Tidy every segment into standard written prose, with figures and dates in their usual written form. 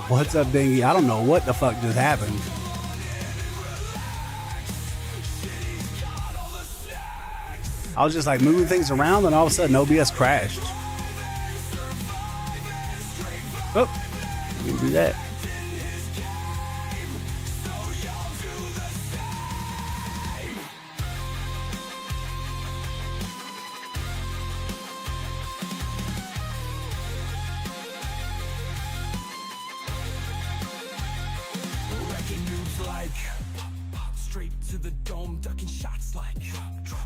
What's up, Dingy? I don't know what the fuck just happened. I was just like moving things around, and all of a sudden OBS crashed. Oh, we can do that. Straight to the dome, ducking shots like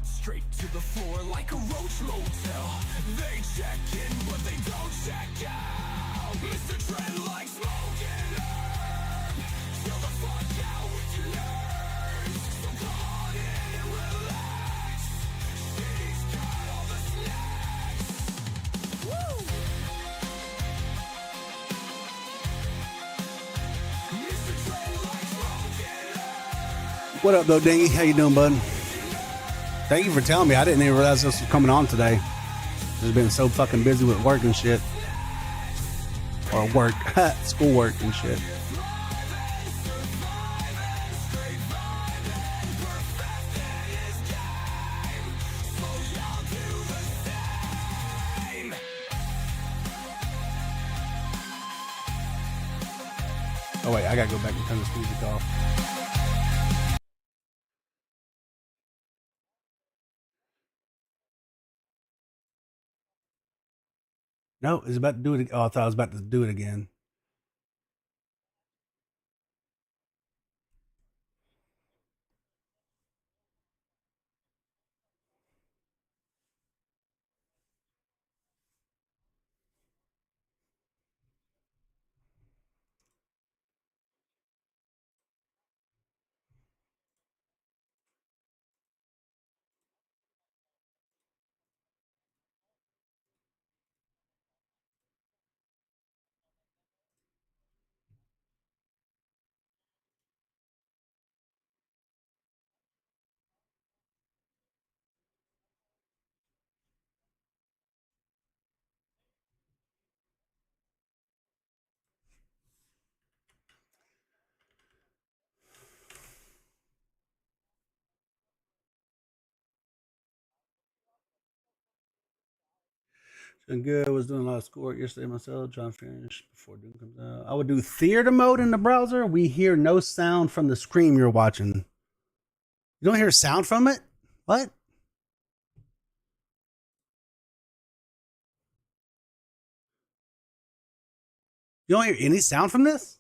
straight to the floor like a roach motel. They check in, but they don't check out. MrTrend like smoking herb. Chill the fuck out with your nerves. So come on in and relax. She's got all the snacks. Woo! MrTrend like smoking herb. What up, though, Dingy? How you doing, bud? Thank you for telling me. I didn't even realize this was coming on today. Just been so fucking busy with work and shit. Or work, schoolwork and shit. Oh wait, I gotta go back and turn this music off. No, it's about to do it. Oh, I thought I was about to do it again. Doing good. I was doing a lot of schoolwork yesterday myself, trying to finish before Doom comes out. I would do theater mode in the browser. We hear no sound from the screen you're watching. You don't hear sound from it? What? You don't hear any sound from this?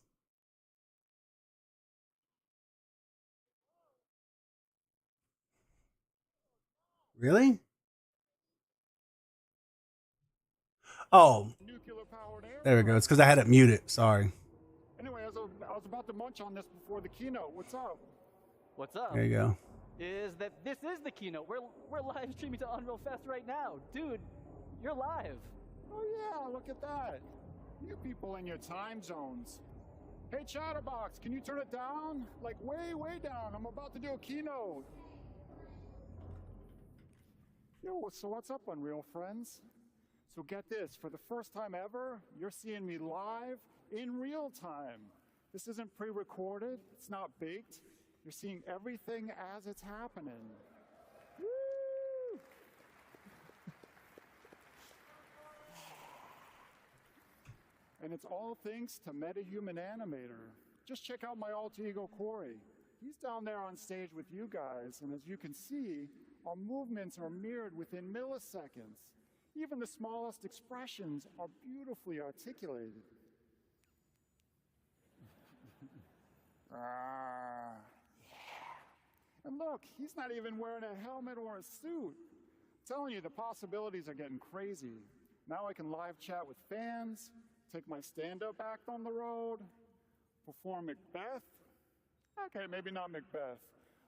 Really? Oh, there we go. It's because I had it muted. Sorry. Anyway, I was about to munch on this before the keynote. What's up? What's up? There you go. Is that this is the keynote. We're live streaming to Unreal Fest right now. Dude, you're live. Oh yeah, look at that. You people in your time zones. Hey Chatterbox, can you turn it down? Like way, way down. I'm about to do a keynote. Yo, so what's up, Unreal friends? So get this, for the first time ever, you're seeing me live in real time. This isn't pre-recorded, it's not baked. You're seeing everything as it's happening. Woo! And it's all thanks to MetaHuman Animator. Just check out my alter ego, Corey. He's down there on stage with you guys, and as you can see, our movements are mirrored within milliseconds. Even the smallest expressions are beautifully articulated. Yeah. And look, he's not even wearing a helmet or a suit. I'm telling you, the possibilities are getting crazy. Now I can live chat with fans, take my stand-up act on the road, perform Macbeth. Okay, maybe not Macbeth.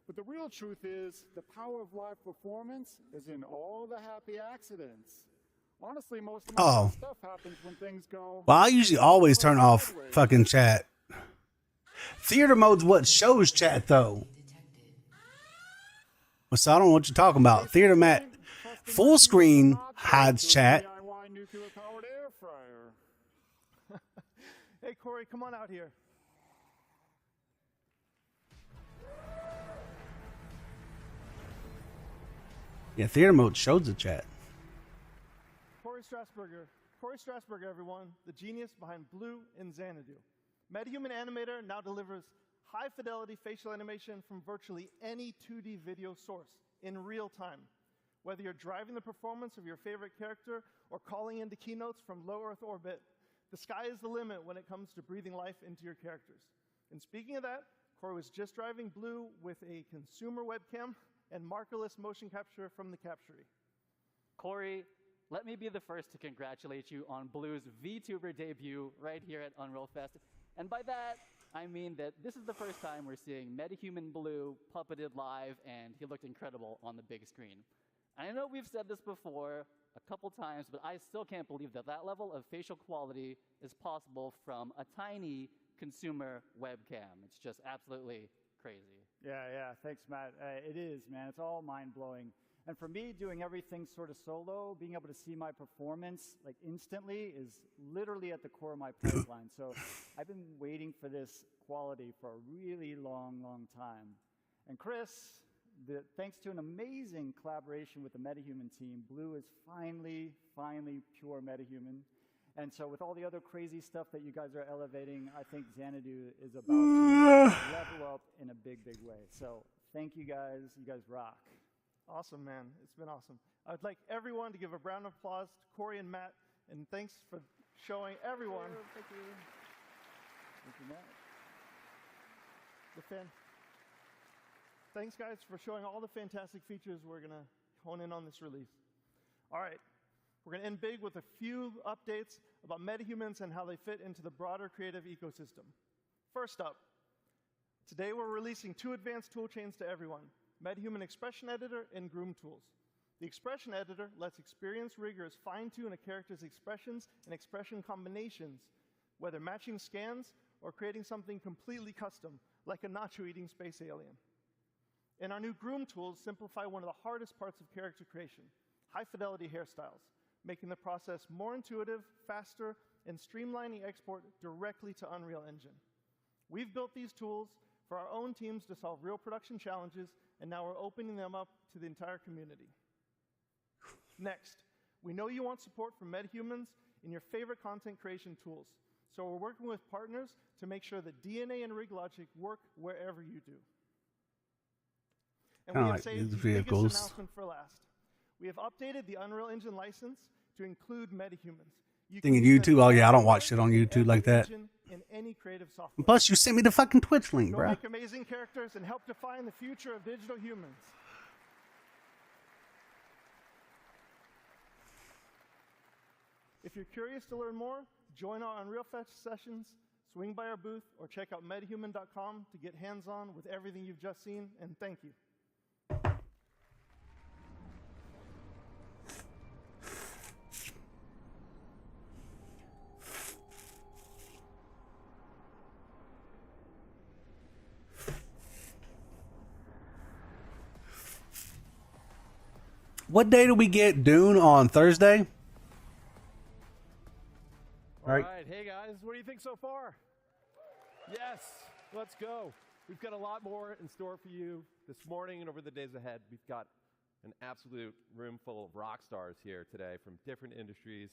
But the real truth is, the power of live performance is in all the happy accidents. Honestly, most of my stuff happens when things go... Well, I usually always turn off fucking chat. Theater mode's what shows chat, though. So I don't know what you're talking about. Theater mat full screen hides chat. Hey, Corey, come on out here. Yeah, theater mode shows the chat. Corey Strasburger, everyone, the genius behind Blue and Xanadu. MetaHuman Animator now delivers high-fidelity facial animation from virtually any 2D video source in real time. Whether you're driving the performance of your favorite character or calling into keynotes from low Earth orbit, the sky is the limit when it comes to breathing life into your characters. And speaking of that, Corey was just driving Blue with a consumer webcam and markerless motion capture from the Captury. Corey, let me be the first to congratulate you on Blue's VTuber debut right here at Unreal Fest. And by that, I mean that this is the first time we're seeing MetaHuman Blue puppeted live, and he looked incredible on the big screen. I know we've said this before a couple times, but I still can't believe that that level of facial quality is possible from a tiny consumer webcam. It's just absolutely crazy. Yeah, thanks, Matt. It is, man. It's all mind-blowing. And for me, doing everything sort of solo, being able to see my performance like instantly is literally at the core of my pipeline. So I've been waiting for this quality for a really long time. And Chris, thanks to an amazing collaboration with the MetaHuman team, Blue is finally pure MetaHuman. And so with all the other crazy stuff that you guys are elevating, I think Xanadu is about to level up in a big way. So thank you guys. You guys rock. Awesome, man. It's been awesome. I'd like everyone to give a round of applause to Corey and Matt, and thanks for showing everyone. Thank you. Thank you, Matt. Thanks, guys, for showing all the fantastic features we're going to hone in on this release. All right. We're going to end big with a few updates about MetaHumans and how they fit into the broader creative ecosystem. First up, today we're releasing 2 advanced toolchains to everyone: MetaHuman Expression Editor and Groom Tools. The Expression Editor lets experienced riggers fine-tune a character's expressions and expression combinations, whether matching scans or creating something completely custom, like a nacho-eating space alien. And our new Groom Tools simplify one of the hardest parts of character creation: high-fidelity hairstyles, making the process more intuitive, faster, and streamlining export directly to Unreal Engine. We've built these tools for our own teams to solve real production challenges, and now we're opening them up to the entire community. Next, we know you want support from MetaHumans in your favorite content creation tools, so we're working with partners to make sure that DNA and RigLogic work wherever you do. And we have saved the biggest announcement for last. We have updated the Unreal Engine license to include MetaHumans. Thinking YouTube? Oh yeah, I don't watch shit on YouTube like that. In any creative software. Plus, you sent me the fucking Twitch link, Go bro. make amazing characters and help define the future of digital humans. If you're curious to learn more, join our Unreal Fest sessions, swing by our booth, or check out metahuman.com to get hands-on with everything you've just seen, and thank you. What day do we get Dune on Thursday? All right, hey guys, what do you think so far? Yes, let's go. We've got a lot more in store for you this morning and over the days ahead. We've got an absolute room full of rock stars here today from different industries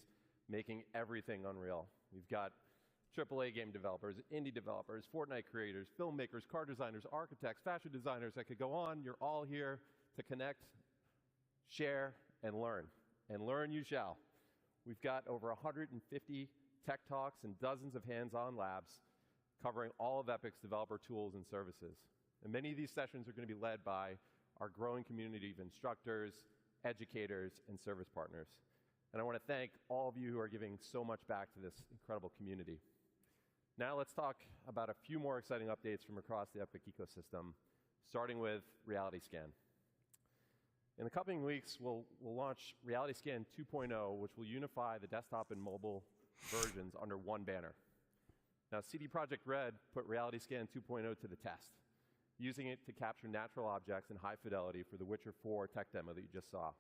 making everything unreal. We've got AAA game developers, indie developers, Fortnite creators, filmmakers, car designers, architects, fashion designers. I could go on. You're all here to connect, share, and learn. And learn you shall. We've got over 150 tech talks and dozens of hands-on labs covering all of Epic's developer tools and services. And many of these sessions are going to be led by our growing community of instructors, educators, and service partners. And I want to thank all of you who are giving so much back to this incredible community. Now let's talk about a few more exciting updates from across the Epic ecosystem, starting with Reality Scan. In the coming weeks, we'll launch Reality Scan 2.0, which will unify the desktop and mobile versions under one banner. Now, CD Projekt Red put Reality Scan 2.0 to the test, using it to capture natural objects in high fidelity for the Witcher 4 tech demo that you just saw.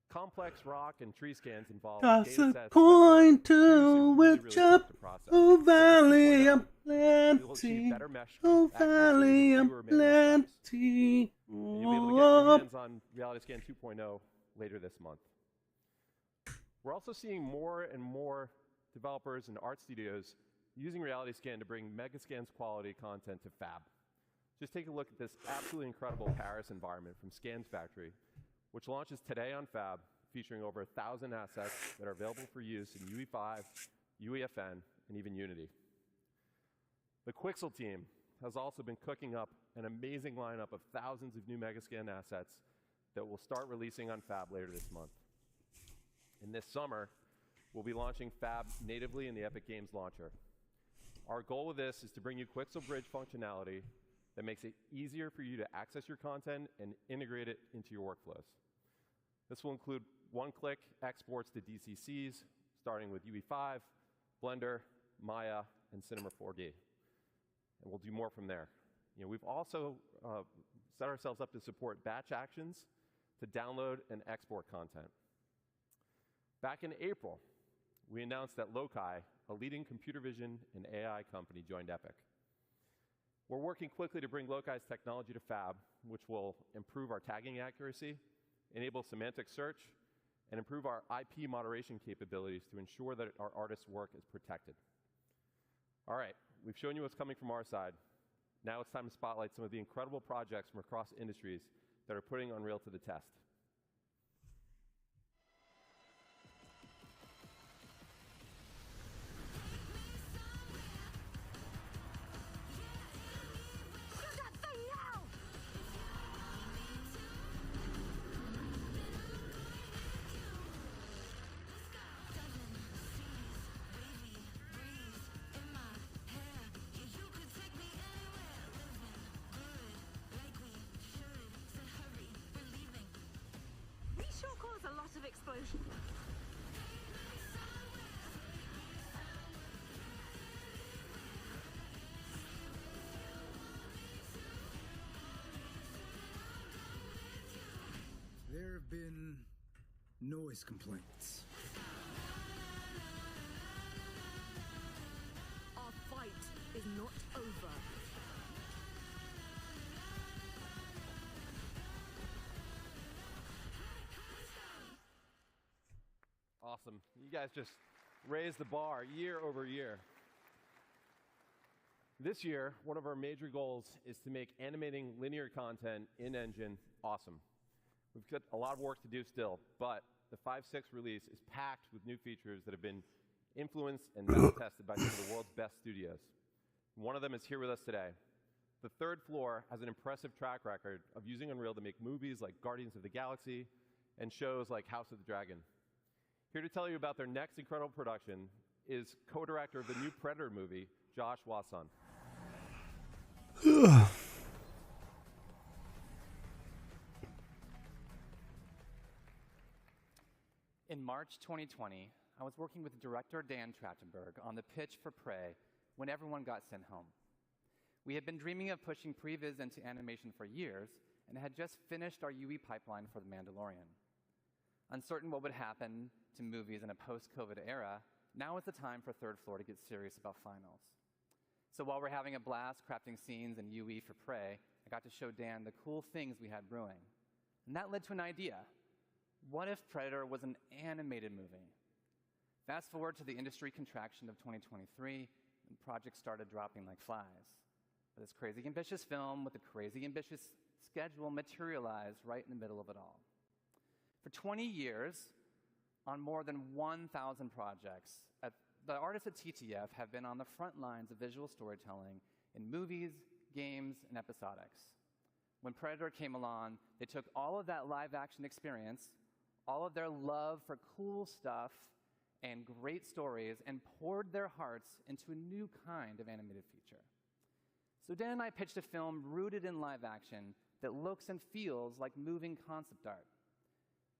Complex rock and tree scans involve Toss data a sets coin that to are with really chop. tough to process. Oh, So with valley of 2.0, you'll achieve plenty. better mesh Oh, accuracy valley with of fewer manual steps. plenty. And you'll be able to get your hands on RealityScan 2.0 later this month. We're also seeing more and more developers and art studios using RealityScan to bring Megascan's quality content to Fab. Just take a look at this absolutely incredible Paris environment from Scans Factory, which launches today on Fab, featuring over 1,000 assets that are available for use in UE5, UEFN, and even Unity. The Quixel team has also been cooking up an amazing lineup of thousands of new Megascan assets that will start releasing on Fab later this month. And this summer, we'll be launching Fab natively in the Epic Games launcher. Our goal with this is to bring you Quixel Bridge functionality that makes it easier for you to access your content and integrate it into your workflows. This will include one-click exports to DCCs, starting with UE5, Blender, Maya, and Cinema 4D. And we'll do more from there. We've also set ourselves up to support batch actions to download and export content. Back in April, we announced that Loci, a leading computer vision and AI company, joined Epic. We're working quickly to bring Loci's technology to Fab, which will improve our tagging accuracy, enable semantic search, and improve our IP moderation capabilities to ensure that our artists' work is protected. All right, we've shown you what's coming from our side. Now it's time to spotlight some of the incredible projects from across industries that are putting Unreal to the test. A lot of explosion. There have been noise complaints. Our fight is not over. Awesome. You guys just raised the bar year over year. This year, one of our major goals is to make animating linear content in Engine awesome. We've got a lot of work to do still, but the 5.6 release is packed with new features that have been influenced and battle-tested by some of the world's best studios. One of them is here with us today. The Third Floor has an impressive track record of using Unreal to make movies like Guardians of the Galaxy and shows like House of the Dragon. Here to tell you about their next incredible production is co-director of the new Predator movie, Josh Wasson. In March 2020, I was working with director Dan Trachtenberg on the pitch for Prey when everyone got sent home. We had been dreaming of pushing previs into animation for years and had just finished our UE pipeline for The Mandalorian. Uncertain what would happen to movies in a post-COVID era, now is the time for Third Floor to get serious about finals. So while we're having a blast crafting scenes in UE for Prey, I got to show Dan the cool things we had brewing. And that led to an idea. What if Predator was an animated movie? Fast forward to the industry contraction of 2023, and projects started dropping like flies. But this crazy ambitious film with a crazy ambitious schedule materialized right in the middle of it all. For 20 years, on more than 1,000 projects, the artists at TTF have been on the front lines of visual storytelling in movies, games, and episodics. When Predator came along, they took all of that live-action experience, all of their love for cool stuff and great stories, and poured their hearts into a new kind of animated feature. So Dan and I pitched a film rooted in live action that looks and feels like moving concept art.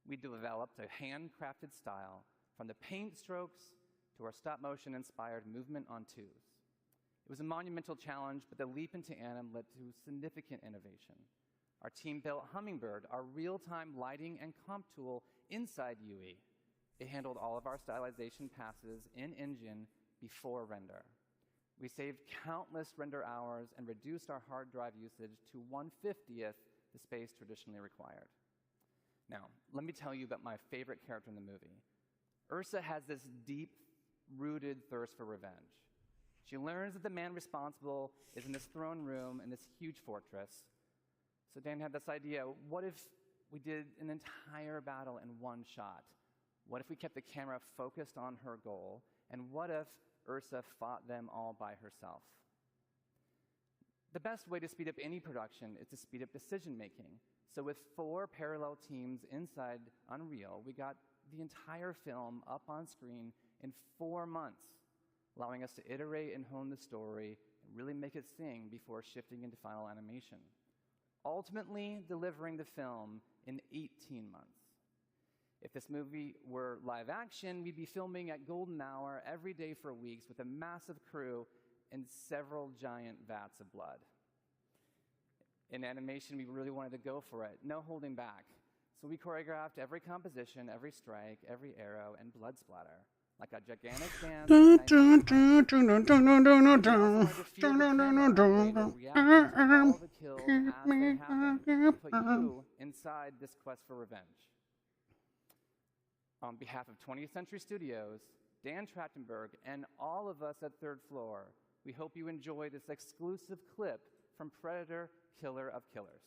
We developed a handcrafted style from the paint strokes to our stop-motion-inspired movement on twos. It was a monumental challenge, but the leap into anim led to significant innovation. Our team built Hummingbird, our real-time lighting and comp tool inside UE. It handled all of our stylization passes in engine before render. We saved countless render hours and reduced our hard drive usage to 1/50th the space traditionally required. Now, let me tell you about my favorite character in the movie. Ursa has this deep-rooted thirst for revenge. She learns that the man responsible is in this throne room in this huge fortress. So Dan had this idea, what if we did an entire battle in one shot? What if we kept the camera focused on her goal? And what if Ursa fought them all by herself? The best way to speed up any production is to speed up decision-making. So with 4 parallel teams inside Unreal, we got the entire film up on screen in 4 months, allowing us to iterate and hone the story and really make it sing before shifting into final animation, ultimately delivering the film in 18 months. If this movie were live action, we'd be filming at golden hour every day for weeks with a massive crew and several giant vats of blood. In animation, we really wanted to go for it, no holding back. So we choreographed every composition, every strike, every arrow, and blood splatter, like a gigantic dance. All the kills as they happen, put you inside this quest for revenge. On behalf of 20th Century Studios, Dan Trachtenberg, and all of us at Third Floor, we hope you enjoy this exclusive clip from Predator, Killer of Killers.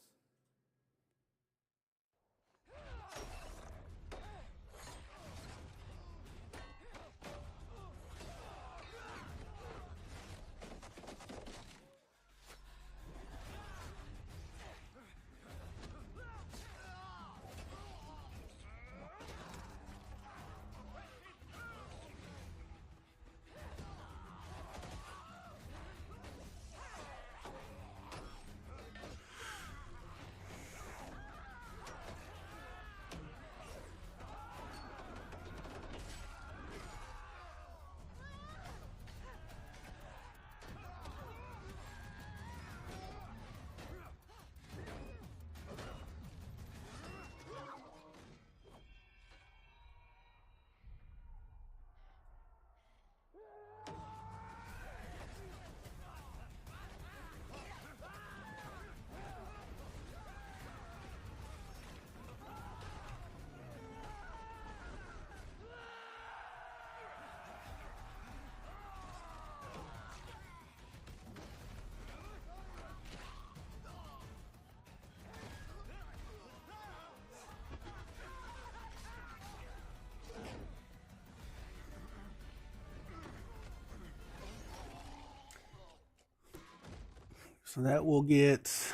So that will get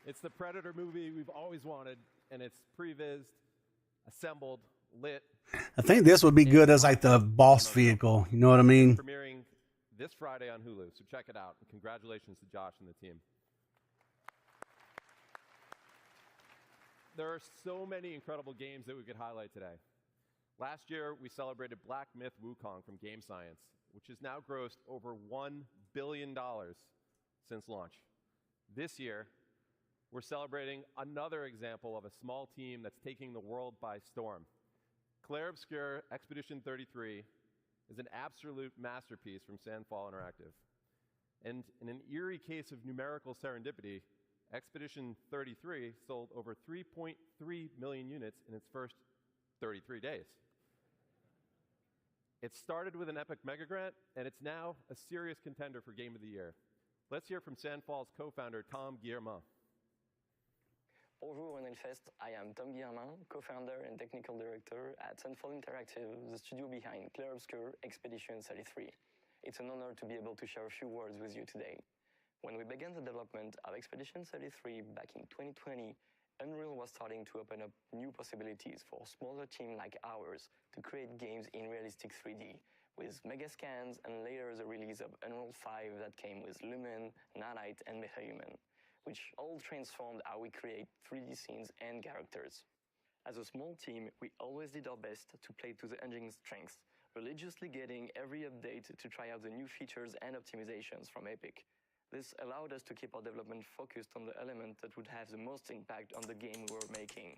It's the Predator movie we've always wanted, and it's pre-vised, assembled, lit. I think this would be good as like the boss vehicle. You know what I mean? Premiering this Friday on Hulu, so check it out. And congratulations to Josh and the team. There are so many incredible games that we could highlight today. Last year, we celebrated Black Myth Wukong from Game Science, which has now grossed over $1 billion since launch. This year, we're celebrating another example of a small team that's taking the world by storm. Clair Obscur Expedition 33 is an absolute masterpiece from Sandfall Interactive. And in an eerie case of numerical serendipity, Expedition 33 sold over 3.3 million units in its first 33 days. It started with an epic mega grant, and it's now a serious contender for Game of the Year. Let's hear from Sandfall's co-founder, Tom Guillermin. Bonjour and Hellfest, I am Tom Guillermin, co-founder and technical director at Sandfall Interactive, the studio behind Clair Obscur Expedition 33. It's an honor to be able to share a few words with you today. When we began the development of Expedition 33 back in 2020, Unreal was starting to open up new possibilities for a smaller team like ours to create games in realistic 3D, with mega scans and later the release of Unreal 5 that came with Lumen, Nanite, and MetaHuman, which all transformed how we create 3D scenes and characters. As a small team, we always did our best to play to the engine's strengths, religiously getting every update to try out the new features and optimizations from Epic. This allowed us to keep our development focused on the element that would have the most impact on the game we were making.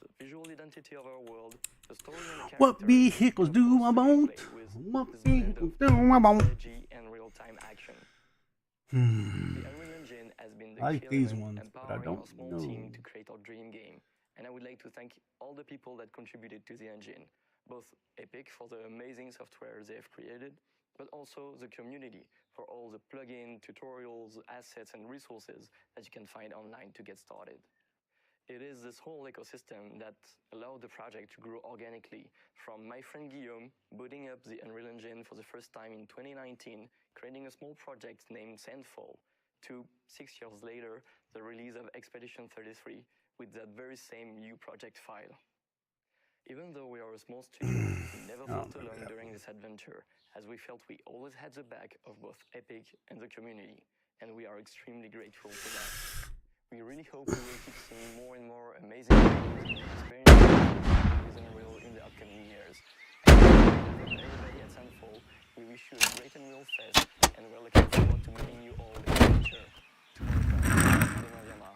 The visual identity of our world, the story and the characters, What vehicles do I want? What vehicles do I want? strategy and real-time action. The Unreal Engine has been the I like key these element ones, but I empowering our don't small know. team to create our dream game. And I would like to thank all the people that contributed to the engine, both Epic for the amazing software they have created, but also the community for all the plugin, tutorials, assets, and resources that you can find online to get started. It is this whole ecosystem that allowed the project to grow organically, from my friend Guillaume booting up the Unreal Engine for the first time in 2019, creating a small project named Sandfall, to 6 years later, the release of Expedition 33 with that very same new project file. Even though we are a small studio, we never felt alone during this adventure, as we felt we always had the back of both Epic and the community, and we are extremely grateful for that. We really hope we will keep seeing more and more amazing games and experiences with Unreal in the upcoming years. And from everybody at Sandfall, we wish you a great Unreal Fest, and we're looking forward to meeting you all in the future. To welcome, Demaviama.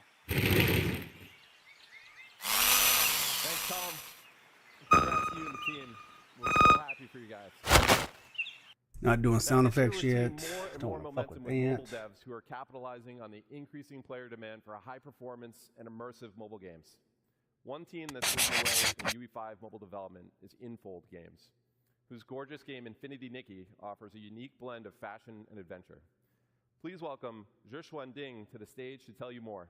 Thanks, Tom. Congrats to you and the team. We're so happy for you guys. Not doing sound Now, this year effects we're yet. seeing more and Don't more want to fuck momentum with with mobile that. devs who are capitalizing on the increasing player demand for high performance and immersive mobile games. One team that's leading the way in UE5 mobile development is Enfold Games, whose gorgeous game Infinity Nikki offers a unique blend of fashion and adventure. Please welcome Zhishuan Ding to the stage to tell you more.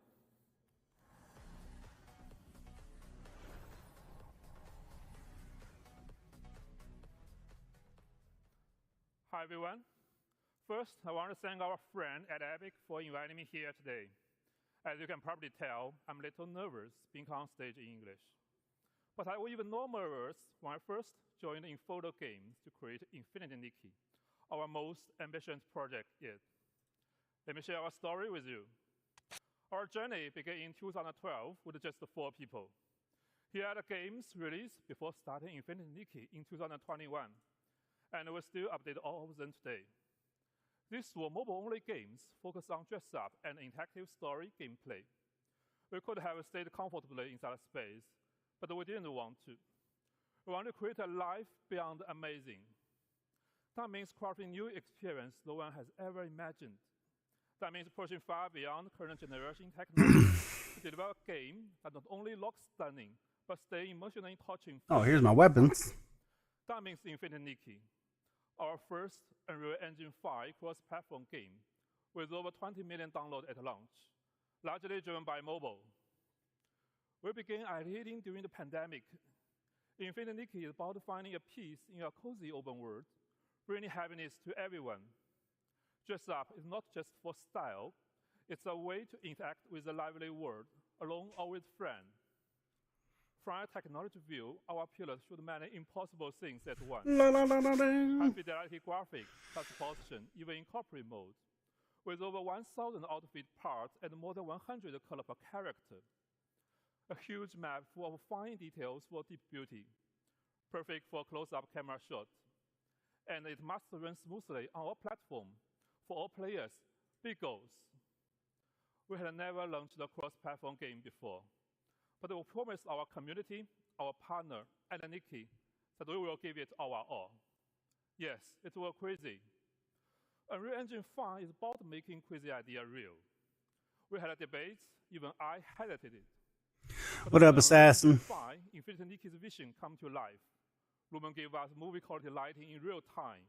Hi, everyone. First, I want to thank our friend at Epic for inviting me here today. As you can probably tell, I'm a little nervous being on stage in English. But I was even more nervous when I first joined Enfold Games to create Infinity Nikki, our most ambitious project yet. Let me share our story with you. Our journey began in 2012 with just 4 people. Here are the games released before starting Infinity Nikki in 2021. And we still update all of them today. These were mobile-only games focused on dress-up and interactive story gameplay. We could have stayed comfortably inside a space, but we didn't want to. We want to create a life beyond amazing. That means crafting new experience no one has ever imagined. That means pushing far beyond current generation technology to deliver a game that not only looks stunning, but stay emotionally touching. Oh, here's my weapons. That means Infinity Nikki, our first Unreal Engine 5 cross-platform game with over 20 million downloads at launch, largely driven by mobile. We began ideating during the pandemic. Infinity Nikki is about finding a peace in a cozy open world, bringing happiness to everyone. Dress Up is not just for style, it's a way to interact with the lively world, alone or with friends. From a technology view, our pillars should manage impossible things at once. High-fidelity graphics, touch position, even in corporate mode, with over 1,000 outfit parts and more than 100 colors per character. A huge map full of fine details for deep beauty, perfect for close-up camera shots. And it must run smoothly on our platform. For all players, big goals. We had never launched a cross-platform game before. But we promised our community, our partner, and Nikki that we will give it our all. Yes, it was crazy. Unreal Engine 5 is about making crazy idea real. We had debates, even I hesitated. What up, Assassin? Infinity Nikki's vision come to life. Lumen gave us movie quality lighting in real time.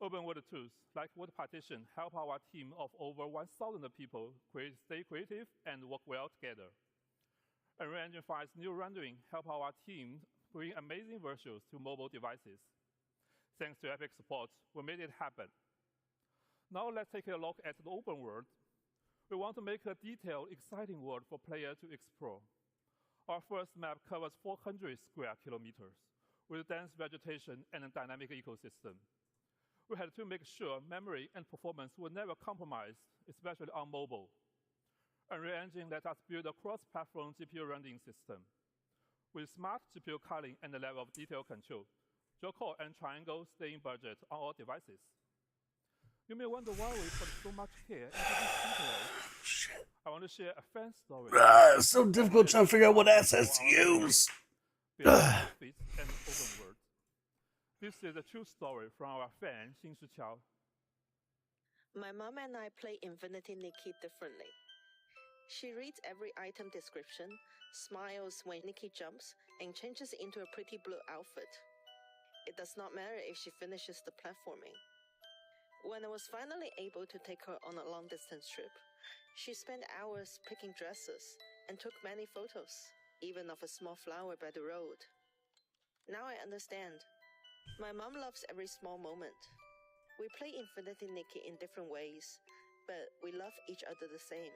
Open world tools like Word Partition help our team of over 1,000 people stay creative and work well together. Unreal Engine 5's new rendering help our team bring amazing visuals to mobile devices. Thanks to Epic support, we made it happen. Now let's take a look at the open world. We want to make a detailed, exciting world for players to explore. Our first map covers 400 square kilometers with dense vegetation and a dynamic ecosystem. We had to make sure memory and performance were never compromised, especially on mobile. Unreal Engine let us build a cross-platform GPU rendering system. With smart GPU culling and a level of detail control, draw core and triangle stay in budget on all devices. You may wonder why we put so much care into this detail. Shit. I want to share a fan story. It's so difficult trying to figure out what assets to use. Feats and open world. This is a true story from our fan, Xinshi Qiao. My mom and I play Infinity Nikki differently. She reads every item description, smiles when Nikki jumps, and changes into a pretty blue outfit. It does not matter if she finishes the platforming. When I was finally able to take her on a long-distance trip, she spent hours picking dresses and took many photos, even of a small flower by the road. Now I understand. My mom loves every small moment. We play Infinity Nikki in different ways, but we love each other the same.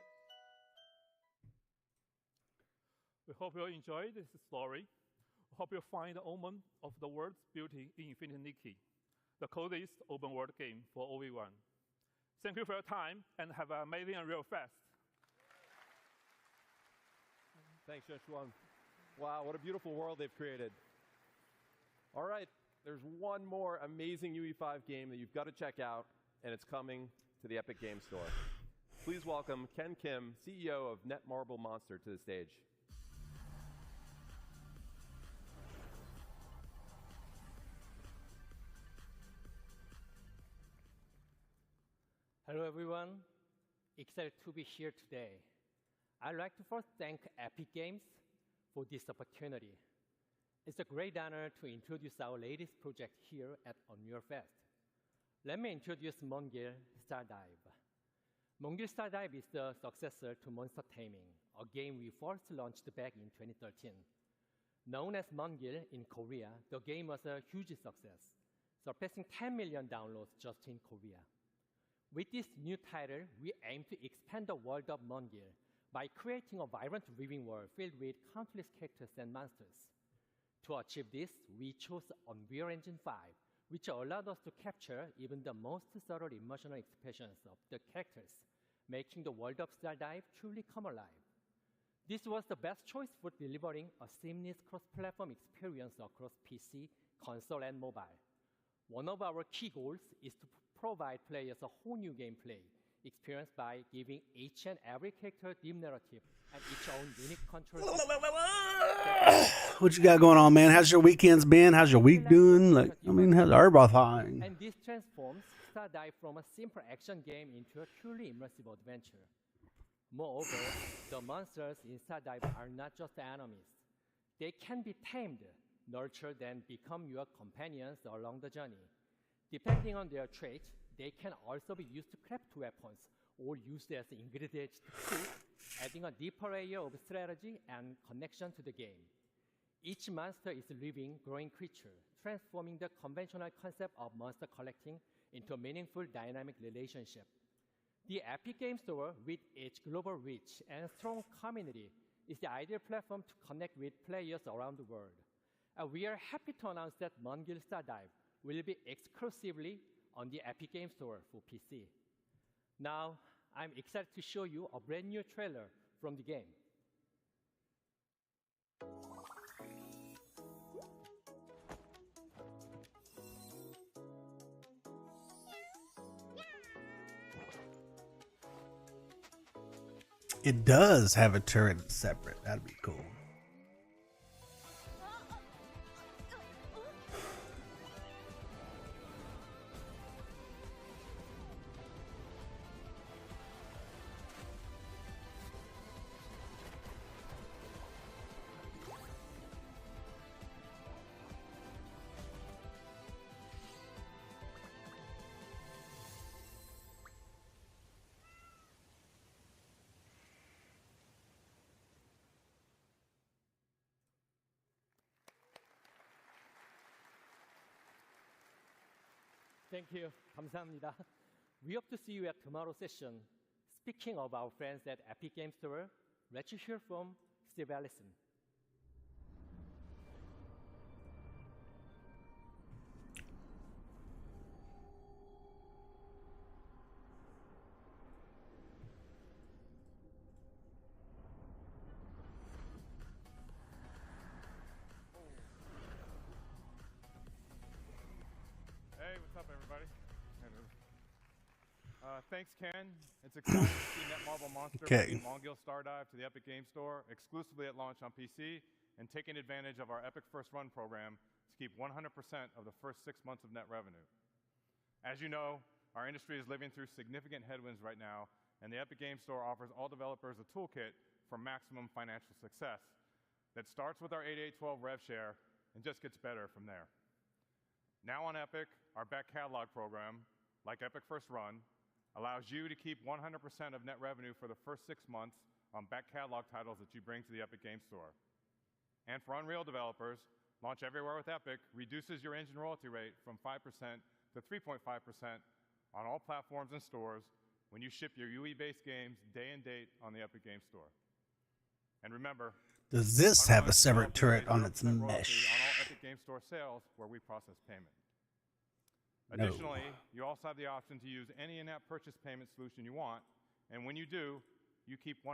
We hope you'll enjoy this story. We hope you'll find the omen of the world's beauty in Infinity Nikki, the coziest open world game for OV1. Thank you for your time, and have an amazing and real fest. Thanks, Joshua. Wow, what a beautiful world they've created. All right, there's one more amazing UE5 game that you've got to check out, and it's coming to the Epic Games Store. Please welcome Ken Kim, CEO of Netmarble Monster, to the stage. Hello everyone, excited to be here today. I'd like to first thank Epic Games for this opportunity. It's a great honor to introduce our latest project here at Unreal Fest. Let me introduce Mongil Stardive. Mongil Stardive is the successor to Monster Taming, a game we first launched back in 2013. Known as Mongil in Korea, the game was a huge success, surpassing 10 million downloads just in Korea. With this new title, we aim to expand the world of Mongil by creating a vibrant living world filled with countless characters and monsters. To achieve this, we chose Unreal Engine 5, which allowed us to capture even the most subtle emotional expressions of the characters, making the world of Stardive truly come alive. This was the best choice for delivering a seamless cross-platform experience across PC, console, and mobile. One of our key goals is to provide players a whole new gameplay experience by giving each and every character deep narrative and its own unique control system. What you got going on, man? How's your weekends been? How's your week doing? Like, I mean, how's everything? And this transforms Stardive from a simple action game into a truly immersive adventure. Moreover, the monsters in Stardive are not just enemies. They can be tamed, nurtured, and become your companions along the journey. Depending on their traits, they can also be used to craft weapons or used as ingredients to cook, adding a deeper layer of strategy and connection to the game. Each monster is a living, growing creature, transforming the conventional concept of monster collecting into a meaningful, dynamic relationship. The Epic Games Store, with its global reach and strong community, is the ideal platform to connect with players around the world. We are happy to announce that Mongil Stardive will be exclusively on the Epic Games Store for PC. Now, I'm excited to show you a brand new trailer from the game. It does have a turret that's separate. That'd be cool. Thank you. 감사합니다. We hope to see you at tomorrow's session. Speaking of our friends at Epic Games Store, let's hear from Steve Allison. Hey, what's up, everybody? Thanks, Ken. It's exciting to see Netmarble Monster bringing Mongill Stardive to the Epic Game Store exclusively at launch on PC and taking advantage of our Epic First Run program to keep 100% of the first 6 months of net revenue. As you know, our industry is living through significant headwinds right now, and the Epic Game Store offers all developers a toolkit for maximum financial success that starts with our 8812 rev share and just gets better from there. Now on Epic, our back catalog program, like Epic First Run, allows you to keep 100% of net revenue for the first 6 months on back catalog titles that you bring to the Epic Game Store. And for Unreal developers, Launch Everywhere with Epic reduces your engine royalty rate from 5% to 3.5% on all platforms and stores when you ship your UE-based games day and date on the Epic Game Store. And remember, does this have a separate turret on its mesh? On all Epic Game Store sales where we process payment. No. Additionally, you also have the option to use any in-app purchase payment solution you want, and when you do, you keep 100%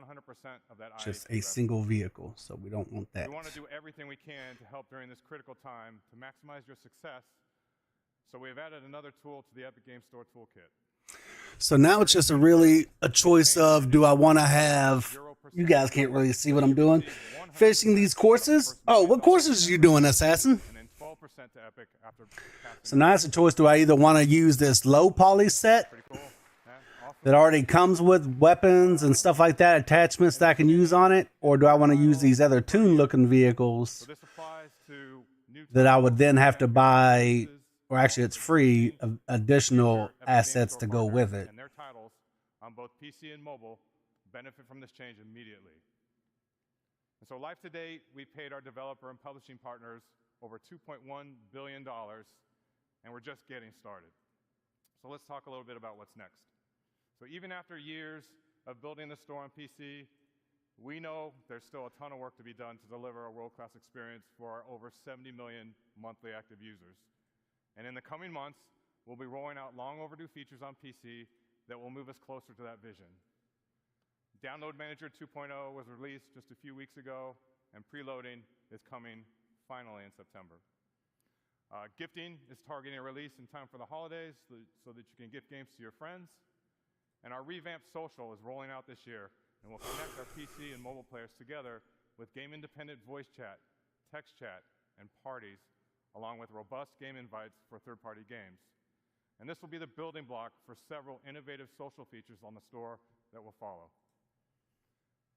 of that Just IAP a single vehicle, so we don't want that. We want to do everything we can to help during this critical time to maximize your success, so we've added another tool to the Epic Game Store toolkit. So now it's just a choice of, do I want to have, you guys can't really see what I'm doing, finishing these courses? Oh, what courses are you doing, Assassin? To Epic after so now it's a choice. Do I either want to use this low poly set that already comes with weapons and stuff like that, attachments that I can use on it, or do I want to use these other tune-looking vehicles that I would then have to buy, or actually it's free, additional assets to go with it? And their titles on both PC and mobile benefit from this change immediately. And so life to date, we've paid our developer and publishing partners over $2.1 billion, and we're just getting started. So let's talk a little bit about what's next. So even after years of building the store on PC, we know there's still a ton of work to be done to deliver a world-class experience for our over 70 million monthly active users. And in the coming months, we'll be rolling out long overdue features on PC that will move us closer to that vision. Download Manager 2.0 was released just a few weeks ago, and preloading is coming finally in September. Gifting is targeting a release in time for the holidays so that you can gift games to your friends. And our revamped social is rolling out this year, and will connect our PC and mobile players together with game-independent voice chat, text chat, and parties, along with robust game invites for third-party games. And this will be the building block for several innovative social features on the store that will follow.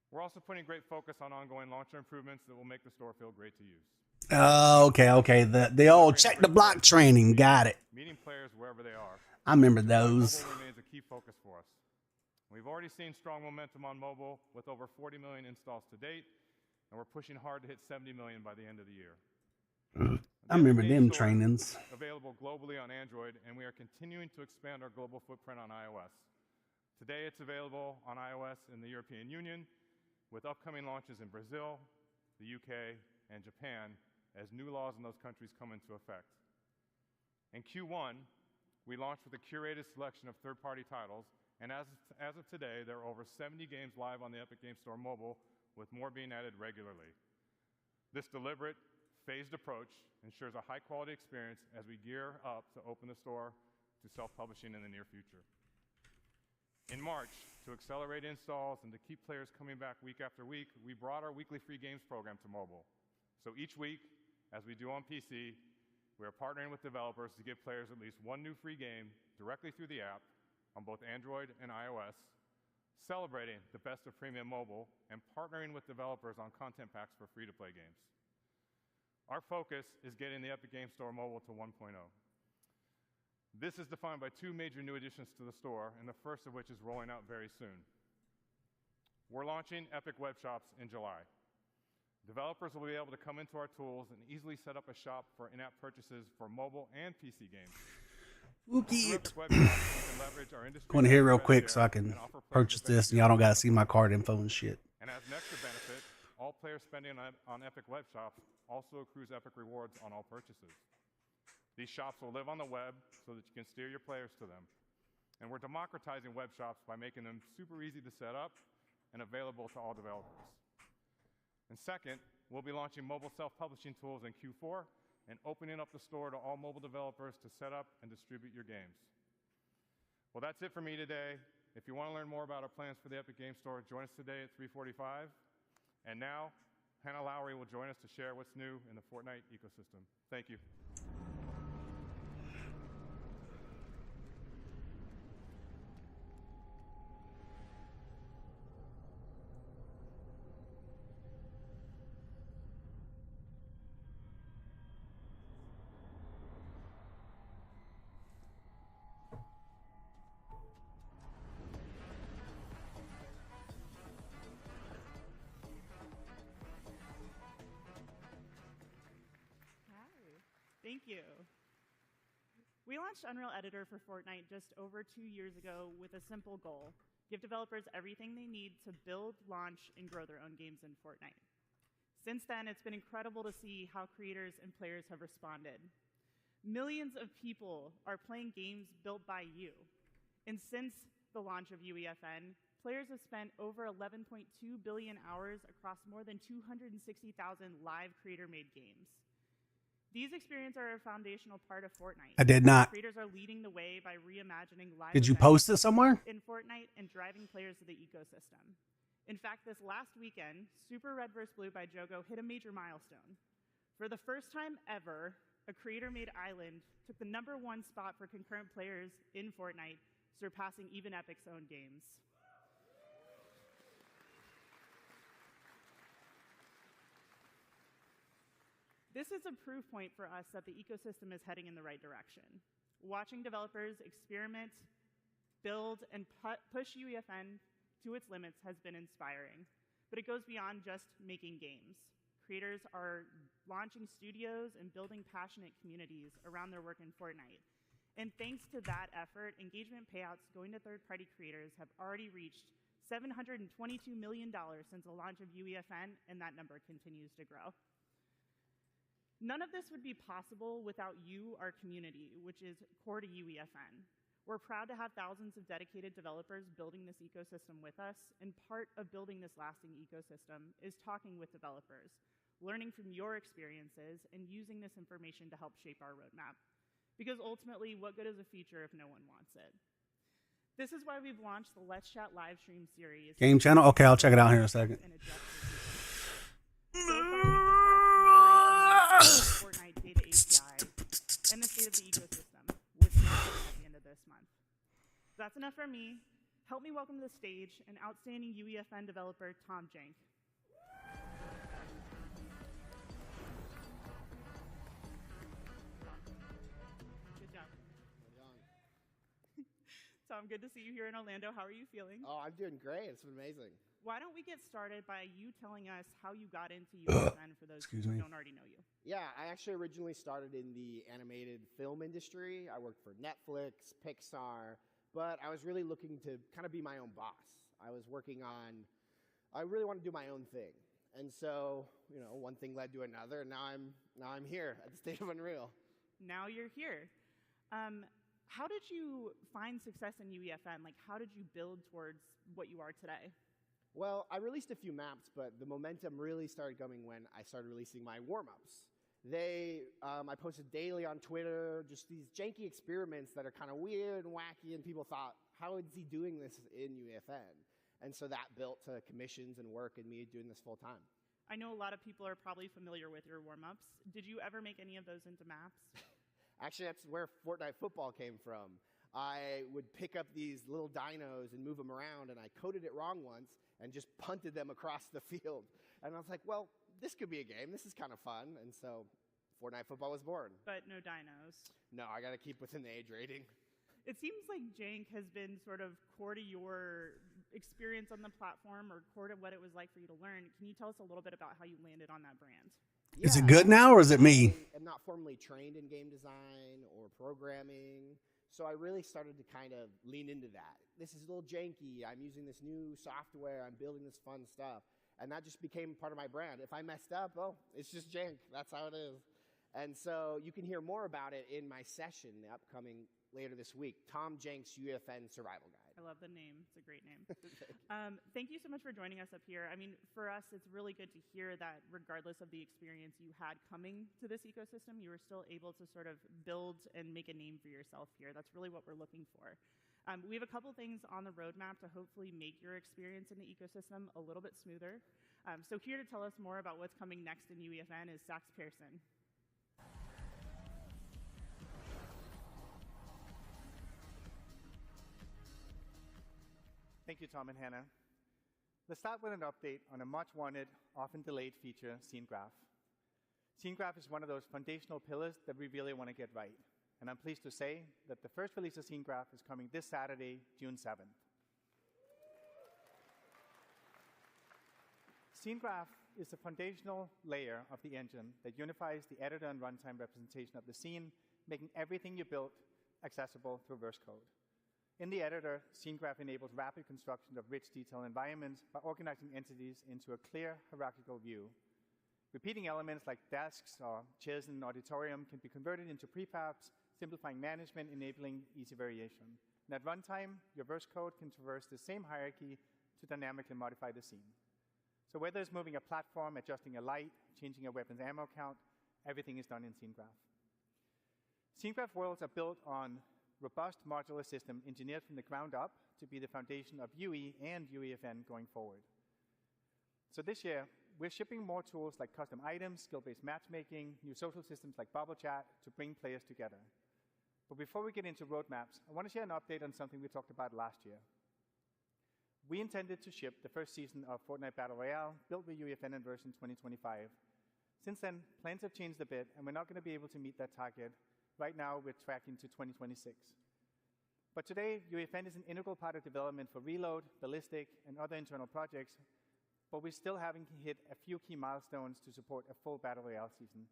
We're also putting great focus on ongoing launcher improvements that will make the store feel great to use. Okay. The old check the block training. Got it. Meeting players wherever they are. I remember those. Mobile remains a key focus for us. We've already seen strong momentum on mobile with over 40 million installs to date, and we're pushing hard to hit 70 million by the end of the year. I remember them trainings. Available globally on Android, and we are continuing to expand our global footprint on iOS. Today it's available on iOS in the European Union, with upcoming launches in Brazil, the UK, and Japan, as new laws in those countries come into effect. In Q1, we launched with a curated selection of third-party titles, and as of today, there are over 70 games live on the Epic Game Store mobile, with more being added regularly. This deliberate, phased approach ensures a high-quality experience as we gear up to open the store to self-publishing in the near future. In March, to accelerate installs and to keep players coming back week after week, we brought our weekly free games program to mobile. So each week, as we do on PC, we are partnering with developers to give players at least one new free game directly through the app on both Android and iOS, celebrating the best of premium mobile and partnering with developers on content packs for free-to-play games. Our focus is getting the Epic Game Store mobile to 1.0. This is defined by two major new additions to the store, and the first of which is rolling out very soon. We're launching Epic Web Shops in July. Developers will be able to come into our tools and easily set up a shop for in-app purchases for mobile and PC games. Going here real quick so I can purchase this, and y'all don't gotta see my card info and shit. And as an extra benefit, all players spending on Epic Web Shops also accrues Epic rewards on all purchases. These shops will live on the web so that you can steer your players to them. And we're democratizing web shops by making them super easy to set up and available to all developers. And second, we'll be launching mobile self-publishing tools in Q4 and opening up the store to all mobile developers to set up and distribute your games. Well, that's it for me today. If you want to learn more about our plans for the Epic Game Store, join us today at 3:45. And now, Hannah Lowry will join us to share what's new in the Fortnite ecosystem. Thank you. Thank you. We launched Unreal Editor for Fortnite just over 2 years ago with a simple goal: give developers everything they need to build, launch, and grow their own games in Fortnite. Since then, it's been incredible to see how creators and players have responded. Millions of people are playing games built by you. And since the launch of UEFN, players have spent over 11.2 billion hours across more than 260,000 live creator-made games. These experiences are a foundational part of Fortnite. I did not. Creators are leading the way by reimagining live Did you events post it somewhere? in Fortnite and driving players to the ecosystem. In fact, this last weekend, Super Red vs. Blue by Jogo hit a major milestone. For the first time ever, a creator-made island took the #1 spot for concurrent players in Fortnite, surpassing even Epic's own games. This is a proof point for us that the ecosystem is heading in the right direction. Watching developers experiment, build, and push UEFN to its limits has been inspiring. But it goes beyond just making games. Creators are launching studios and building passionate communities around their work in Fortnite. And thanks to that effort, engagement payouts going to third-party creators have already reached $722 million since the launch of UEFN, and that number continues to grow. None of this would be possible without you, our community, which is core to UEFN. We're proud to have thousands of dedicated developers building this ecosystem with us, and part of building this lasting ecosystem is talking with developers, learning from your experiences, and using this information to help shape our roadmap. Because ultimately, what good is a feature if no one wants it? This is why we've launched the Let's Chat live stream series. Game channel? Okay, I'll check it out here in a second. Fortnite data API and the state of the ecosystem, which will be at the end of this month. That's enough for me. Help me welcome to the stage an outstanding UEFN developer, Tom Jank. Good job. Tom, good to see you here in Orlando. How are you feeling? Oh, I'm doing great. It's been amazing. Why don't we get started by you telling us how you got into UEFN for those who don't already know you? Yeah, I actually originally started in the animated film industry. I worked for Netflix, Pixar, but I was really looking to kind of be my own boss. I really want to do my own thing. And so, one thing led to another, and now I'm here at the State of Unreal. Now you're here. How did you find success in UEFN? Like, how did you build towards what you are today? Well, I released a few maps, but the momentum really started coming when I started releasing my warm-ups. I posted daily on Twitter, just these janky experiments that are kind of weird and wacky, and people thought, how is he doing this in UEFN? And so that built to commissions and work and me doing this full time. I know a lot of people are probably familiar with your warm-ups. Did you ever make any of those into maps? Actually, that's where Fortnite football came from. I would pick up these little dinos and move them around, and I coded it wrong once and just punted them across the field. And I was like, well, this could be a game. This is kind of fun. And so Fortnite football was born. But no dinos. No, I got to keep within the age rating. It seems like Jank has been sort of core to your experience on the platform, or core to what it was like for you to learn. Can you tell us a little bit about how you landed on that brand? Yeah, is it good now, or is it me? I'm not formally trained in game design or programming, so I really started to kind of lean into that. This is a little janky. I'm using this new software. I'm building this fun stuff. And that just became part of my brand. If I messed up, well, it's just jank. That's how it is. And so you can hear more about it in my session upcoming later this week, Tom Jank's UEFN Survival Guide. I love the name. It's a great name. Thank you so much for joining us up here. I mean, for us, it's really good to hear that regardless of the experience you had coming to this ecosystem, you were still able to sort of build and make a name for yourself here. That's really what we're looking for. We have a couple things on the roadmap to hopefully make your experience in the ecosystem a little bit smoother. So here to tell us more about what's coming next in UEFN is Sax Pearson. Thank you, Tom and Hannah. Let's start with an update on a much wanted, often delayed feature, Scene Graph. Scene Graph is one of those foundational pillars that we really want to get right. And I'm pleased to say that the first release of Scene Graph is coming this Saturday, June 7th. Scene Graph is the foundational layer of the engine that unifies the editor and runtime representation of the scene, making everything you built accessible through verse code. In the editor, Scene Graph enables rapid construction of rich, detailed environments by organizing entities into a clear hierarchical view. Repeating elements like desks or chairs in an auditorium can be converted into prefabs, simplifying management, enabling easy variation. And at runtime, your verse code can traverse the same hierarchy to dynamically modify the scene. So whether it's moving a platform, adjusting a light, changing a weapon's ammo count, everything is done in Scene Graph. Scene Graph worlds are built on robust modular system engineered from the ground up to be the foundation of UE and UEFN going forward. So this year, we're shipping more tools like custom items, skill-based matchmaking, new social systems like Bubble Chat to bring players together. But before we get into roadmaps, I want to share an update on something we talked about last year. We intended to ship the first season of Fortnite Battle Royale, built with UEFN in version 2025. Since then, plans have changed a bit, and we're not going to be able to meet that target. Right now, we're tracking to 2026. But today, UEFN is an integral part of development for Reload, Ballistic, and other internal projects, but we're still having to hit a few key milestones to support a full Battle Royale season.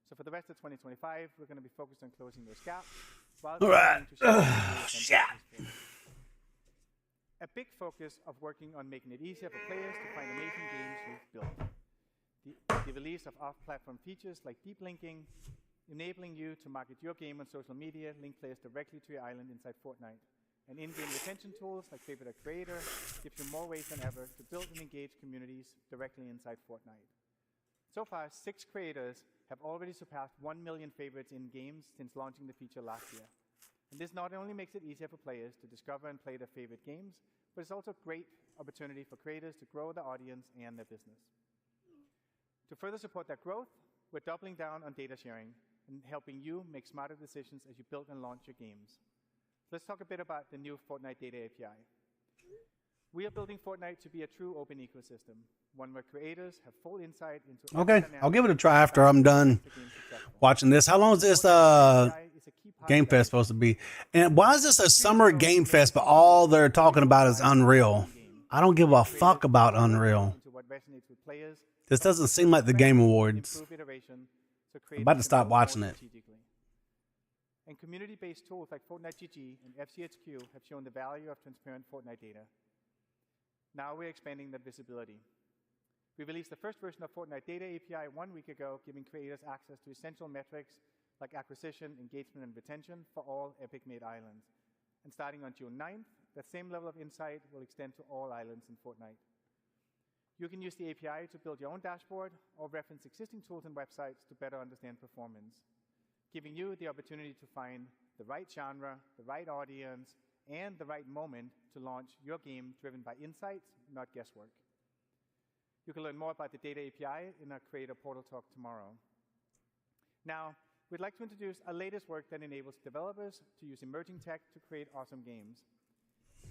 So for the rest of 2025, we're going to be focused on closing those gaps. While a big focus of working on making it easier for players to find amazing games we've built. The release of off-platform features like deep linking, enabling you to market your game on social media, link players directly to your island inside Fortnite. And in-game retention tools like Favorite a Creator gives you more ways than ever to build and engage communities directly inside Fortnite. So far, 6 creators have already surpassed 1 million favorites in games since launching the feature last year. And this not only makes it easier for players to discover and play their favorite games, but it's also a great opportunity for creators to grow their audience and their business. To further support that growth, we're doubling down on data sharing and helping you make smarter decisions as you build and launch your games. Let's talk a bit about the new Fortnite Data API. We are building Fortnite to be a true open ecosystem, one where creators have full insight into... Okay, I'll give it a try after I'm done watching this. How long is this Game Fest supposed to be? And why is this a summer Game Fest, but all they're talking about is Unreal? I don't give a fuck about Unreal. This doesn't seem like the Game Awards. I'm about to stop watching it. And community-based tools like Fortnite GG and FCHQ have shown the value of transparent Fortnite data. Now we're expanding that visibility. We released the first version of Fortnite Data API 1 week ago, giving creators access to essential metrics like acquisition, engagement, and retention for all Epic-made islands. And starting on June 9th, that same level of insight will extend to all islands in Fortnite. You can use the API to build your own dashboard or reference existing tools and websites to better understand performance, giving you the opportunity to find the right genre, the right audience, and the right moment to launch your game driven by insights, not guesswork. You can learn more about the Data API in our Creator Portal talk tomorrow. Now, we'd like to introduce our latest work that enables developers to use emerging tech to create awesome games.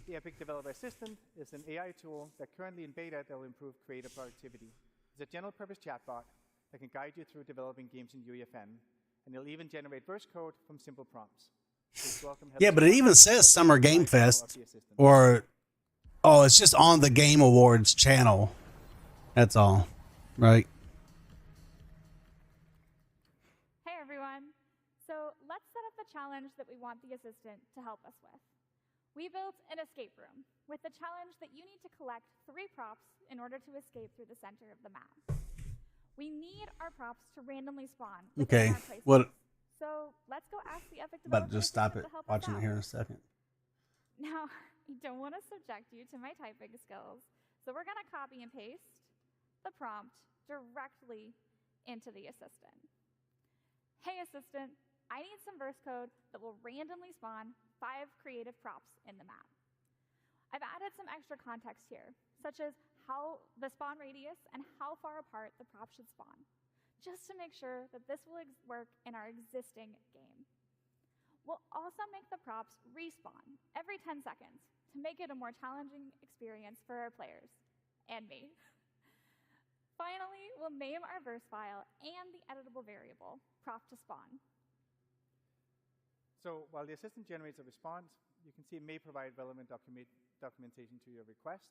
The Epic Developer Assistant is an AI tool that currently in beta that will improve creator productivity. It's a general-purpose chatbot that can guide you through developing games in UEFN, and it'll even generate verse code from simple prompts. Yeah, but it even says Summer Game Fest, or, oh, it's just on the Game Awards channel. That's all, right? Hey, everyone. So let's set up the challenge that we want the assistant to help us with. We built an escape room with the challenge that you need to collect 3 props in order to escape through the center of the map. We need our props to randomly spawn. Okay, what? So let's go ask the Epic About Developer to just stop it to help us watching it out. here in a second. Now, I don't want to subject you to my typing skills, so we're going to copy and paste the prompt directly into the assistant. Hey, assistant, I need some verse code that will randomly spawn 5 creative props in the map. I've added some extra context here, such as how the spawn radius and how far apart the prop should spawn, just to make sure that this will work in our existing game. We'll also make the props respawn every 10 seconds to make it a more challenging experience for our players and me. Finally, we'll name our verse file and the editable variable, prop to spawn. So while the assistant generates a response, you can see it may provide relevant documentation to your request.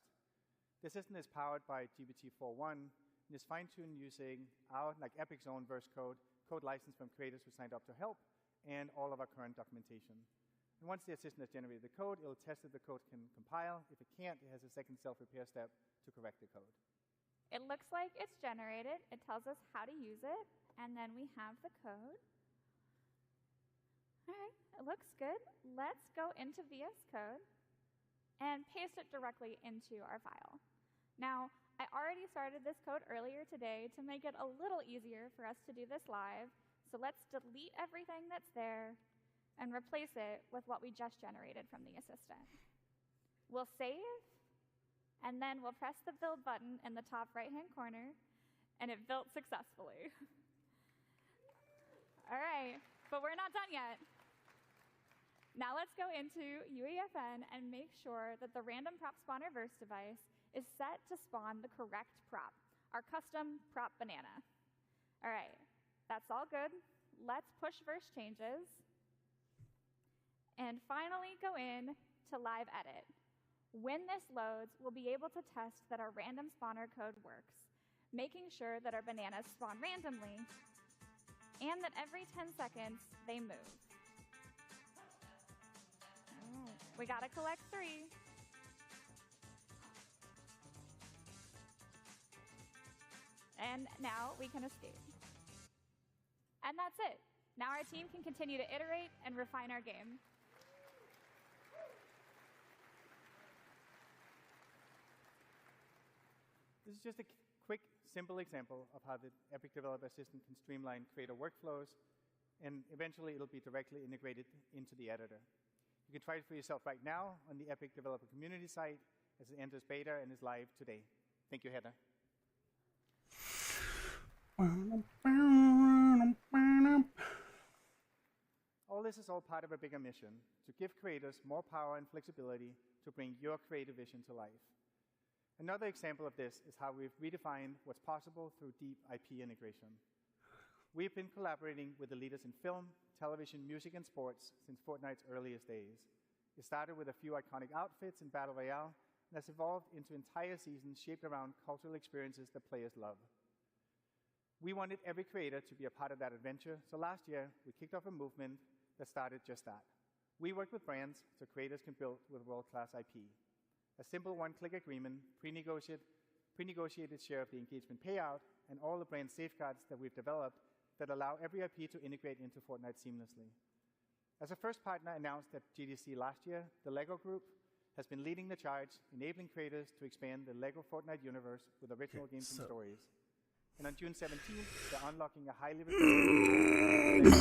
The assistant is powered by GPT-4.1 and is fine-tuned using our, like Epic's own verse code licensed from creators who signed up to help, and all of our current documentation. And once the assistant has generated the code, it'll test if the code can compile. If it can't, it has a second self-repair step to correct the code. It looks like it's generated. It tells us how to use it, and then we have the code. All right, it looks good. Let's go into VS Code and paste it directly into our file. Now, I already started this code earlier today to make it a little easier for us to do this live, so let's delete everything that's there and replace it with what we just generated from the assistant. We'll save, and then we'll press the build button in the top right-hand corner, and it built successfully. All right, but we're not done yet. Now let's go into UEFN and make sure that the random prop spawner verse device is set to spawn the correct prop, our custom prop banana. All right, that's all good. Let's push verse changes. And finally go in to live edit. When this loads, we'll be able to test that our random spawner code works, making sure that our bananas spawn randomly and that every 10 seconds they move. We gotta collect 3. And now we can escape. And that's it. Now our team can continue to iterate and refine our game. This is just a quick, simple example of how the Epic Developer Assistant can streamline creator workflows, and eventually it'll be directly integrated into the editor. You can try it for yourself right now on the Epic Developer Community site as it enters beta and is live today. Thank you, Heather. All this is all part of a bigger mission, to give creators more power and flexibility to bring your creative vision to life. Another example of this is how we've redefined what's possible through deep IP integration. We've been collaborating with the leaders in film, television, music, and sports since Fortnite's earliest days. It started with a few iconic outfits in Battle Royale, and has evolved into entire seasons shaped around cultural experiences that players love. We wanted every creator to be a part of that adventure, so last year we kicked off a movement that started just that. We worked with brands so creators can build with world-class IP. A simple one-click agreement, pre-negotiated share of the engagement payout, and all the brand safeguards that we've developed that allow every IP to integrate into Fortnite seamlessly. As a first partner announced at GDC last year, the LEGO Group has been leading the charge, enabling creators to expand the LEGO Fortnite universe with original games and stories. And on June 17th, they're unlocking a highly requested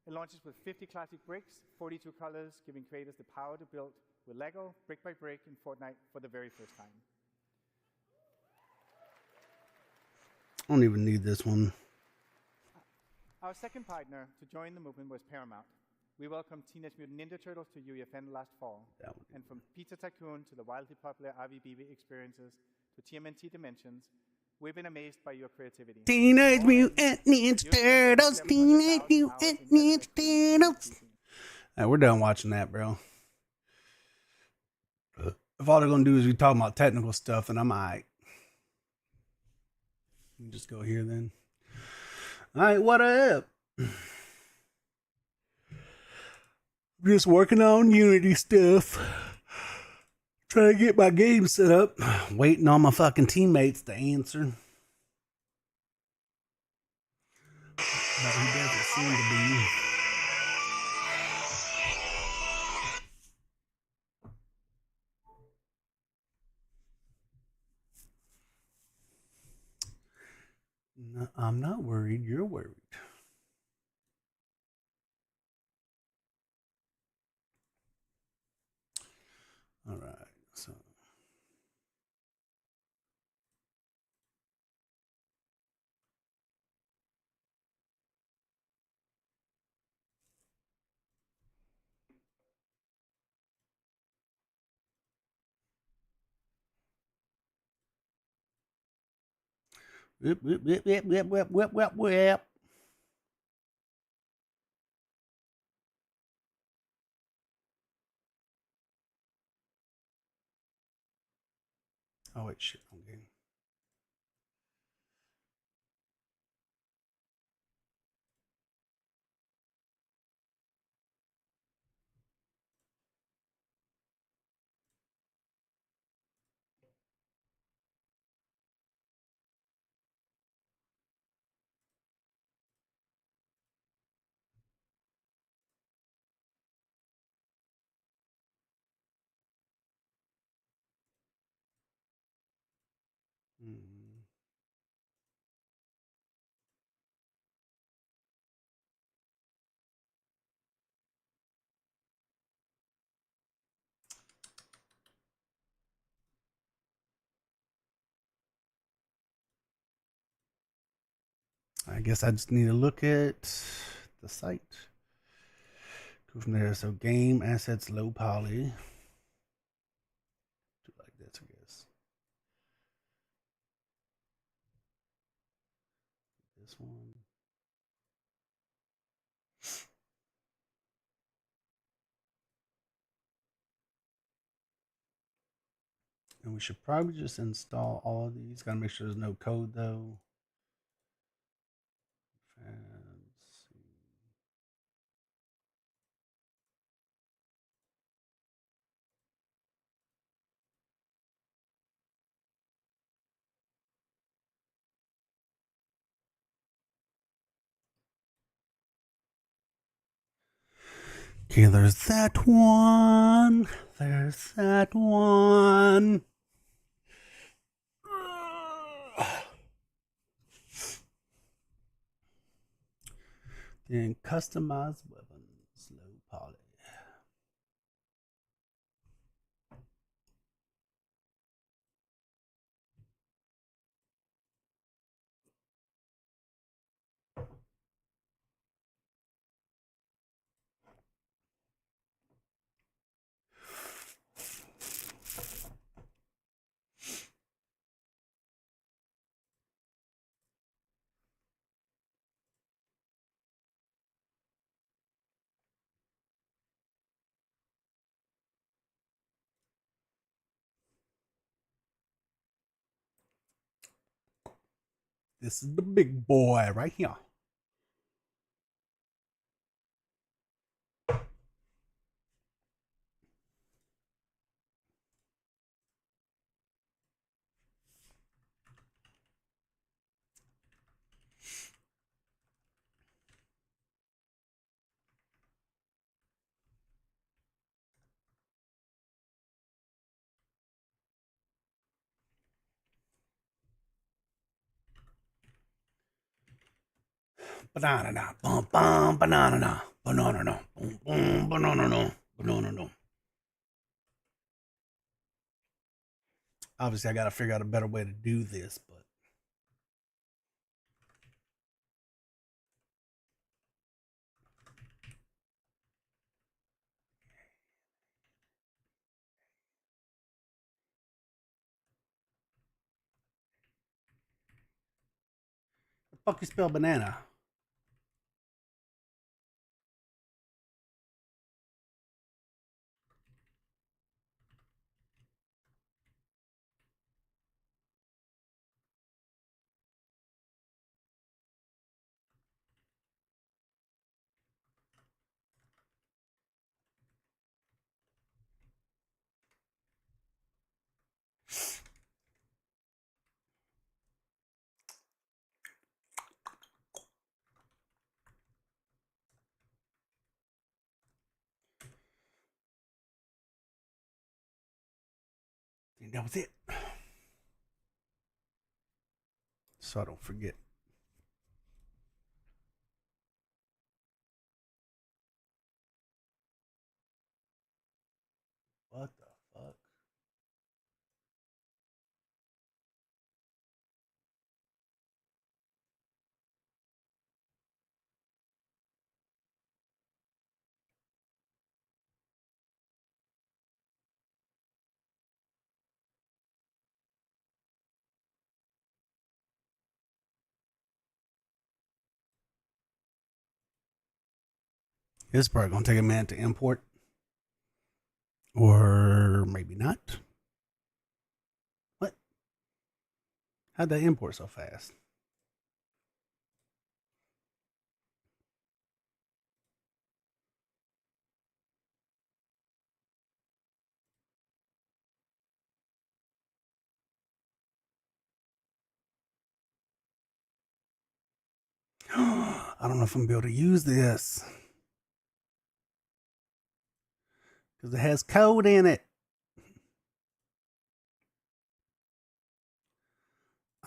It launches with 50 classic bricks, 42 colors, giving creators the power to build with LEGO, brick by brick, in Fortnite for the very first time. I don't even need this one. Our second partner to join the movement was Paramount. We welcomed Teenage Mutant Ninja Turtles to UEFN last fall. And from Pizza Tycoon to the wildly popular RVB experiences to TMNT Dimensions, we've been amazed by your creativity. Teenage Mutant Ninja Turtles, Teenage Mutant Ninja Turtles. All right, we're done watching that, bro. If all they're going to do is be talking about technical stuff, then I'm all right. Just go here then. All right, what up? Just working on Unity stuff. Trying to get my game set up. Waiting on my fucking teammates to answer. But he doesn't seem to be. No, I'm not worried. You're worried. Whip, whip, whip, whip, whip, whip, whip, whip, whip. Oh, wait, shit. Okay. Mm. I guess I just need to look at the site. Go from there. So game assets low poly. Do like this, I guess. This one. And we should probably just install all of these. Gotta make sure there's no code though. Okay, there's that one. There's that one. Then customize weapons, low poly. This is the big boy right here. Banana, bum bum, banana, banana, boom boom, banana, banana. Obviously, I got to figure out a better way to do this, but the fuck you spell banana? And that was it. So I don't forget. What the fuck? It's probably gonna take a minute to import, or maybe not. What? How'd that import so fast? I don't know if I'm gonna be able to use this because it has code in it.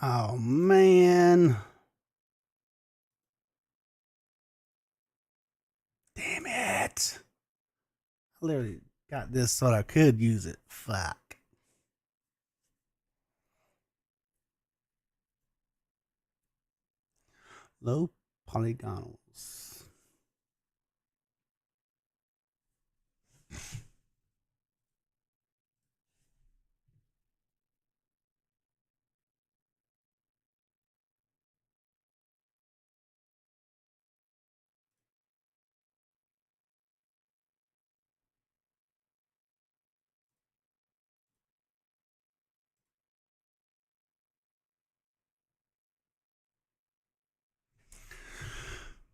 Oh man. Damn it. I literally got this so I could use it. Fuck. Low polygonals.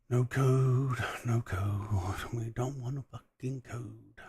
No code, no code. We don't want a fucking code.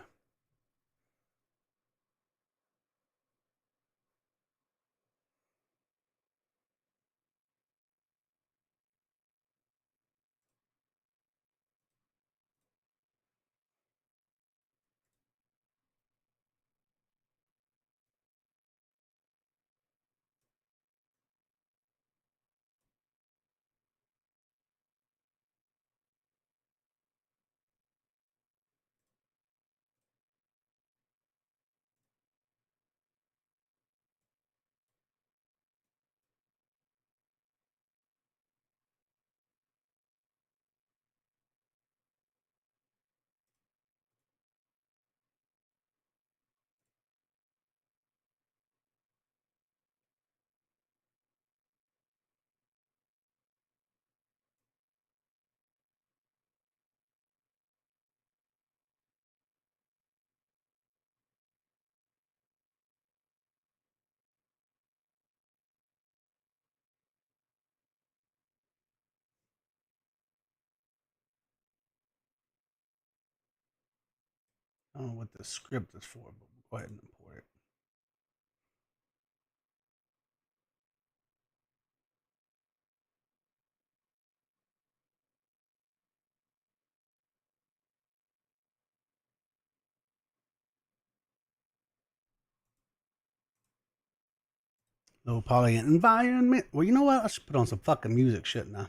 I don't know what the script is for, but we'll go ahead and import it. Low poly environment. Well, you know what? I should put on some fucking music, shouldn't I?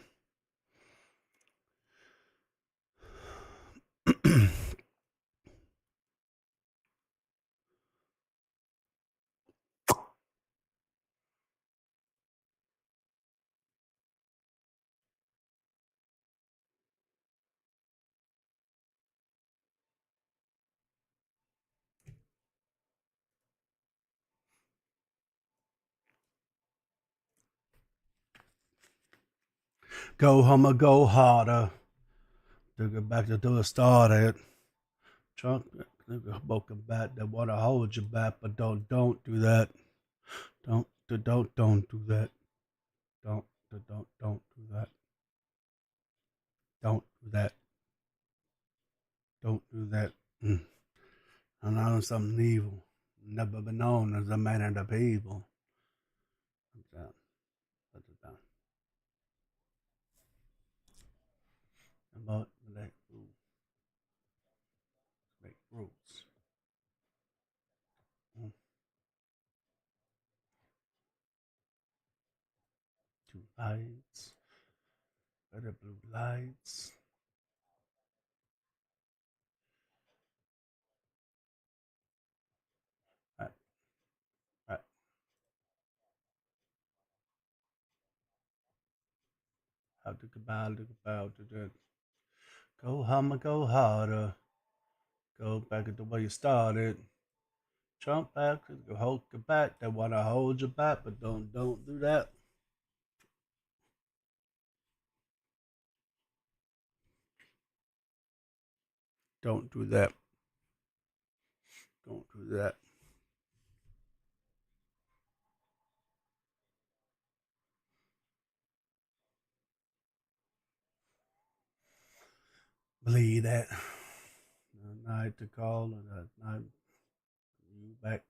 Go home, go harder. To get back to the start it. Chunk, broken back. They want to hold you back, but don't do that. Don't do that. Don't do that. Don't do that. Don't do that. Don't do that. I know something evil. Never been known as a man of the people. What's that? What's it down? About make rules. Make rules. Two lights. Better blue lights. Right. Right. How to go to that. Go hum, go harder. Go back to the way you started. Jump back, go hold you back. They wanna hold you back, but don't do that. Don't do that. Don't do that. Believe that. Night to call and night you back.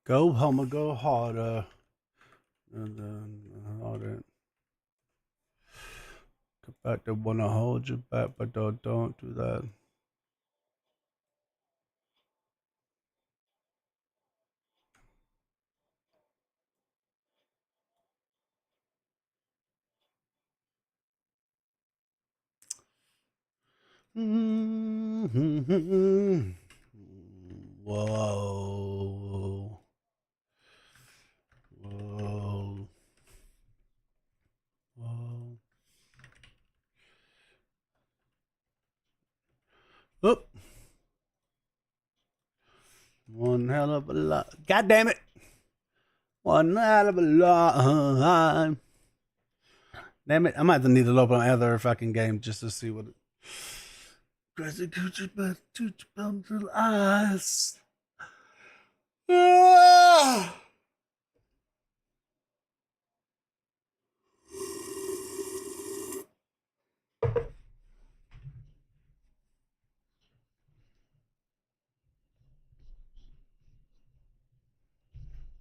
Go home or go harder. And all that. Come back, they wanna hold you back, but don't do that. Whoa. Whoa. Whoa. Oop. One hell of a lot. God damn it. One hell of a lot. Damn it. I might have to need to open another fucking game just to see what it. Crazy coochie but tooch bums little eyes. Ah!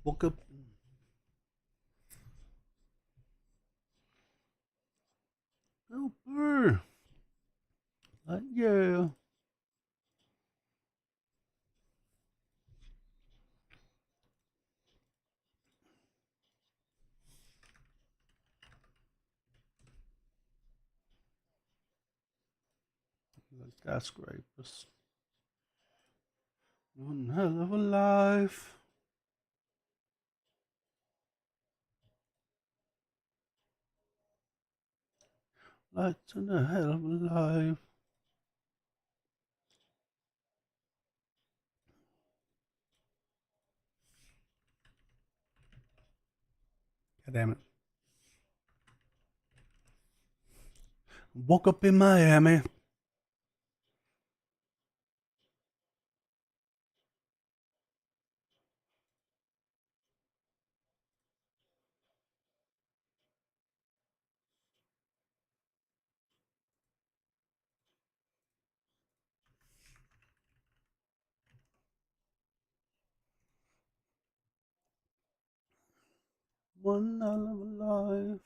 Woke up. Super. Yeah. Skyscrapers. One hell of a life. Lights in a hell of a life. God damn it. Woke up in Miami. One hell of a life.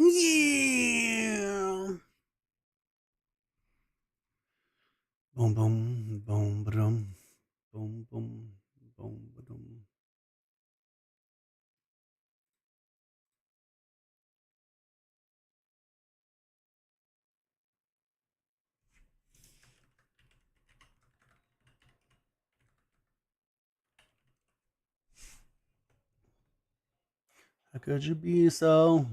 Yeah. Boom, boom, boom, boom, boom, boom, boom, boom. How could you be so?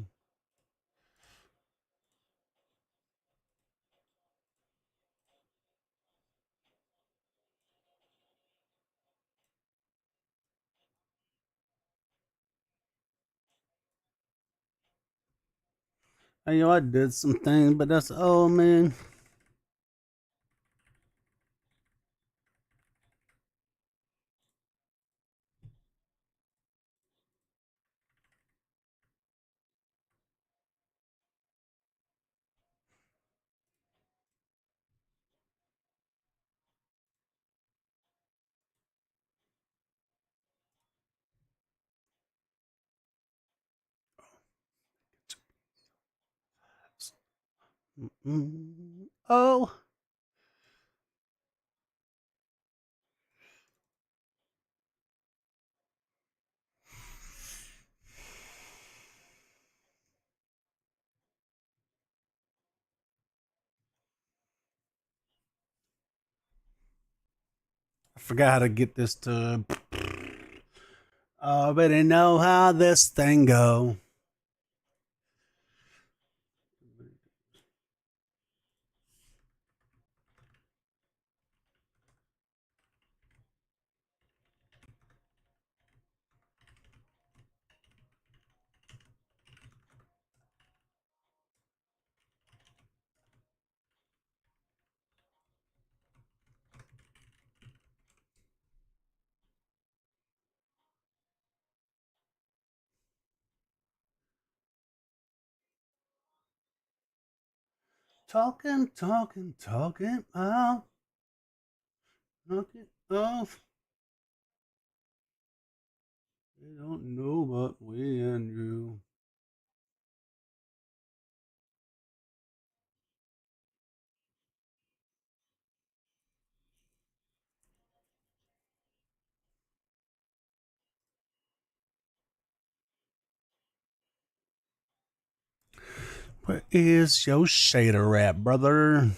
I know I did some things, but that's oh man. Oh. I forgot how to get this to. I already know how this thing go. Talking, talking, talking out. Knock it off. They don't know but we and you. Where is your shader at, brother?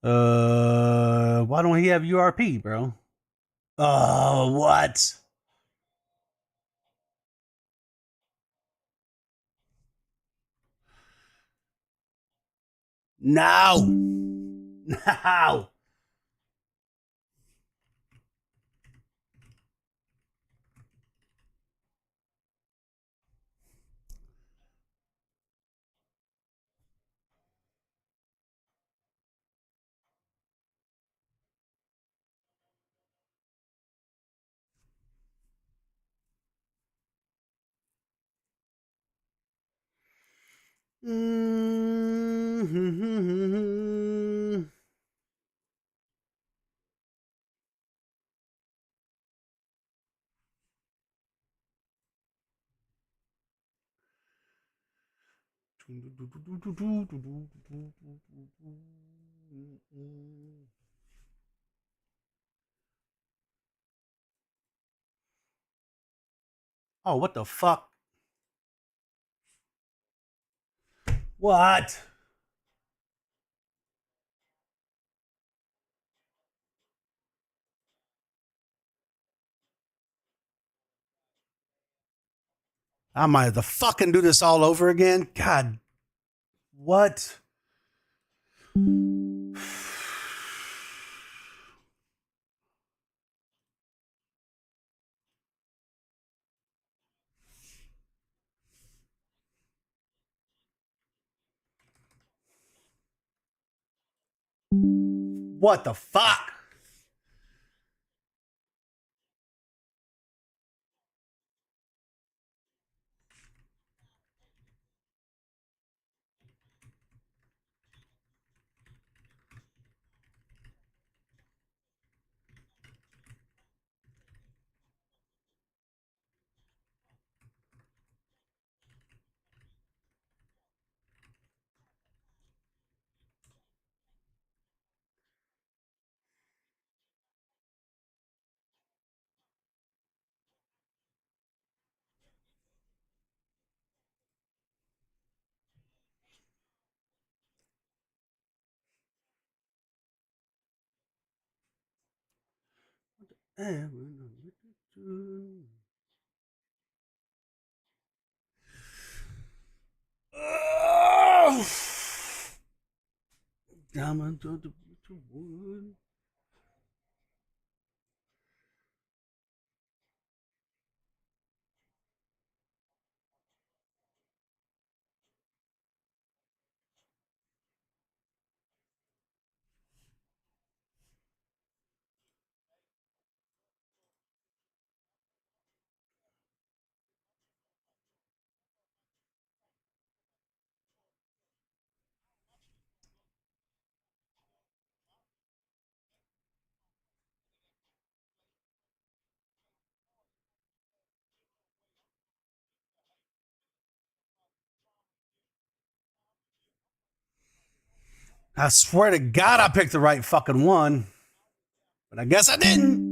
Why don't he have URP, bro? Oh, what? No. No. Mm-hmm. Oh, what the fuck? What? I might have to fucking do this all over again. God, what? What the fuck? Diamond to the wood. I swear to God, I picked the right fucking one. But I guess I didn't.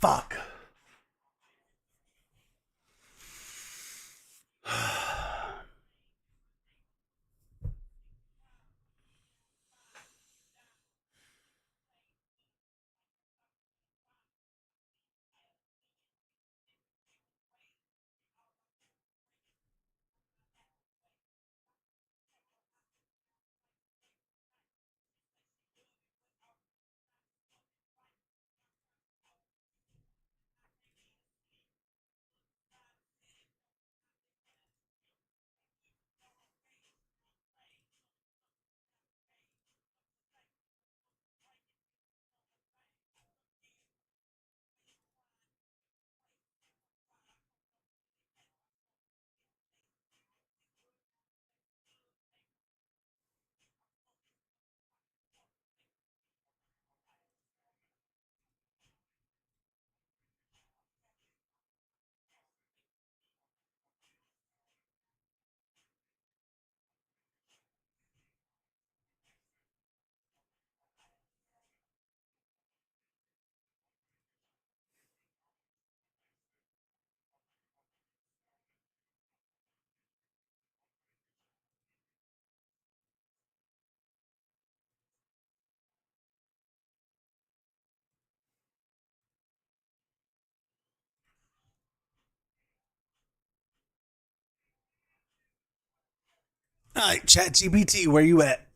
Fuck. All right, ChatGPT, where you at?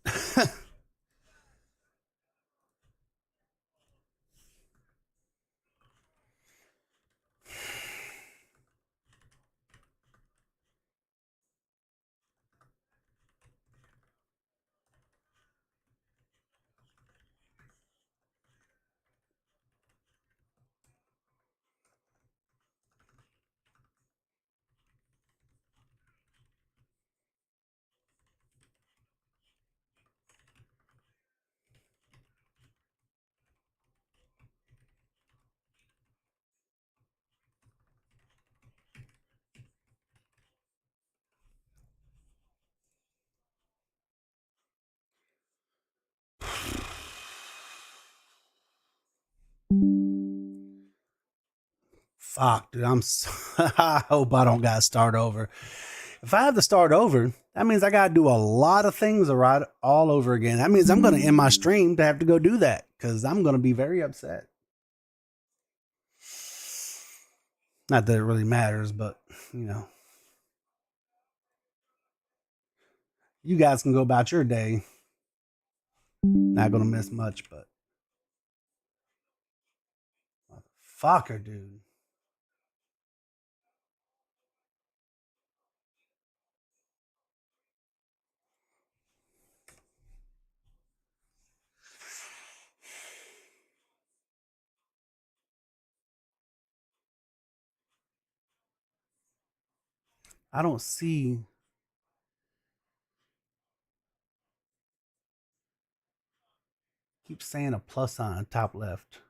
Fuck, dude. I hope I don't got to start over. If I have to start over, that means I got to do a lot of things all over again. That means I'm going to end my stream to have to go do that because I'm going to be very upset. Not that it really matters, but you guys can go about your day. Not going to miss much, but fucker, dude. I don't see. Keep saying a plus sign top left.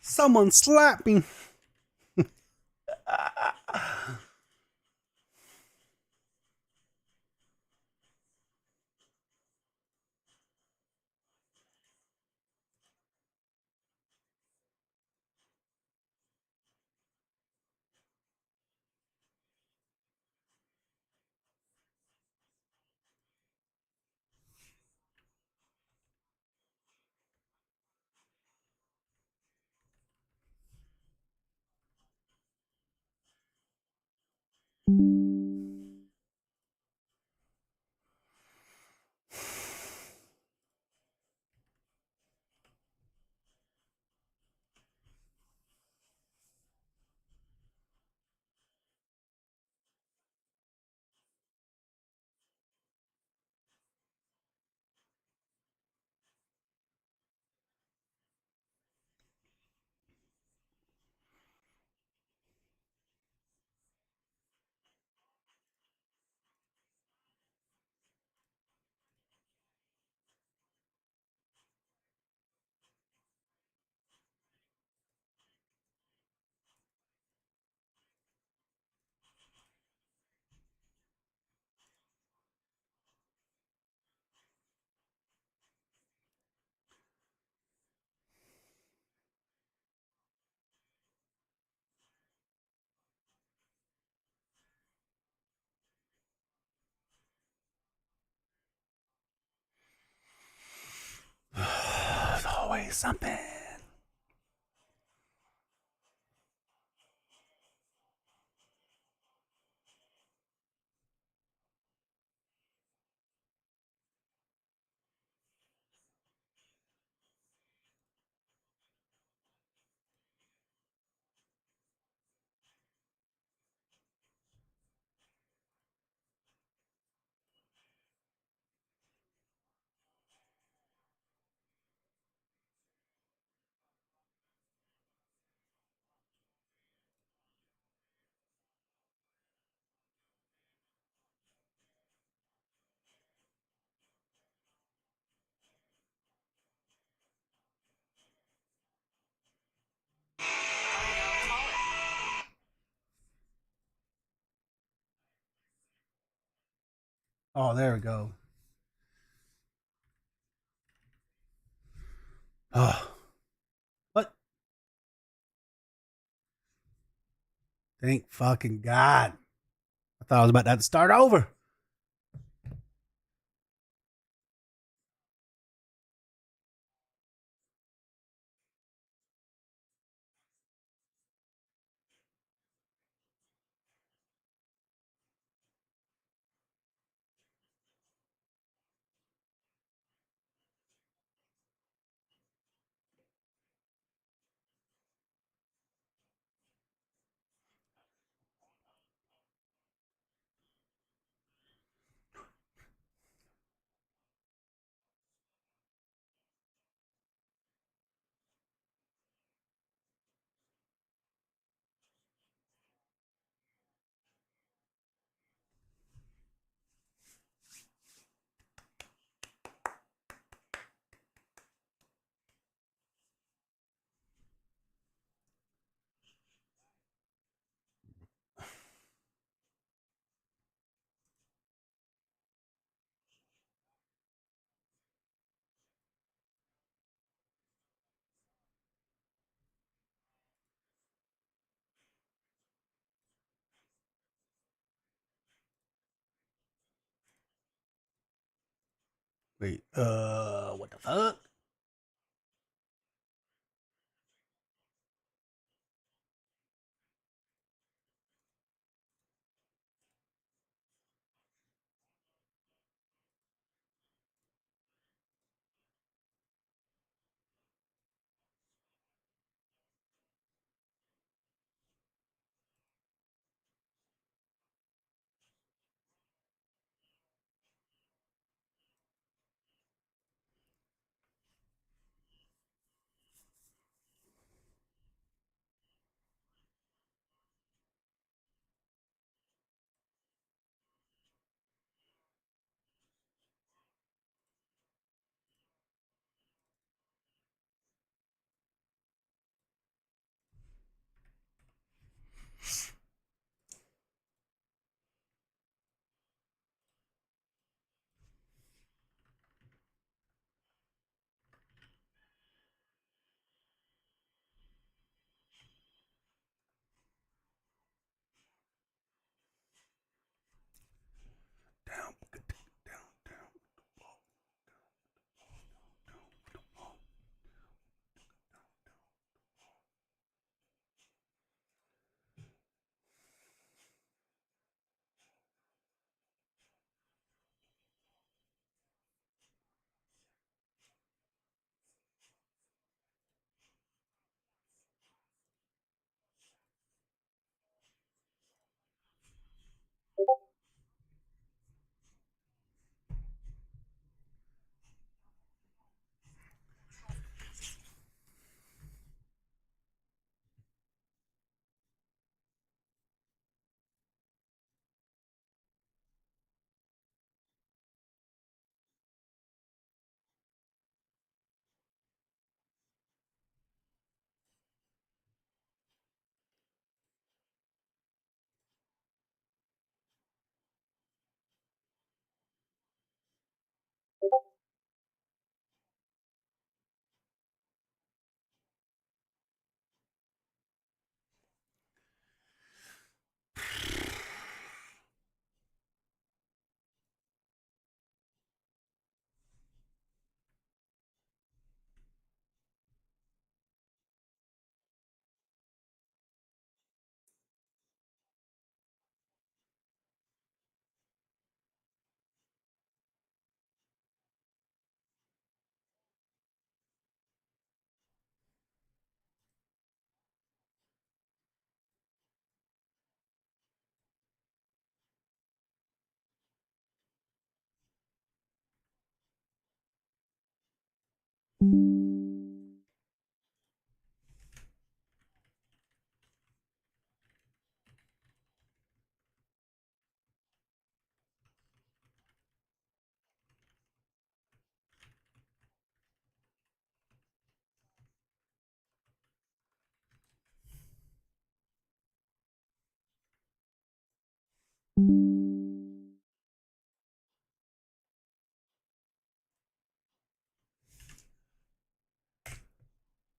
Someone slap me. There's always something. Oh, there we go. Oh, what? Thank fucking God. I thought I was about to have to start over. Wait, what the fuck?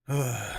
Okay.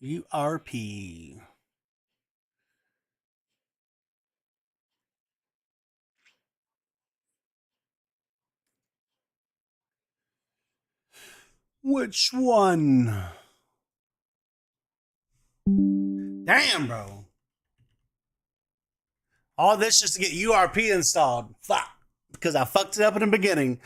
URP. Which one? Damn, bro. All this just to get URP installed. Fuck. Because I fucked it up in the beginning.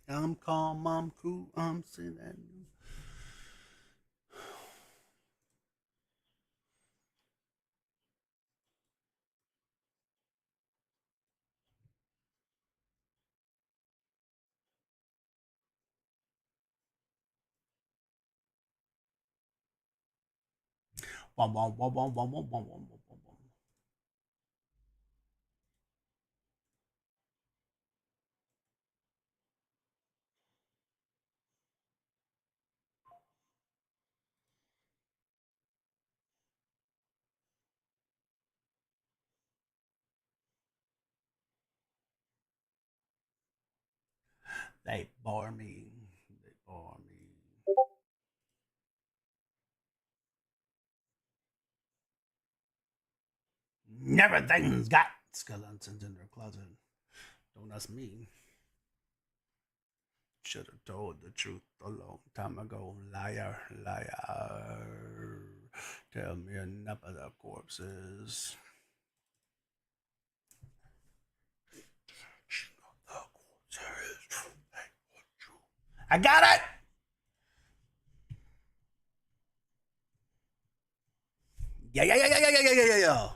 I'm calm, I'm cool, I'm saying that. They bore me. They bore me. Everything's got skeletons in their closet. Don't ask me. Should have told the truth a long time ago. Liar, liar. Tell me enough of the corpses. I got it! Yeah.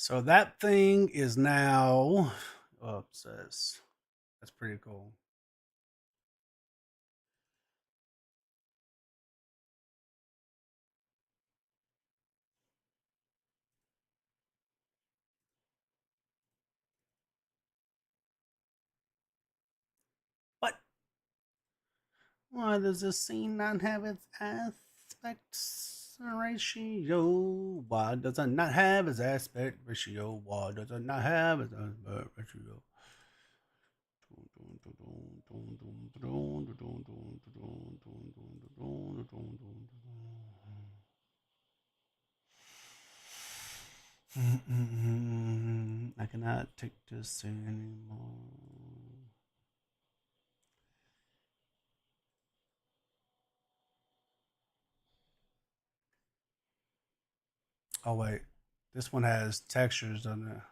So that thing is now. Oh, it says that's pretty cool. What? Why does this scene not have its aspect ratio? Why does it not have its aspect ratio? Why does it not have its aspect ratio? I cannot take this anymore. Oh wait, this one has textures on it.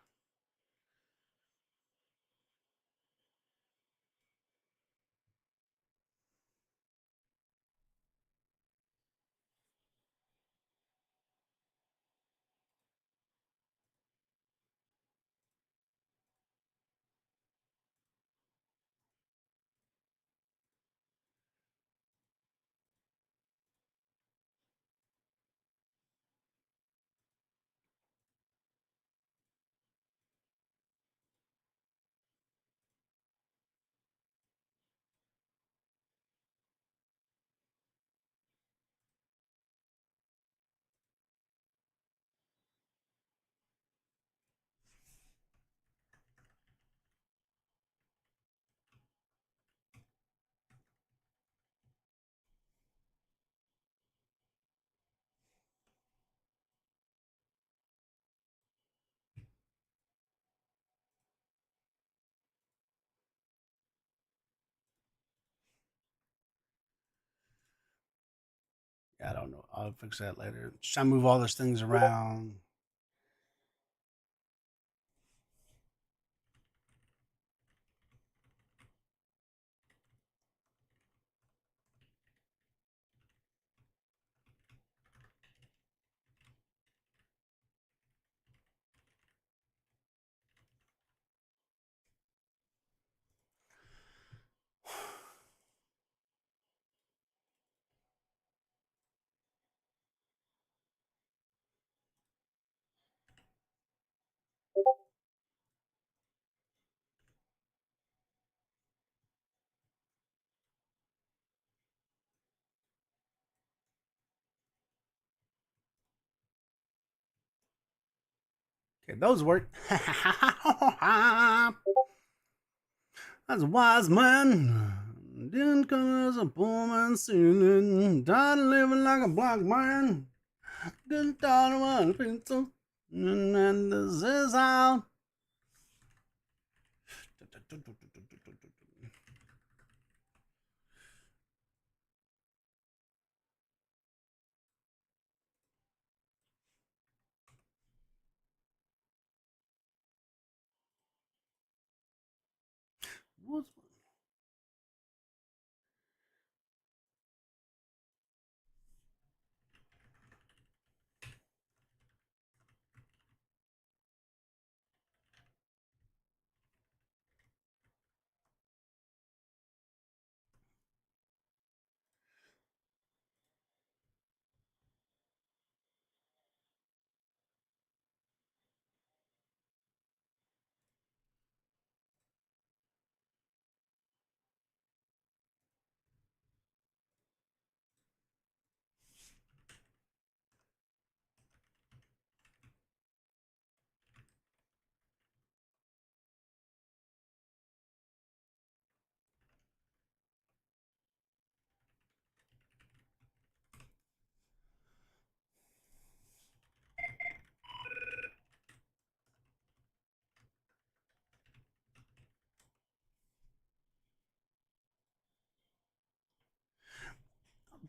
I don't know. I'll fix that later. Just trying to move all those things around. Okay, those work. That's a wise man. Didn't come as a poor man singing. Died living like a black man. Good daughter, one pizza. And this is how. What's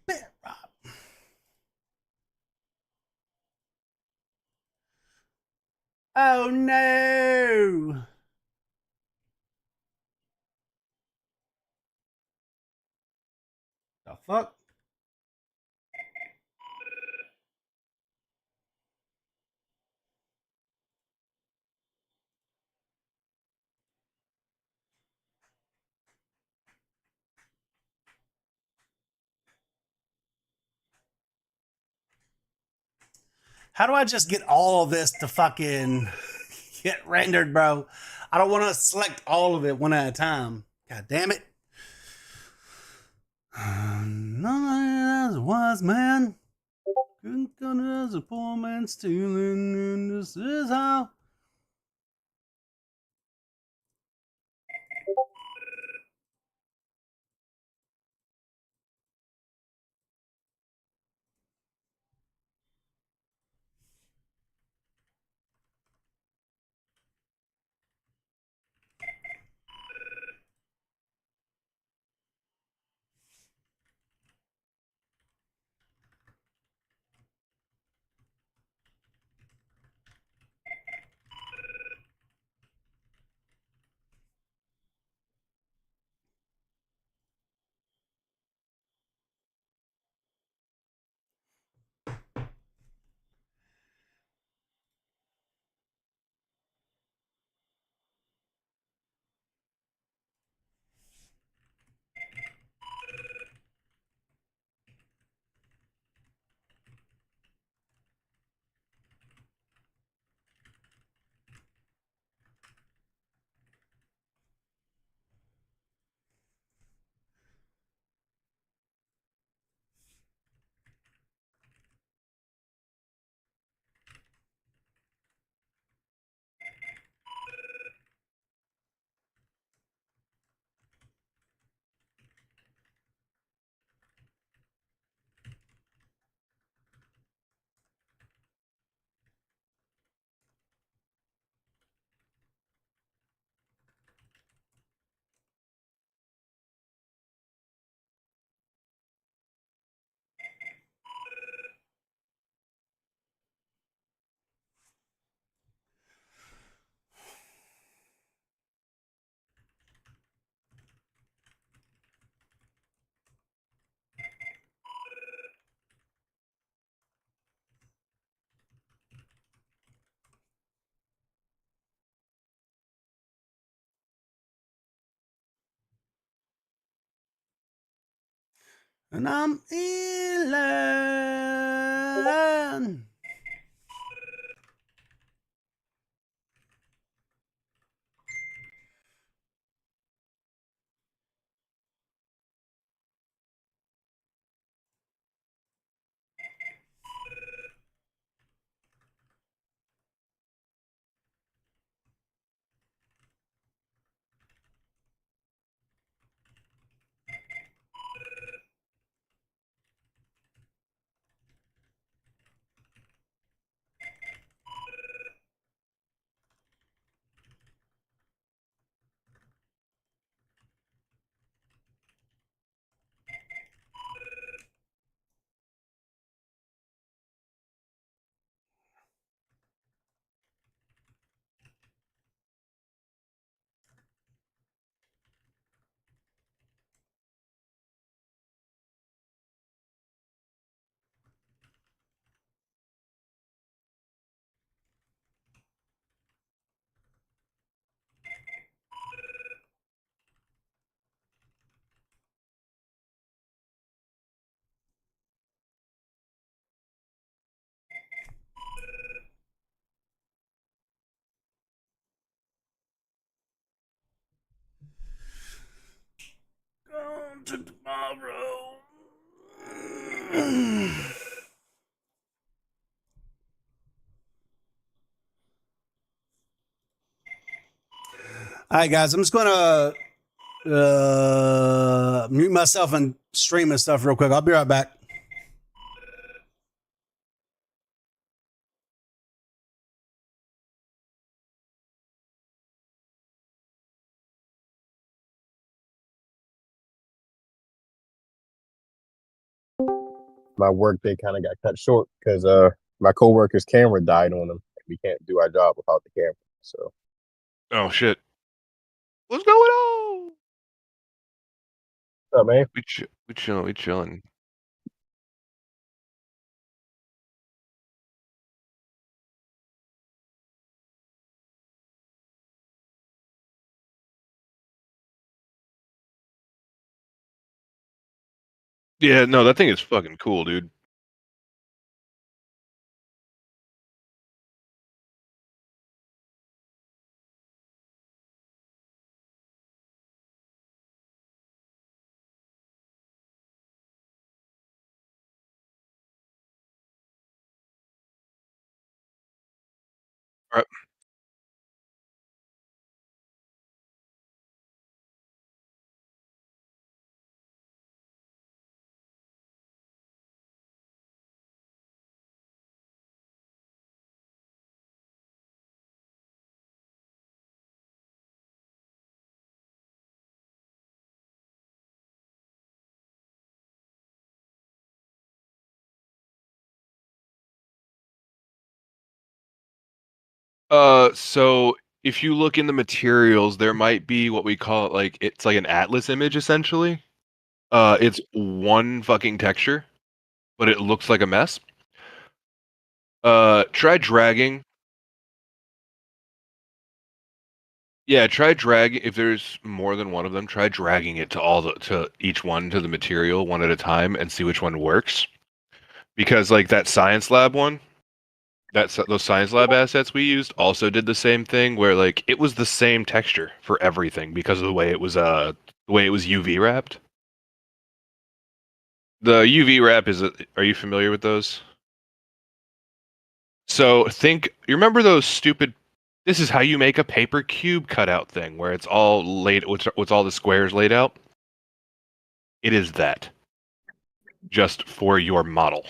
bit Rob? Oh no! The fuck? How do I just get all of this to fucking get rendered, bro? I don't want to select all of it one at a time. God damn it. None as a wise man. Couldn't come as a poor man stealing, and this is how. And I'm Elan. Gone to tomorrow. All right, guys, I'm just going to mute myself and stream and stuff real quick. I'll be right back. My work day kind of got cut short because my coworker's camera died on him. We can't do our job without the camera. So, Oh shit! What's going on? What's up, man? We chilling. Yeah, no, that thing is fucking cool, dude. Right. So if you look in the materials, there might be what we call it, like it's like an atlas image essentially. It's one fucking texture, but it looks like a mess. Try dragging. Yeah, try drag if there's more than one of them, try dragging it to each one to the material one at a time and see which one works. Because like that science lab one, those science lab assets we used also did the same thing where like it was the same texture for everything because of the way it was UV wrapped. The UV wrap are you familiar with those? So you remember those stupid this is how you make a paper cube cutout thing where it's all laid with all the squares laid out? It is that. Just for your model.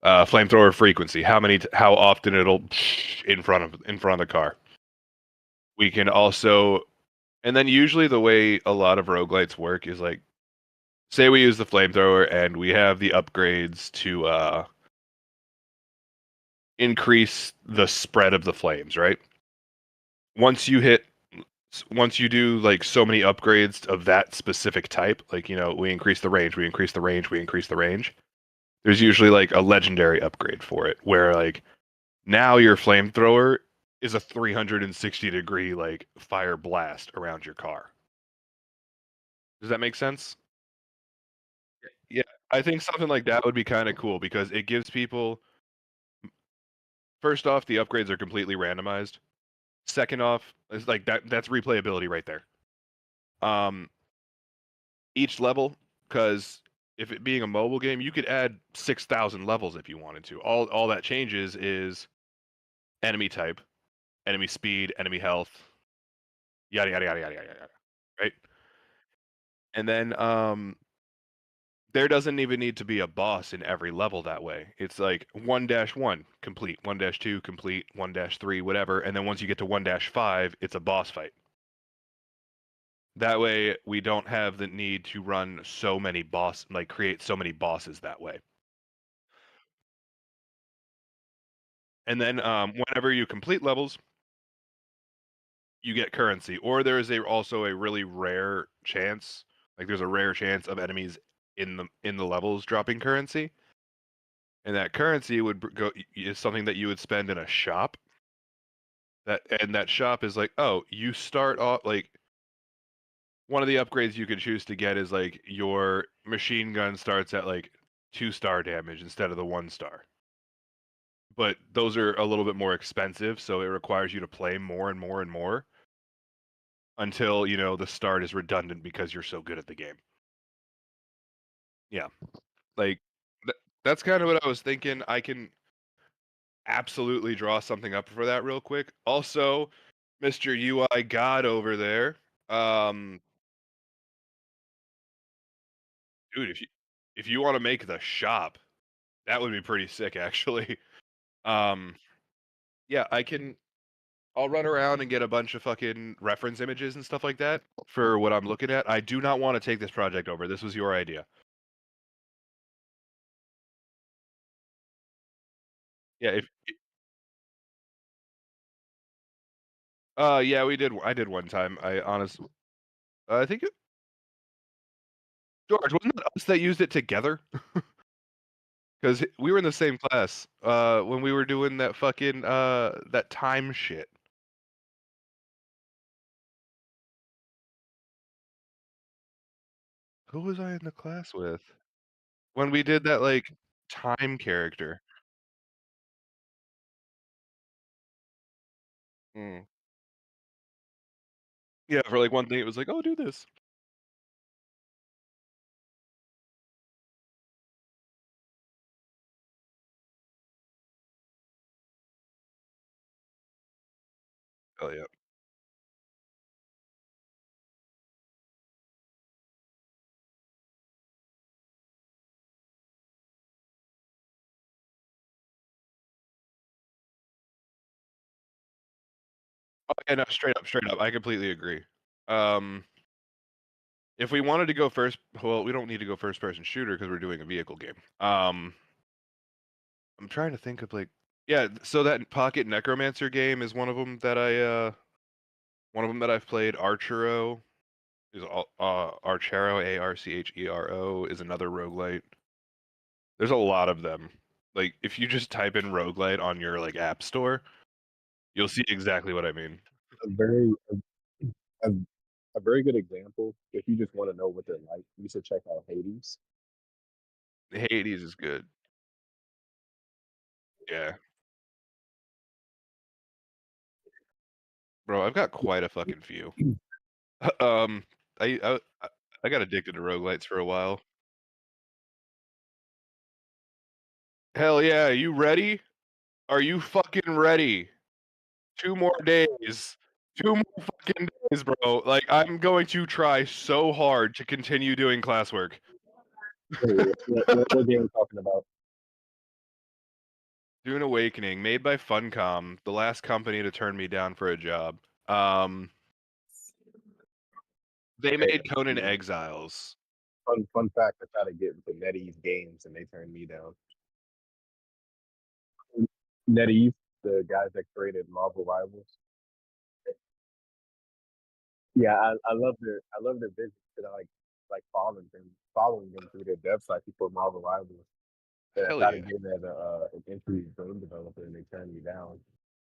Flamethrower frequency, how often it'll in front of the car. We can also, and then usually the way a lot of roguelites work is like, say we use the flamethrower and we have the upgrades to increase the spread of the flames, right? Once you do like so many upgrades of that specific type, like, you know, we increase the range, we increase the range, we increase the range. There's usually like a legendary upgrade for it, where like now your flamethrower is a 360-degree like fire blast around your car. Does that make sense? Yeah, I think something like that would be kind of cool because it gives people. First off, the upgrades are completely randomized. Second off, it's like that's replayability right there. Each level, because if it being a mobile game, you could add 6,000 levels if you wanted to. All that changes is enemy type, enemy speed, enemy health, yada yada yada yada yada yada. Right? And then there doesn't even need to be a boss in every level that way. It's like 1-1 complete, 1-2 complete, 1-3 whatever, and then once you get to 1-5, it's a boss fight. That way we don't have the need to run so many create so many bosses that way. And then whenever you complete levels, you get currency, or there is also a really rare chance, like there's a rare chance of enemies in the levels dropping currency, and that currency is something that you would spend in a shop. That shop is like, oh, you start off like one of the upgrades you can choose to get is like your machine gun starts at like 2-star damage instead of the 1-star. But those are a little bit more expensive, so it requires you to play more and more and more until, you know, the start is redundant because you're so good at the game. Yeah. Like that's kind of what I was thinking. I can absolutely draw something up for that real quick. Also, Mr. UI God over there, dude, if you want to make the shop, that would be pretty sick actually. Yeah, I'll run around and get a bunch of fucking reference images and stuff like that for what I'm looking at. I do not want to take this project over. This was your idea. Yeah, yeah, I did one time. I think George, wasn't it us that used it together? Because we were in the same class when we were doing that fucking that time shit. Who was I in the class with? When we did that like time character. Mm. Yeah, for like one thing, it was like, oh, do this. Oh yeah. Oh, yeah, no, straight up. I completely agree. If we wanted to go well, we don't need to go first person shooter because we're doing a vehicle game. I'm trying to think of like, yeah, so that Pocket Necromancer game is one of them that I've played. Archero is Archero, Archero is another roguelite. There's a lot of them. Like if you just type in roguelite on your like app store, you'll see exactly what I mean. A very a, a very good example. If you just want to know what they're like, you should check out Hades. Hades is good. Yeah. Bro, I've got quite a fucking few. Um, I got addicted to roguelites for a while. Hell yeah, you ready? Are you fucking ready? 2 more days. 2 more fucking days, bro. Like I'm going to try so hard to continue doing classwork. What game are you talking about? Dune Awakening, made by Funcom, the last company to turn me down for a job. They made Conan Exiles. Fun fact: I tried to get into NetEase Games and they turned me down. NetEase, the guys that created Marvel Rivals. Yeah, I love their business because I like following them through their dev site before Marvel Rivals. And I Hell tried to yeah. get in as an entry game developer and they turned me down.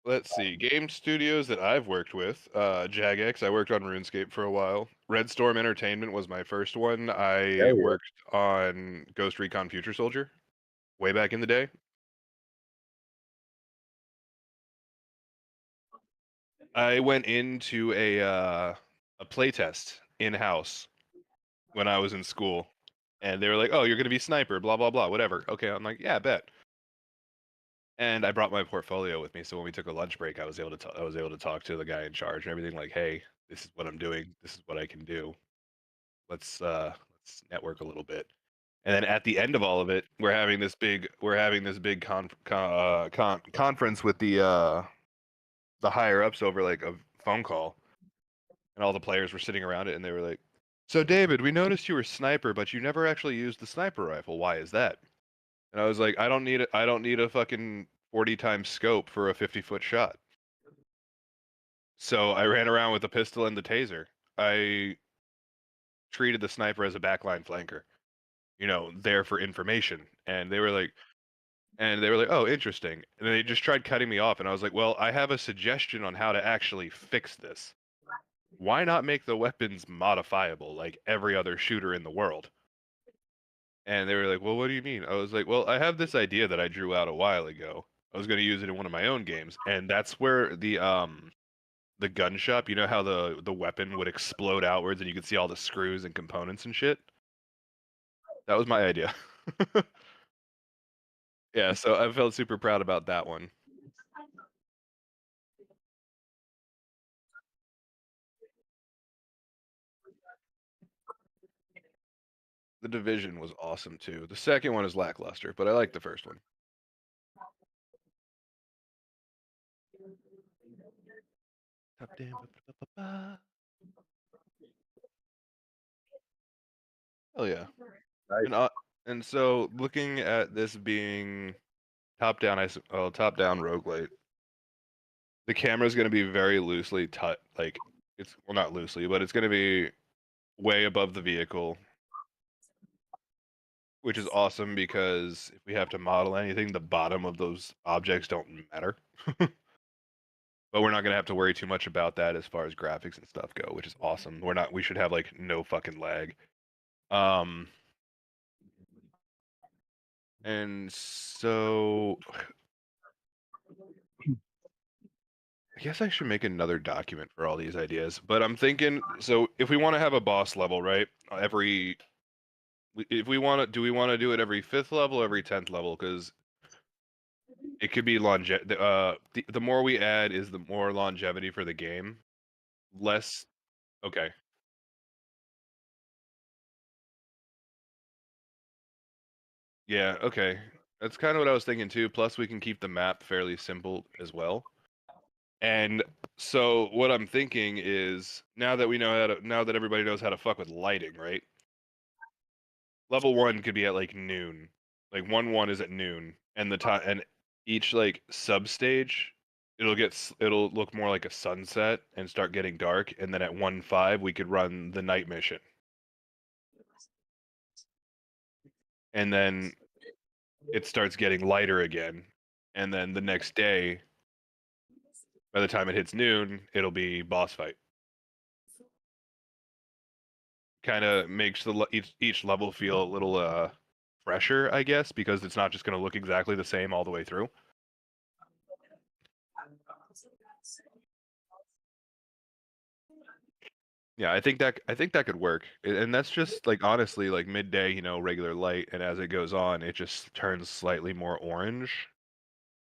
Let's see. Game studios that I've worked with. Jagex, I worked on RuneScape for a while. Red Storm Entertainment was my first one. I Hell yeah. worked on Ghost Recon Future Soldier way back in the day. I went into a playtest in-house when I was in school. And they were like, "Oh, you're going to be sniper, blah, blah, blah, whatever." Okay, I'm like, "Yeah, bet." And I brought my portfolio with me, so when we took a lunch break, I was able to talk to the guy in charge and everything. Like, "Hey, this is what I'm doing. This is what I can do. Let's network a little bit." And then at the end of all of it, we're having this big conference with the higher ups over like a phone call, and all the players were sitting around it, and they were like, "So David, we noticed you were sniper, but you never actually used the sniper rifle. Why is that?" And I was like, I don't need a fucking 40 times scope for a 50-foot shot. So I ran around with the pistol and the taser. I treated the sniper as a backline flanker, there for information. And they were like, "Oh, interesting." And they just tried cutting me off, and I was like, "Well, I have a suggestion on how to actually fix this. Why not make the weapons modifiable like every other shooter in the world?" And they were like, "Well, what do you mean?" I was like, "Well, I have this idea that I drew out a while ago. I was going to use it in one of my own games." And that's where the gun shop, you know how the weapon would explode outwards and you could see all the screws and components and shit? That was my idea. Yeah, so I felt super proud about that one. The Division was awesome too. The second one is lackluster, but I like the first one. Top down. Oh yeah. Nice. And so looking at this being top down roguelite, the camera is going to be very loosely like it's well, not loosely, but it's going to be way above the vehicle, which is awesome because if we have to model anything, the bottom of those objects don't matter. But we're not going to have to worry too much about that as far as graphics and stuff go, which is awesome. We should have like no fucking lag. And so I guess I should make another document for all these ideas, but I'm thinking, so if we want to have a boss level, right? If we want to, do we want to do it every 5th level, every 10th level? Because it could be the more we add is the more longevity for the game. Less, okay. Yeah, okay. That's kind of what I was thinking too. Plus, we can keep the map fairly simple as well. And so what I'm thinking is now that everybody knows how to fuck with lighting, right? Level 1 could be at like noon. Like 1-1 is at noon, and the time and each like sub stage it'll look more like a sunset and start getting dark, and then at 1-5 we could run the night mission. And then it starts getting lighter again, and then the next day by the time it hits noon, it'll be boss fight. Kind of makes each level feel a little fresher, I guess, because it's not just going to look exactly the same all the way through. Yeah, I think that could work, and that's just like honestly like midday, regular light, and as it goes on, it just turns slightly more orange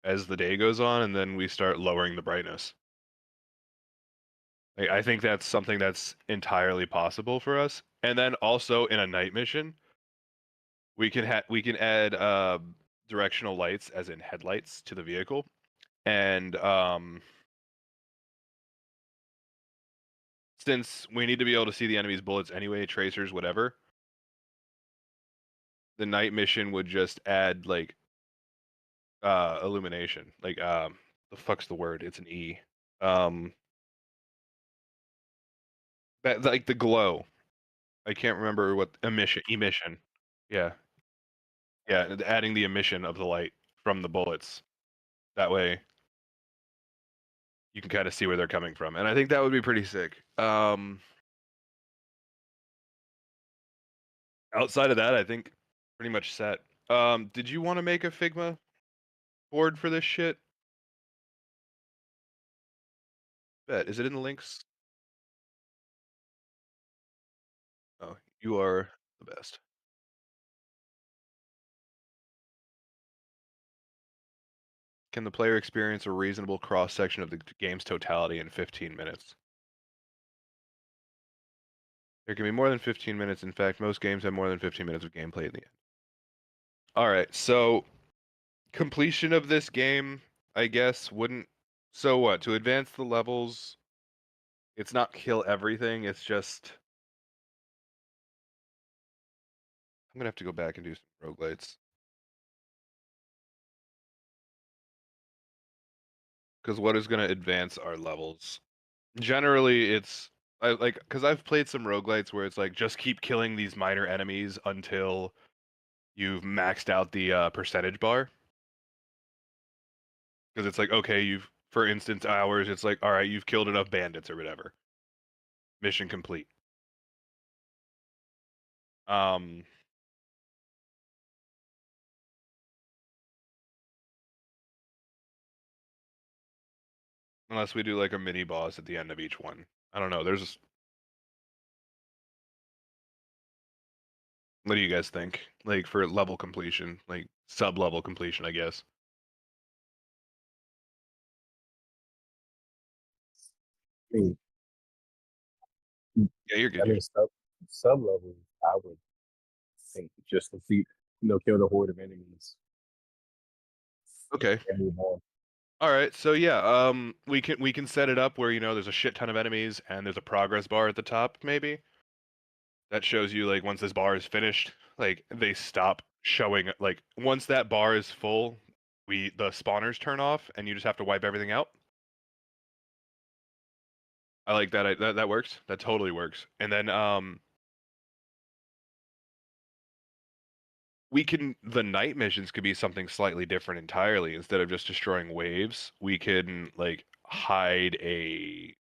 as the day goes on, and then we start lowering the brightness. I think that's something that's entirely possible for us, and then also in a night mission, we can add directional lights, as in headlights, to the vehicle, and since we need to be able to see the enemy's bullets anyway, tracers, whatever, the night mission would just add like illumination. Like the fuck's the word? It's an E. That like the glow. I can't remember what emission. Yeah. Yeah, adding the emission of the light from the bullets. That way you can kind of see where they're coming from. And I think that would be pretty sick. Outside of that, I think pretty much set. Did you want to make a Figma board for this shit? Bet. Is it in the links? Oh, you are the best. Can the player experience a reasonable cross section of the game's totality in 15 minutes? There can be more than 15 minutes. In fact, most games have more than 15 minutes of gameplay in the end. All right, so completion of this game, I guess, wouldn't. So what? To advance the levels, it's not kill everything. It's just. I'm gonna have to go back and do some roguelites. Because what is gonna advance our levels? Generally, it's because I've played some roguelites where it's like just keep killing these minor enemies until you've maxed out the percentage bar. Because it's like, okay, for instance, hours, it's like, all right, you've killed enough bandits or whatever. Mission complete. Unless we do like a mini boss at the end of each one. I don't know. What do you guys think? Like for level completion, like sub-level completion, I guess. I mean, Yeah, you're good. I mean, sub levels, I would think just complete, kill the horde of enemies. Okay. And move on. All right. So yeah, we can set it up where there's a shit ton of enemies and there's a progress bar at the top, maybe. That shows you like once this bar is finished, like they stop showing. Like once that bar is full, the spawners turn off and you just have to wipe everything out. I like that. That works. That totally works. And then the night missions could be something slightly different entirely. Instead of just destroying waves, we can like hide a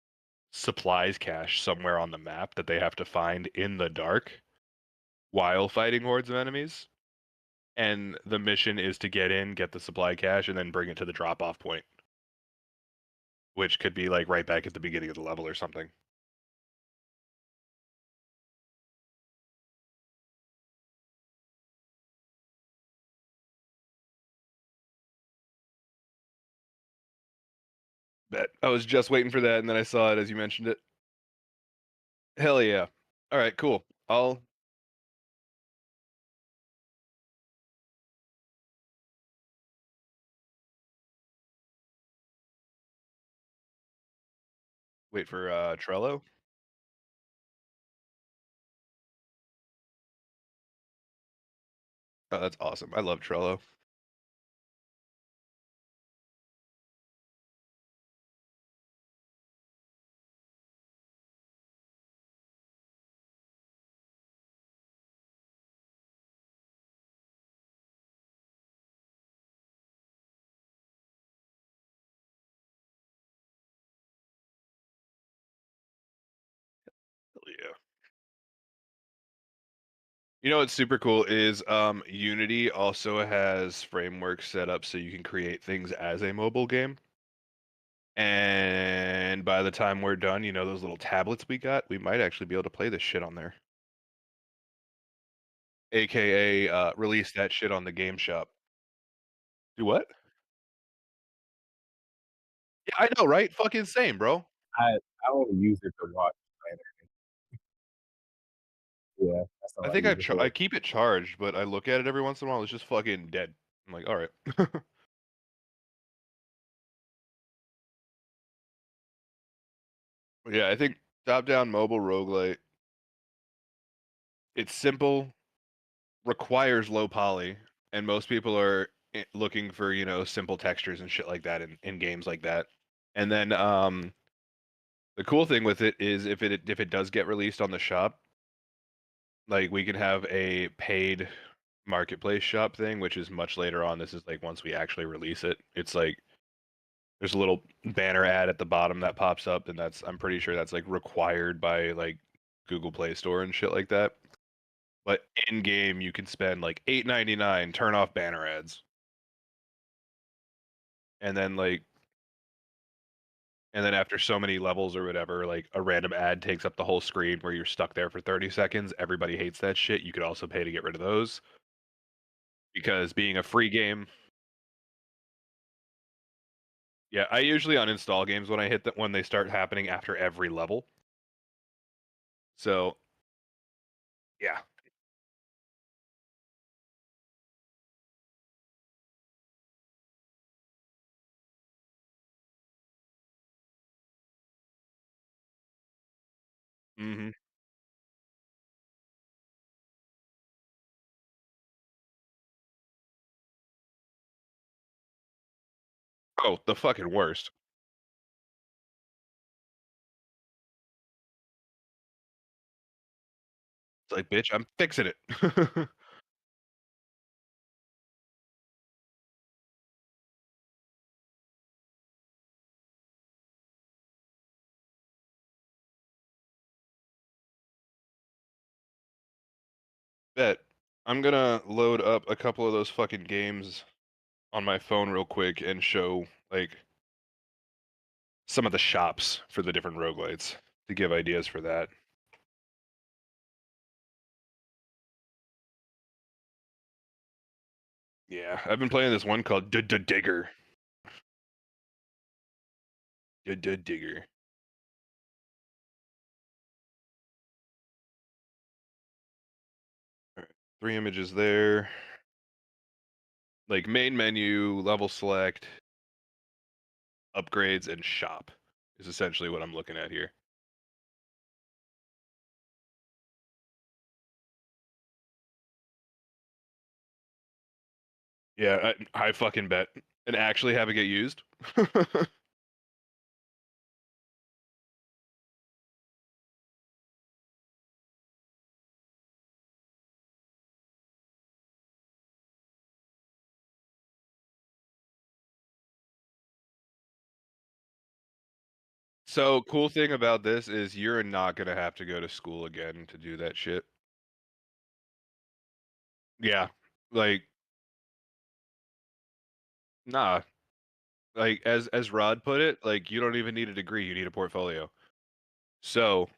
supplies cache somewhere on the map that they have to find in the dark while fighting hordes of enemies. And the mission is to get in, get the supply cache, and then bring it to the drop-off point. Which could be like right back at the beginning of the level or something. Bet. I was just waiting for that, and then I saw it as you mentioned it. Hell yeah. All right, cool. I'll wait for Trello. Oh, that's awesome. I love Trello. Hell yeah. You know what's super cool is Unity also has frameworks set up so you can create things as a mobile game. And by the time we're done, those little tablets we got, we might actually be able to play this shit on there. AKA release that shit on the game shop. Do what? Yeah, I know, right? Fucking same, bro. I only use it to watch. Yeah, that's all I I think use it for. I keep it charged, but I look at it every once in a while. It's just fucking dead. I'm like, all right. Yeah, I think top-down mobile roguelite. It's simple, requires low poly, and most people are looking for, you know, simple textures and shit like that in games like that. And then the cool thing with it is if it does get released on the shop, like we can have a paid marketplace shop thing, which is much later on. This is like once we actually release it. It's like there's a little banner ad at the bottom that pops up, and I'm pretty sure that's like required by like Google Play Store and shit like that. But in game, you can spend like $8.99, turn off banner ads, and then after so many levels or whatever, like a random ad takes up the whole screen where you're stuck there for 30 seconds. Everybody hates that shit. You could also pay to get rid of those because being a free game. Yeah, I usually uninstall games when I hit that when they start happening after every level. So, yeah. Mhm. Oh, the fucking worst. It's like, bitch, I'm fixing it. Bet. I'm gonna load up a couple of those fucking games on my phone real quick and show like some of the shops for the different roguelites to give ideas for that. Yeah, I've been playing this one called Digger. Digger. All right, 3 images there. Like main menu, level select, upgrades, and shop is essentially what I'm looking at here. Yeah, I fucking bet. And actually have it get used. So, cool thing about this is you're not gonna have to go to school again to do that shit. Yeah, like nah. Like as Rod put it, like you don't even need a degree, you need a portfolio. So,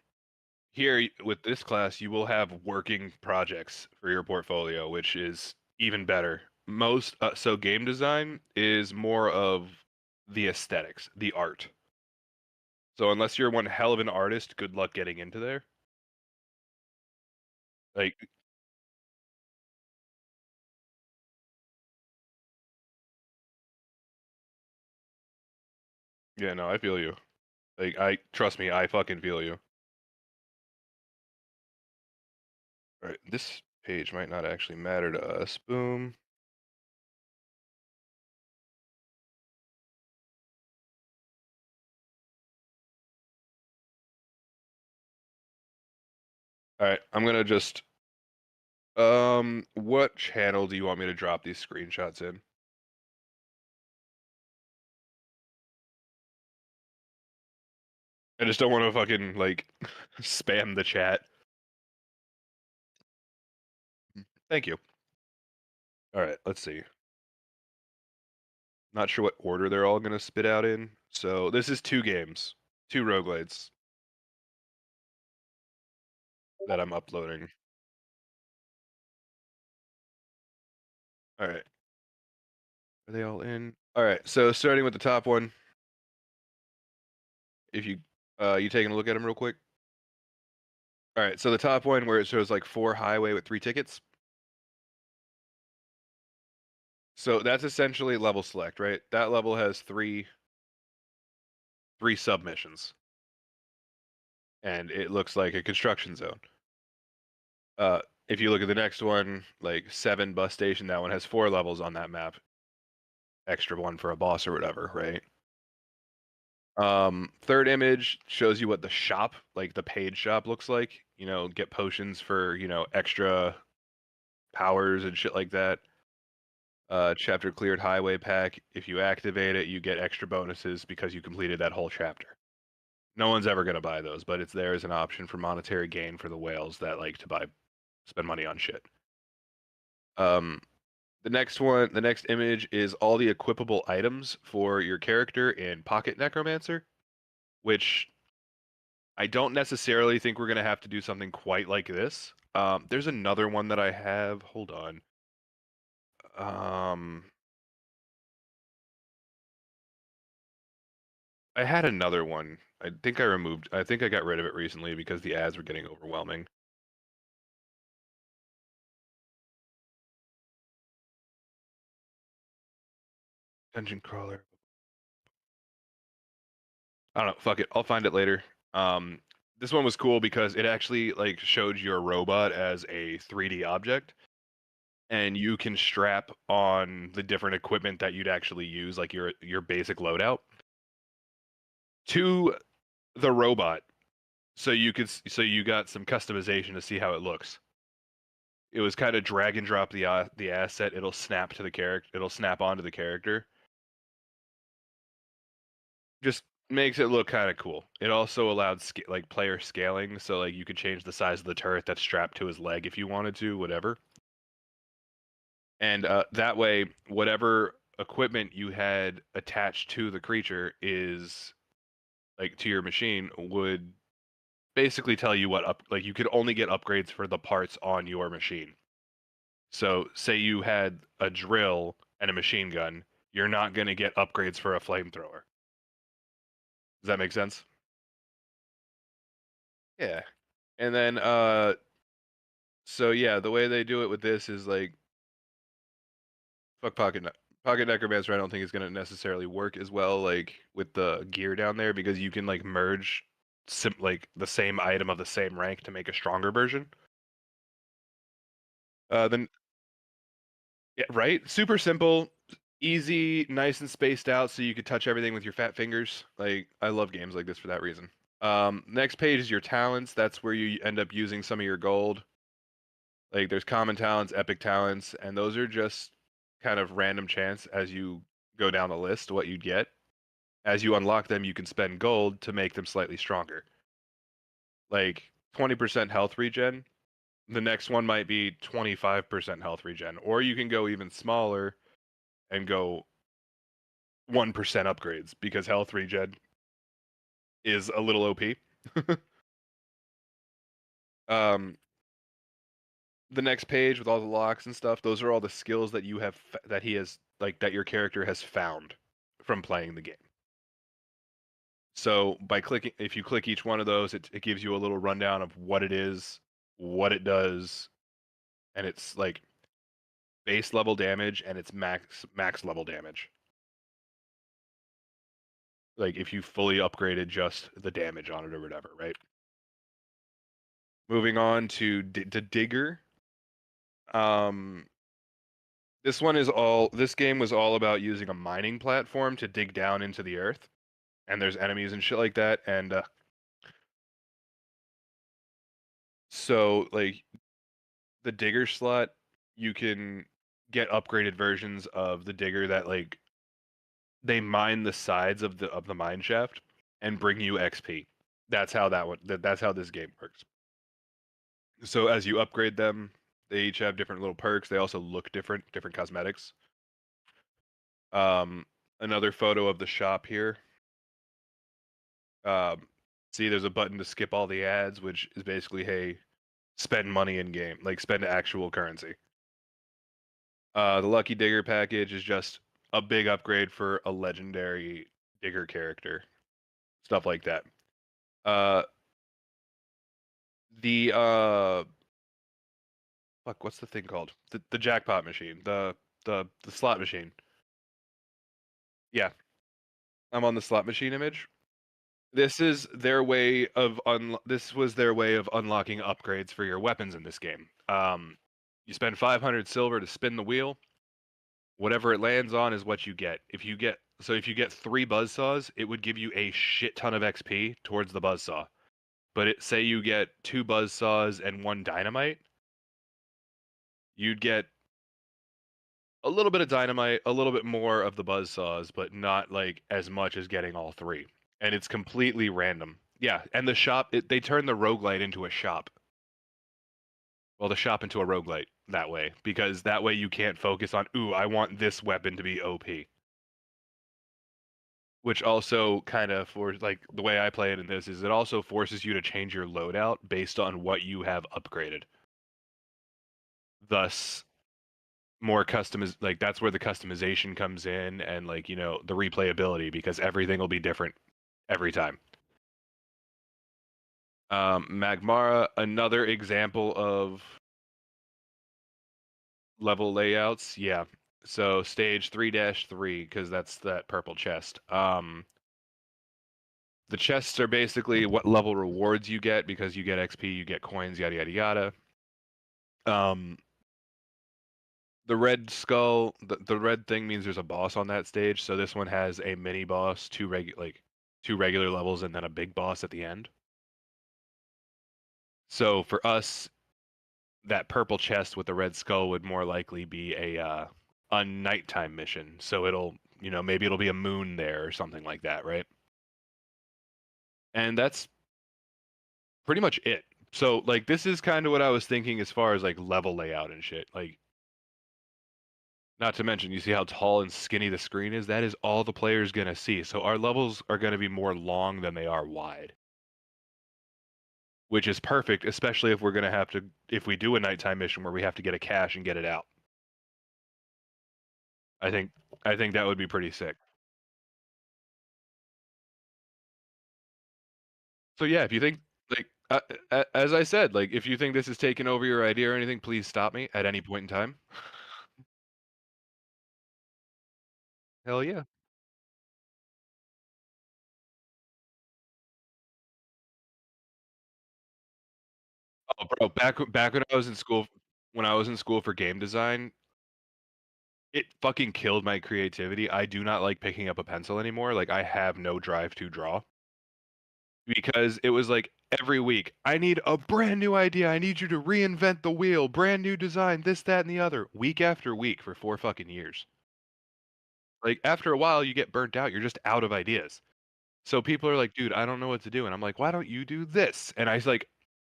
here with this class, you will have working projects for your portfolio, which is even better. Most so game design is more of the aesthetics, the art. So unless you're one hell of an artist, good luck getting into there. Like, yeah, no, I feel you. Like, I trust me, I fucking feel you. All right, this page might not actually matter to us. Boom. All right, I'm gonna just what channel do you want me to drop these screenshots in? I just don't want to fucking like spam the chat. Thank you. All right, let's see. Not sure what order they're all gonna spit out in. So this is 2 games, 2 roguelites that I'm uploading. All right. Are they all in? All right. So starting with the top one, if you taking a look at them real quick. All right. So the top one where it shows like 4 highway with 3 tickets. So that's essentially level select, right? That level has three submissions, and it looks like a construction zone. If you look at the next one, like 7 bus station, that one has 4 levels on that map, extra one for a boss or whatever, right? Third image shows you what the shop, like the paid shop, looks like. You know, get potions for extra powers and shit like that. Chapter cleared highway pack. If you activate it, you get extra bonuses because you completed that whole chapter. No one's ever gonna buy those, but it's there as an option for monetary gain for the whales that like to spend money on shit. The next image is all the equipable items for your character in Pocket Necromancer, which I don't necessarily think we're gonna have to do something quite like this. There's another one that I have. Hold on. I had another one. I think I got rid of it recently because the ads were getting overwhelming. Dungeon crawler. I don't know. Fuck it. I'll find it later. This one was cool because it actually like showed your robot as a 3D object, and you can strap on the different equipment that you'd actually use, like your basic loadout, to the robot, so you got some customization to see how it looks. It was kind of drag and drop the asset. It'll snap to the character. It'll snap onto the character. Just makes it look kind of cool. It also allowed like player scaling, so like you could change the size of the turret that's strapped to his leg if you wanted to, whatever. And that way, whatever equipment you had attached to the creature is like to your machine would basically tell you what like you could only get upgrades for the parts on your machine. So say you had a drill and a machine gun, you're not going to get upgrades for a flamethrower. Does that make sense? Yeah. And then so yeah, the way they do it with this is like fuck Pocket Necromancer I don't think is going to necessarily work as well like with the gear down there because you can like merge like the same item of the same rank to make a stronger version. Then yeah, right? Super simple, easy, nice and spaced out so you could touch everything with your fat fingers. Like I love games like this for that reason. Next page is your talents. That's where you end up using some of your gold. Like there's common talents, epic talents, and those are just kind of random chance as you go down the list what you'd get. As you unlock them, you can spend gold to make them slightly stronger. Like 20% health regen. The next one might be 25% health regen, or you can go even smaller and go 1% upgrades because health regen is a little OP. The next page with all the locks and stuff, those are all the skills that you have that he has like that your character has found from playing the game. So by clicking, if you click each one of those, it gives you a little rundown of what it is, what it does, and it's like base level damage and it's max level damage. Like if you fully upgraded just the damage on it or whatever, right? Moving on to Digger. This game was all about using a mining platform to dig down into the earth, and there's enemies and shit like that, and so like the digger slot, you can get upgraded versions of the digger that like they mine the sides of the mine shaft and bring you XP. That's how that's how this game works. So as you upgrade them, they each have different little perks. They also look different cosmetics. Another photo of the shop here. See, there's a button to skip all the ads, which is basically, hey, spend money in game, like spend actual currency. The Lucky Digger package is just a big upgrade for a legendary digger character, stuff like that. The fuck, what's the thing called? The jackpot machine. the slot machine. Yeah, I'm on the slot machine image. This is their way of this was their way of unlocking upgrades for your weapons in this game. You spend 500 silver to spin the wheel. Whatever it lands on is what you get. If you get 3 buzzsaws, it would give you a shit ton of XP towards the buzzsaw. But say you get 2 buzzsaws and 1 dynamite, you'd get a little bit of dynamite, a little bit more of the buzzsaws, but not like as much as getting all 3. And it's completely random. Yeah, and the shop, they turned the roguelite into a shop. Well, the shop into a roguelite that way, because that way you can't focus on, ooh, I want this weapon to be OP. Which also kind of, for like the way I play it in this, is it also forces you to change your loadout based on what you have upgraded. Thus, more like that's where the customization comes in, and like, you know, the replayability, because everything will be different every time. Magmara, another example of level layouts. Yeah. So stage 3-3, because that's that purple chest. The chests are basically what level rewards you get, because you get XP, you get coins, yada yada yada. The red skull, the red thing means there's a boss on that stage. So this one has a mini boss, 2 regular levels, and then a big boss at the end. So for us, that purple chest with the red skull would more likely be a nighttime mission. So it'll, you know, maybe it'll be a moon there or something like that, right? And that's pretty much it. So like this is kind of what I was thinking as far as like level layout and shit. Like, not to mention, you see how tall and skinny the screen is? That is all the player's gonna see. So our levels are gonna be more long than they are wide. Which is perfect, especially if we're gonna have to, if we do a nighttime mission where we have to get a cache and get it out. I think that would be pretty sick. So yeah, if you think, like, as I said, like, if you think this is taking over your idea or anything, please stop me at any point in time. Hell yeah. Oh, bro, back when I was in school, for game design, it fucking killed my creativity. I do not like picking up a pencil anymore. Like, I have no drive to draw. Because it was like every week, I need a brand new idea. I need you to reinvent the wheel, brand new design, this, that, and the other, week after week for 4 fucking years. Like, after a while, you get burnt out. You're just out of ideas. So people are like, dude, I don't know what to do. And I'm like, why don't you do this? And I like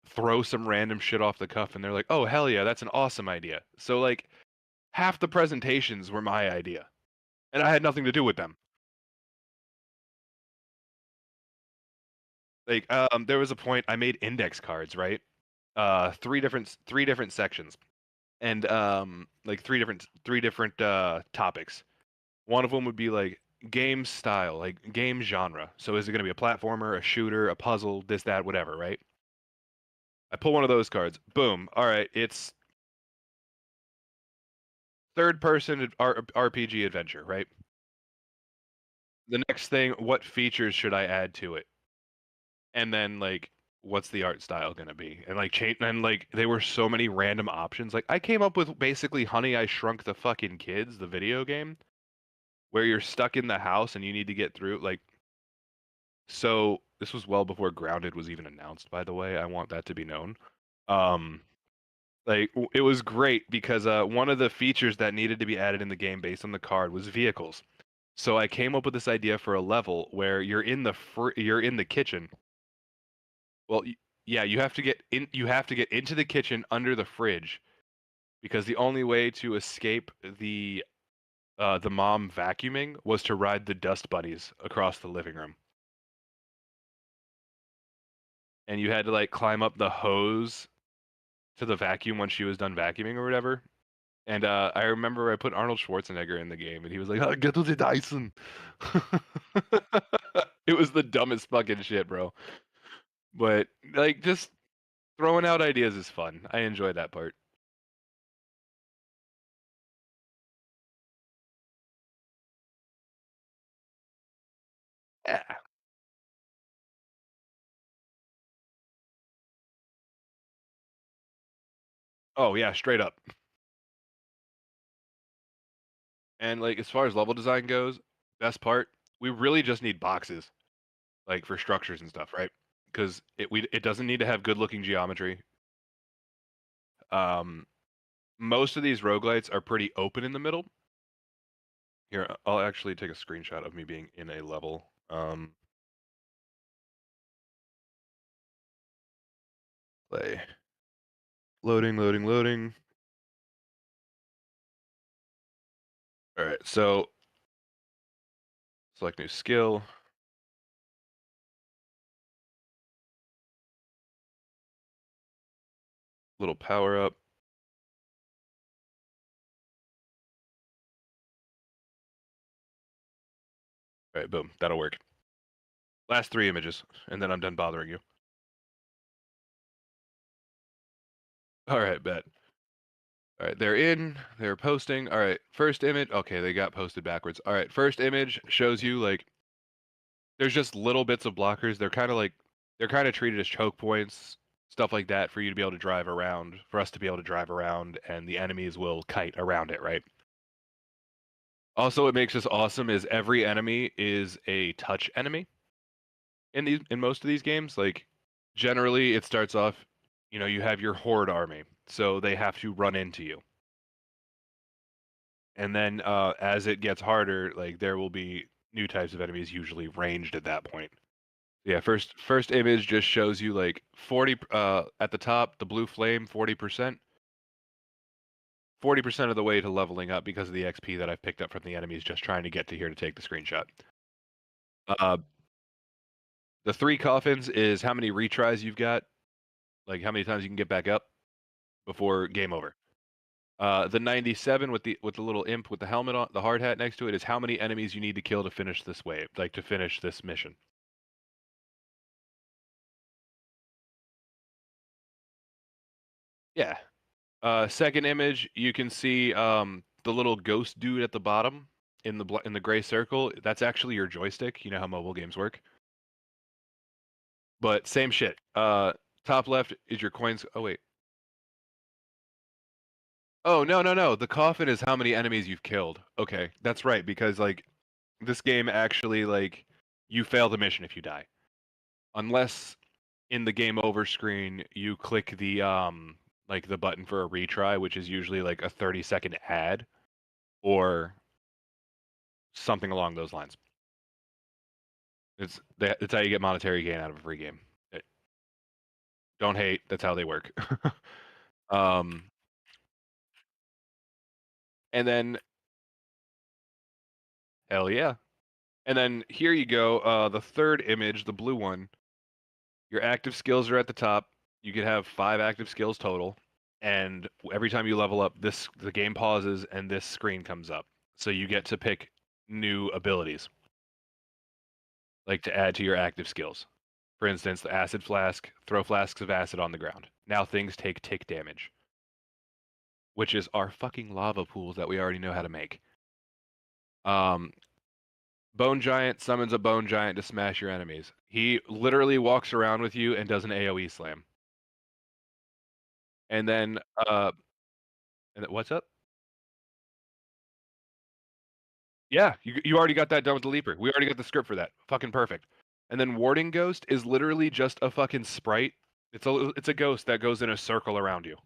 throw some random shit off the cuff, and they're like, oh, hell yeah, that's an awesome idea. So like half the presentations were my idea, and I had nothing to do with them. Like, there was a point I made index cards, right? 3 different sections, and like three different topics. One of them would be like game style, like game genre. So is it going to be a platformer, a shooter, a puzzle, this, that, whatever, right? I pull one of those cards. Boom. All right, it's third-person RPG adventure, right? The next thing, what features should I add to it? And then like, what's the art style gonna be? And like, there were so many random options. Like, I came up with basically Honey, I Shrunk the Fucking Kids, the video game, where you're stuck in the house and you need to get through. Like, so this was well before Grounded was even announced, by the way. I want that to be known. Like, it was great because one of the features that needed to be added in the game based on the card was vehicles. So I came up with this idea for a level where you're in the kitchen. Well, yeah, you have to get in. You have to get into the kitchen under the fridge, because the only way to escape the mom vacuuming was to ride the dust bunnies across the living room. And you had to like climb up the hose to the vacuum once she was done vacuuming or whatever. And I remember I put Arnold Schwarzenegger in the game, and he was like, oh, "Get to the Dyson." It was the dumbest fucking shit, bro. But like, just throwing out ideas is fun. I enjoy that part. Yeah. Oh yeah, straight up. And like as far as level design goes, best part, we really just need boxes, like for structures and stuff, right? Because it doesn't need to have good looking geometry. Most of these roguelites are pretty open in the middle. Here, I'll actually take a screenshot of me being in a level. Play. Loading, loading, loading. All right, so select new skill. Little power up. All right, boom, that'll work. Last 3 images, and then I'm done bothering you. All right, bet. All right, they're posting. All right, first image. Okay, they got posted backwards. All right, first image shows you like there's just little bits of blockers. They're kind of treated as choke points, stuff like that for you to be able to drive around, for us to be able to drive around, and the enemies will kite around it, right? Also, what makes this awesome is every enemy is a touch enemy in most of these games. Like generally it starts off, you have your horde army, so they have to run into you. And then as it gets harder, like there will be new types of enemies, usually ranged at that point. Yeah, first image just shows you like 40 at the top, the blue flame, 40%. 40% of the way to leveling up because of the XP that I've picked up from the enemies just trying to get to here to take the screenshot. The 3 coffins is how many retries you've got, like how many times you can get back up before game over. The 97 with the little imp with the helmet on, the hard hat next to it, is how many enemies you need to kill to finish this wave, like to finish this mission. Yeah. Second image, you can see the little ghost dude at the bottom in the gray circle. That's actually your joystick. You know how mobile games work. But same shit. Top left is your coins. Oh wait. Oh no. The coffin is how many enemies you've killed. Okay, that's right, because like this game actually like you fail the mission if you die. Unless in the game over screen you click the like the button for a retry, which is usually like a 30-second ad or something along those lines. It's how you get monetary gain out of a free game. Don't hate, that's how they work. And then hell yeah. And then here you go, the third image, the blue one. Your active skills are at the top. You could have 5 active skills total, and every time you level up, the game pauses and this screen comes up. So you get to pick new abilities, like to add to your active skills. For instance, the acid flask, throw flasks of acid on the ground. Now things take tick damage, which is our fucking lava pools that we already know how to make. Bone Giant summons a Bone Giant to smash your enemies. He literally walks around with you and does an AoE slam. And then, what's up? Yeah, you already got that done with the Leaper. We already got the script for that. Fucking perfect. And then Warding Ghost is literally just a fucking sprite. It's a ghost that goes in a circle around you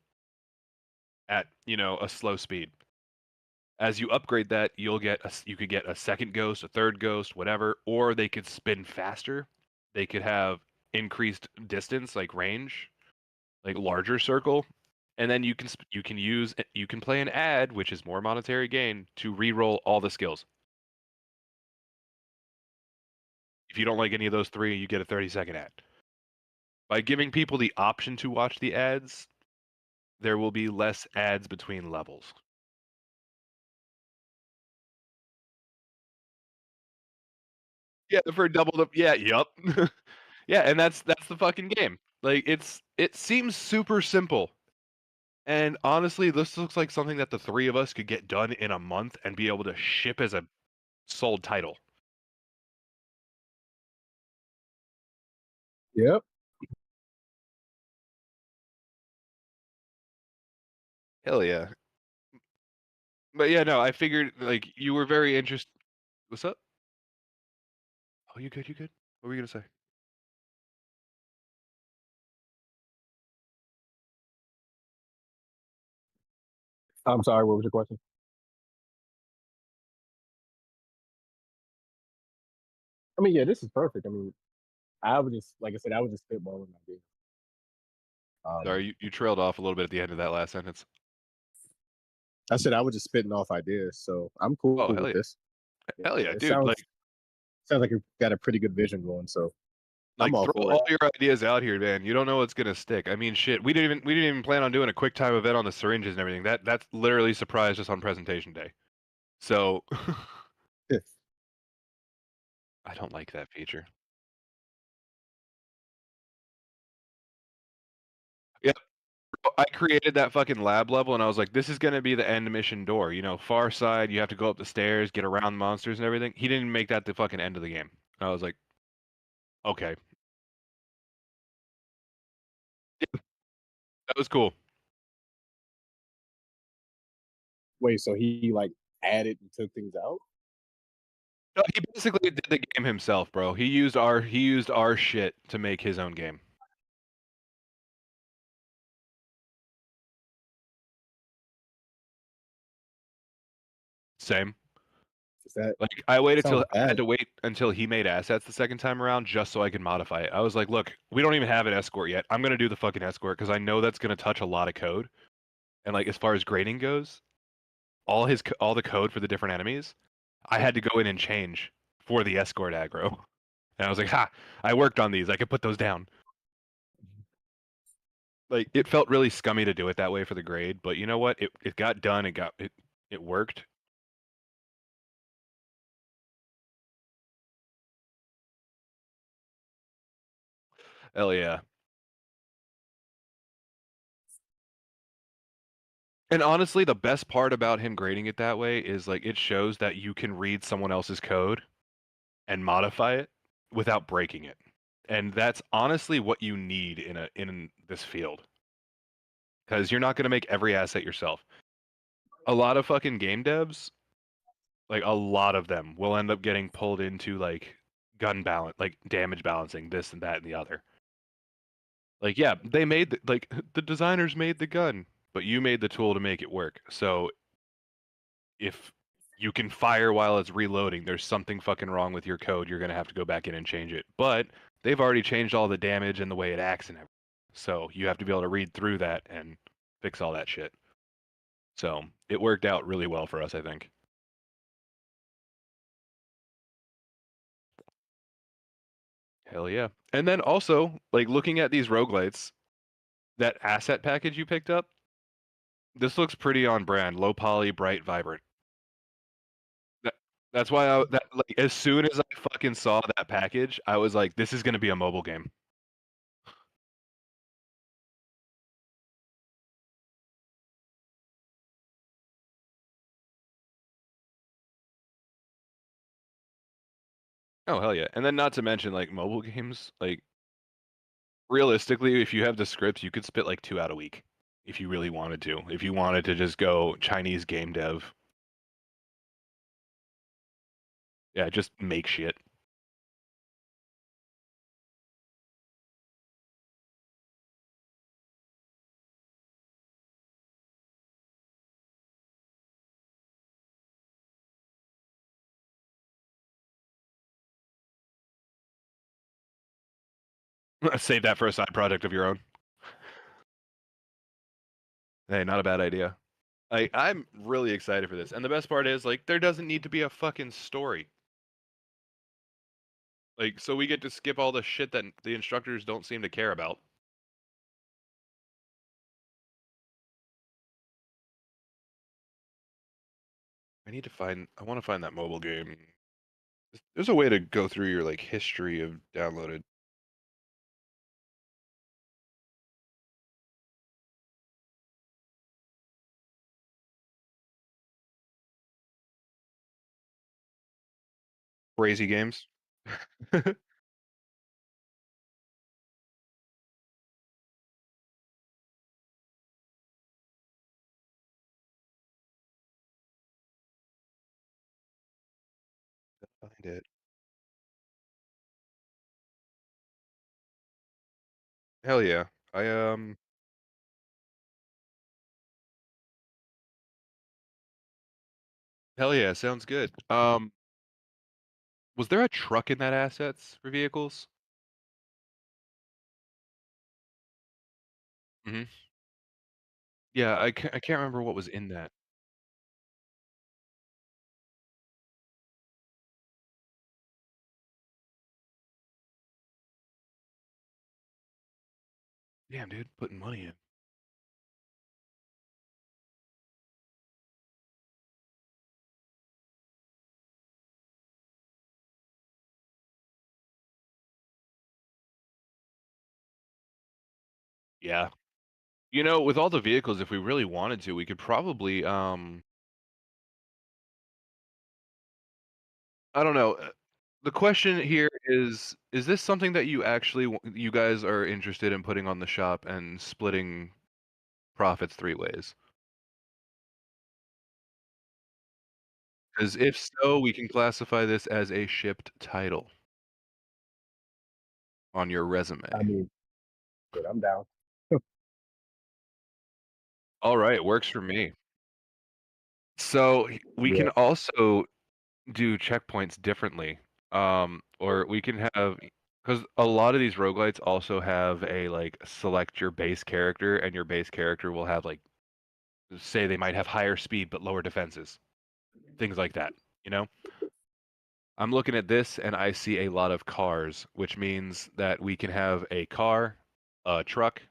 at, a slow speed. As you upgrade that, you could get a second ghost, a third ghost, whatever, or they could spin faster. They could have increased distance, like range, like larger circle, and then you can play an ad, which is more monetary gain, to re-roll all the skills. If you don't like any of those 3, you get a 30-second ad. By giving people the option to watch the ads, there will be less ads between levels. Yeah, for double the yup. Yeah, and that's the fucking game. Like it seems super simple. And honestly, this looks like something that the 3 of us could get done in a month and be able to ship as a sold title. Yep. Hell yeah. But yeah, no, I figured like you were very interested. What's up? Oh, you good? You good? What were you gonna say? I'm sorry. What was your question? I mean, yeah, this is perfect. I mean, I would just, like I said, I would just spitballing ideas. Sorry, you trailed off a little bit at the end of that last sentence. I said I was just spitting off ideas, so I'm cool Oh, hell with yeah. this. Hell yeah, It dude. sounds like you've got a pretty good vision going, so I'm Like all throw for it. all your ideas out here, man. You don't know what's gonna stick. I mean, shit. We didn't even plan on doing a quick time event on the syringes and everything. That's literally surprised us on presentation day. So I don't like that feature. Yep. I created that fucking lab level and I was like, this is gonna be the end mission door. You know, far side, you have to go up the stairs, get around monsters and everything. He didn't make that the fucking end of the game. I was like, okay. That was cool. Wait, so he like added and took things out? No, he basically did the game himself, bro. He used our shit to make his own game. Same. Is that Like I waited till sounds I had bad? to wait until he made assets the second time around just so I could modify it. I was like, look, we don't even have an escort yet. I'm gonna do the fucking escort because I know that's gonna touch a lot of code. And like as far as grading goes, all the code for the different enemies, I had to go in and change for the escort aggro. And I was like, ha! I worked on these. I could put those down. Like it felt really scummy to do it that way for the grade, but you know what? It got done. It worked. Hell yeah. And honestly, the best part about him grading it that way is like it shows that you can read someone else's code and modify it without breaking it. And that's honestly what you need in this field. Because you're not going to make every asset yourself. A lot of fucking game devs, like a lot of them, will end up getting pulled into like gun balance, like damage balancing, this and that and the other. Like, yeah, they made like the designers made the gun, but you made the tool to make it work. So if you can fire while it's reloading, there's something fucking wrong with your code. You're gonna have to go back in and change it. But they've already changed all the damage and the way it acts and everything. So you have to be able to read through that and fix all that shit. So it worked out really well for us, I think. Hell yeah. And then also, like looking at these roguelites, that asset package you picked up, this looks pretty on brand. Low poly, bright, vibrant. That, that's why like as soon as I fucking saw that package, I was like, this is gonna be a mobile game. Oh hell yeah. And then not to mention like mobile games, like realistically, if you have the scripts, you could spit like 2 out a week if you really wanted to. If you wanted to just go Chinese game dev. Yeah, just make shit. Save that for a side project of your own. Hey, not a bad idea. I'm really excited for this. And the best part is like there doesn't need to be a fucking story. Like so we get to skip all the shit that the instructors don't seem to care about. I want to find that mobile game. There's a way to go through your like history of downloaded. Crazy games. find it. Hell yeah. Hell yeah, sounds good. Was there a truck in that assets for vehicles? Mhm. Yeah, I can't remember what was in that. Damn, dude, putting money in. Yeah. You know, with all the vehicles, if we really wanted to, we could probably, I don't know. The question here is this something that you actually you guys are interested in putting on the shop and splitting profits three ways? Because if so, we can classify this as a shipped title on your I resume. mean, but I'm down. All right, works for me. So we Yeah. can also do checkpoints differently. Or we can have because a lot of these roguelites also have a like select your base character, and your base character will have like say they might have higher speed but lower defenses, things like that. You know, I'm looking at this and I see a lot of cars, which means that we can have a car, a truck,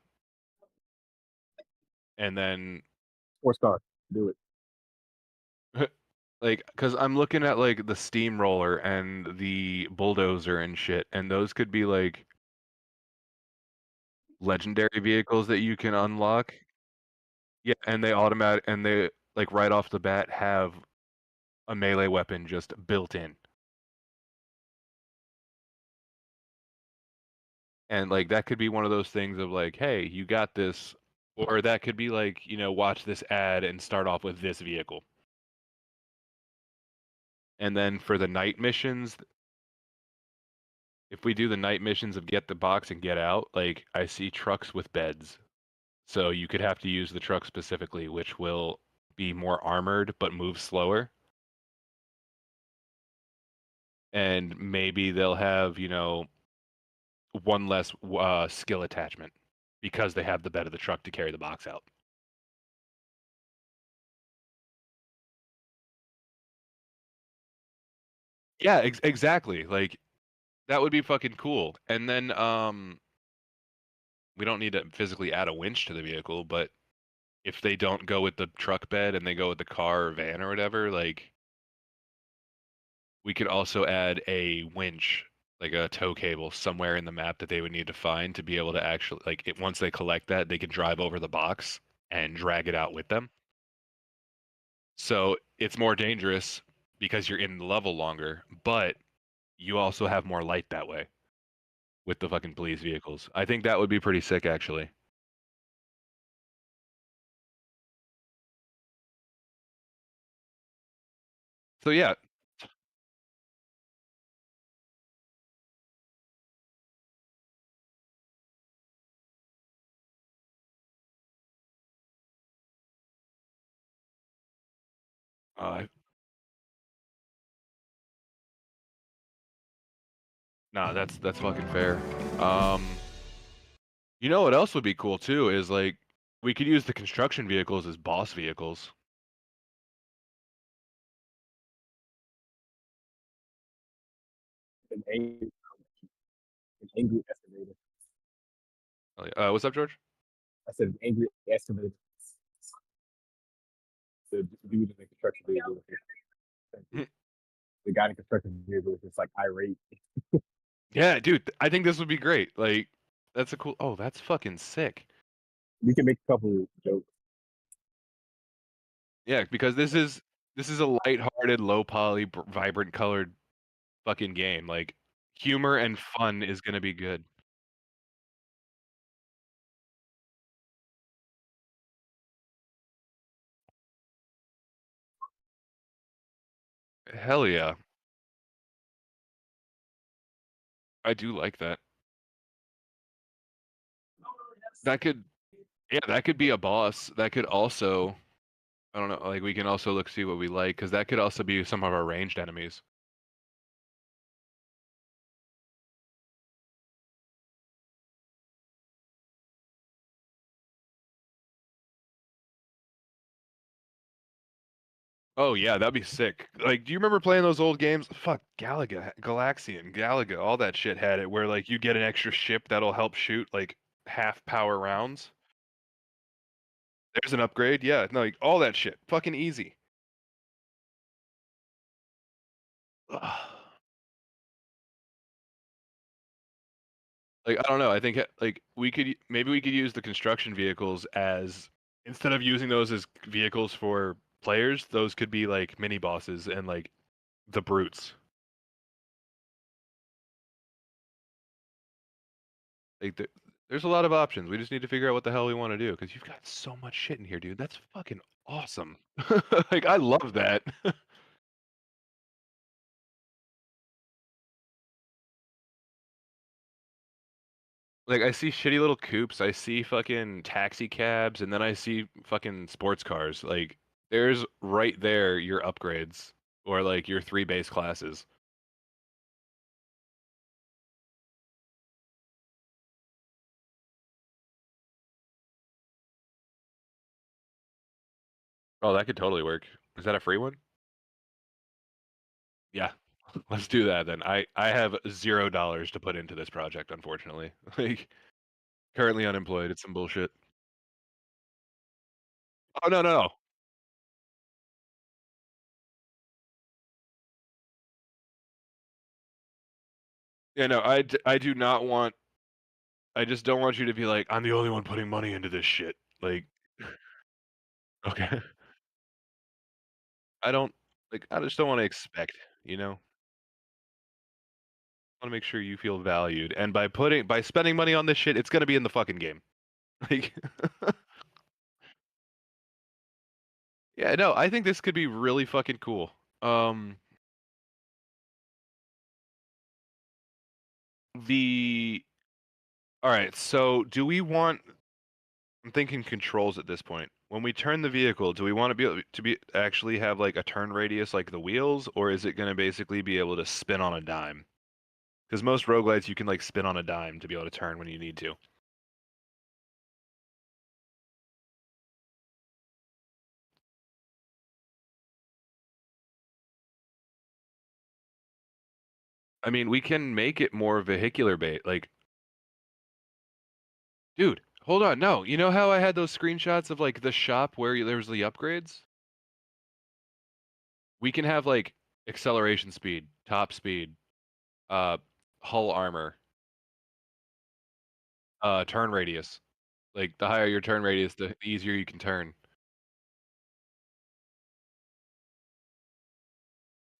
and then Sports car. Do it. like because I'm looking at like the steamroller and the bulldozer and shit, and those could be like legendary vehicles that you can unlock. Yeah, and they like right off the bat have a melee weapon just built in. And like that could be one of those things of like, hey, you got this, or that could be like, watch this ad and start off with this vehicle. And then for the night missions, if we do the night missions of get the box and get out, like I see trucks with beds. So you could have to use the truck specifically, which will be more armored but move slower. And maybe they'll have, one less skill attachment because they have the bed of the truck to carry the box out. Yeah, exactly. Like that would be fucking cool. And then we don't need to physically add a winch to the vehicle, but if they don't go with the truck bed and they go with the car or van or whatever, like we could also add a winch, like a tow cable somewhere in the map that they would need to find to be able to actually like once they collect that, they can drive over the box and drag it out with them. So it's more dangerous because you're in the level longer, but you also have more light that way with the fucking police vehicles. I think that would be pretty sick, actually. So yeah, uh, nah, that's fucking fair. Um, you know what else would be cool too is like we could use the construction vehicles as boss vehicles. An angry estimator. What's up, George? I said an angry estimator. The dude in the construction vehicle. The guy in the construction vehicle is just like irate. Yeah, dude, I think this would be great. Like, that's a cool. Oh, that's fucking sick. We can make a couple jokes. Yeah, because this is a lighthearted, low poly, vibrant colored fucking game. Like, humor and fun is gonna be good. Hell yeah. I do like that. That could, yeah, that could be a boss. That could also, I don't know, like we can also look see what we like because that could also be some of our ranged enemies. Oh yeah, that'd be sick. Like, do you remember playing those old games? Fuck, Galaga, Galaxian, Galaga, all that shit had it where like you get an extra ship that'll help shoot like half power rounds. There's an upgrade, yeah. No, like, all that shit, fucking easy. Like I don't know. I think like maybe we could use the construction vehicles as instead of using those as vehicles for players, those could be like mini bosses and like the brutes. Like there's a lot of options. We just need to figure out what the hell we want to do because you've got so much shit in here, dude. That's fucking awesome. Like I love that. Like I see shitty little coupes, I see fucking taxi cabs, and then I see fucking sports cars. Like there's right there your upgrades or like your 3 base classes. Oh, that could totally work. Is that a free one? Yeah. Let's do that then. I have $0 to put into this project, unfortunately. Like currently unemployed. It's some bullshit. Oh no, no, no. Yeah, no, I do not want. I just don't want you to be like, I'm the only one putting money into this shit. Like, okay. I don't like. I just don't want to expect. You know, I want to make sure you feel valued, and by spending money on this shit, it's gonna be in the fucking game. Like, yeah, no, I think this could be really fucking cool. Um, the all right. So, do we want? I'm thinking controls at this point. When we turn the vehicle, do we want to be able to be actually have like a turn radius like the wheels, or is it going to basically be able to spin on a dime? Because most roguelites you can like spin on a dime to be able to turn when you need to. I mean, we can make it more vehicular bait. Like, dude, hold on. No, you know how I had those screenshots of like the shop where there was the upgrades? We can have like acceleration speed, top speed, uh, hull armor, turn radius. Like the higher your turn radius, the easier you can turn.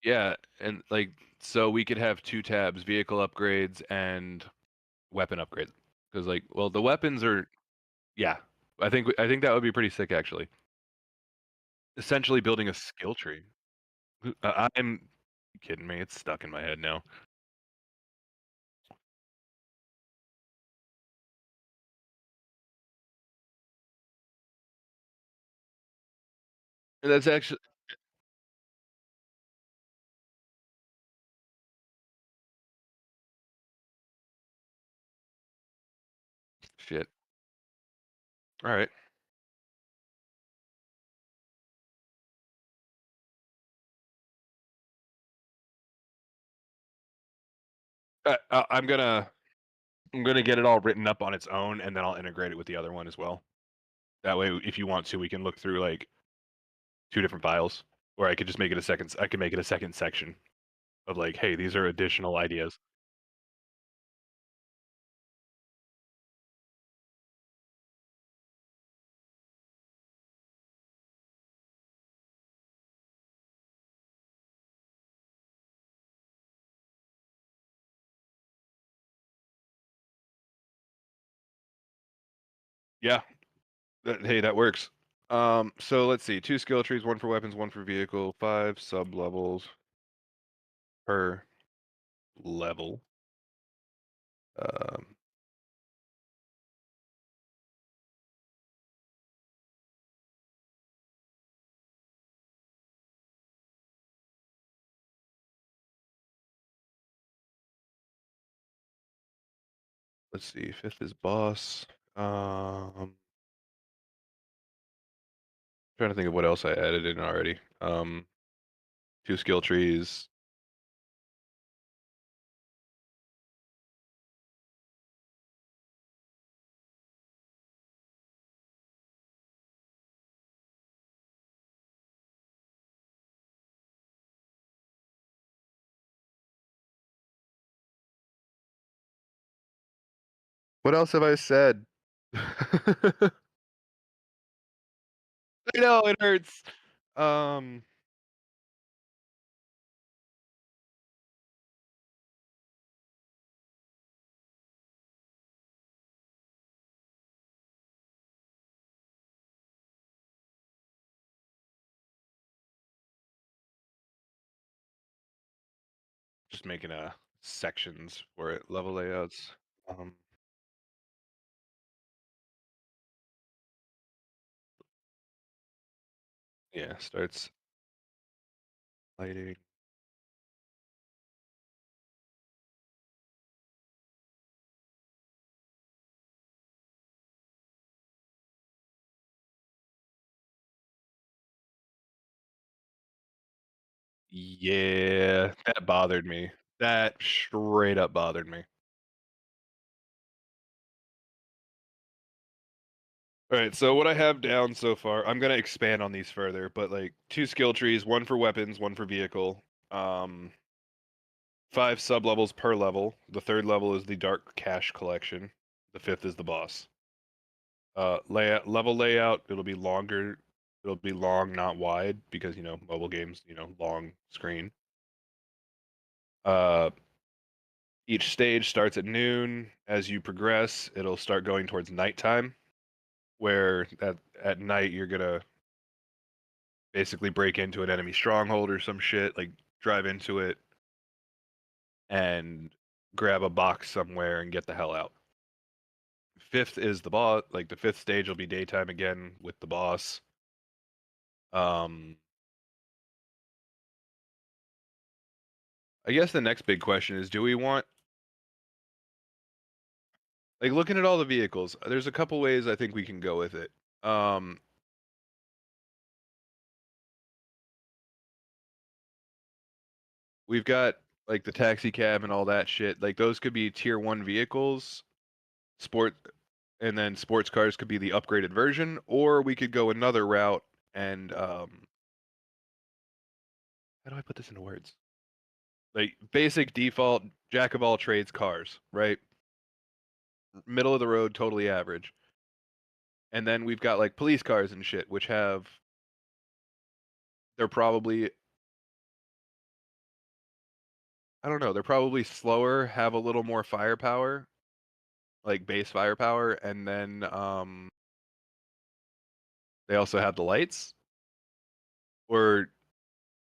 Yeah, and like so we could have 2 tabs, vehicle upgrades and weapon upgrades. Because like, well, the weapons are, yeah. I think that would be pretty sick actually. Essentially building a skill tree. I'm you kidding me? It's stuck in my head now. That's actually shit. All right. I'm gonna get it all written up on its own, and then I'll integrate it with the other one as well. That way, if you want to, we can look through like 2 different files, or I could just make it a second. I can make it a second section of like, hey, these are additional ideas. Yeah. Hey, that works. So let's see. 2 skill trees, 1 for weapons, 1 for vehicle, 5 sub levels per level. Um, let's see. Fifth is boss. Trying to think of what else I added in already. 2 skill trees. What else have I said? I know it hurts. Um, just making sections for it, level layouts. Yeah, starts lighting. Yeah, that bothered me. That straight up bothered me. All right, so what I have down so far, I'm gonna expand on these further, but like 2 skill trees, 1 for weapons, 1 for vehicle. 5 sublevels per level. The 3rd level is the dark cache collection. The 5th is the boss. Level layout, it'll be longer. It'll be long, not wide, because mobile games, long screen. Each stage starts at noon. As you progress, it'll start going towards nighttime, where at night you're gonna basically break into an enemy stronghold or some shit, like drive into it and grab a box somewhere and get the hell out. 5th is the boss. Like the 5th stage will be daytime again with the boss. I guess the next big question is, do we want, like, looking at all the vehicles, there's a couple ways I think we can go with it. We've got like the taxi cab and all that shit. Like those could be tier 1 vehicles. And then sports cars could be the upgraded version, or we could go another route and how do I put this into words? Like basic default jack of all trades cars, right? Middle of the road, totally average. And then we've got like police cars and shit, which they're probably, I don't know, they're probably slower, have a little more firepower, like base firepower, and then they also have the lights. Or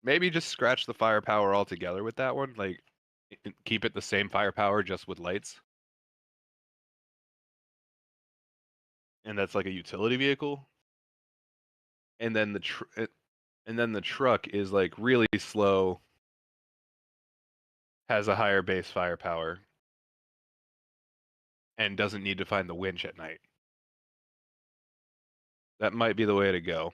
maybe just scratch the firepower altogether with that one, like keep it the same firepower just with lights. And that's like a utility vehicle. And then the truck is like really slow, has a higher base firepower, and doesn't need to find the winch at night. That might be the way to go.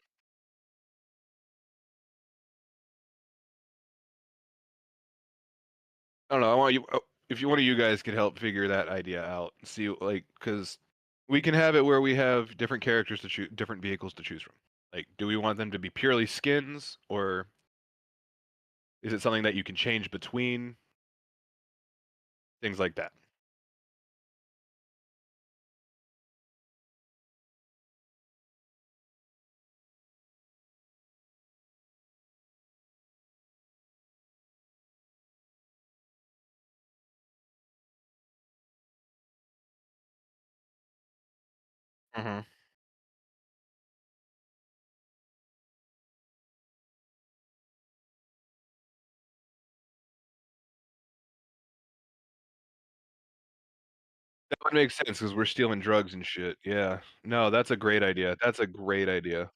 I don't know. I want you, if one of you guys could help figure that idea out, see, like, because we can have it where we have different characters to choose, different vehicles to choose from. Like, do we want them to be purely skins, or is it something that you can change between? Things like that. Mm-hmm. That would make sense because we're stealing drugs and shit. Yeah. No, that's a great idea. That's a great idea.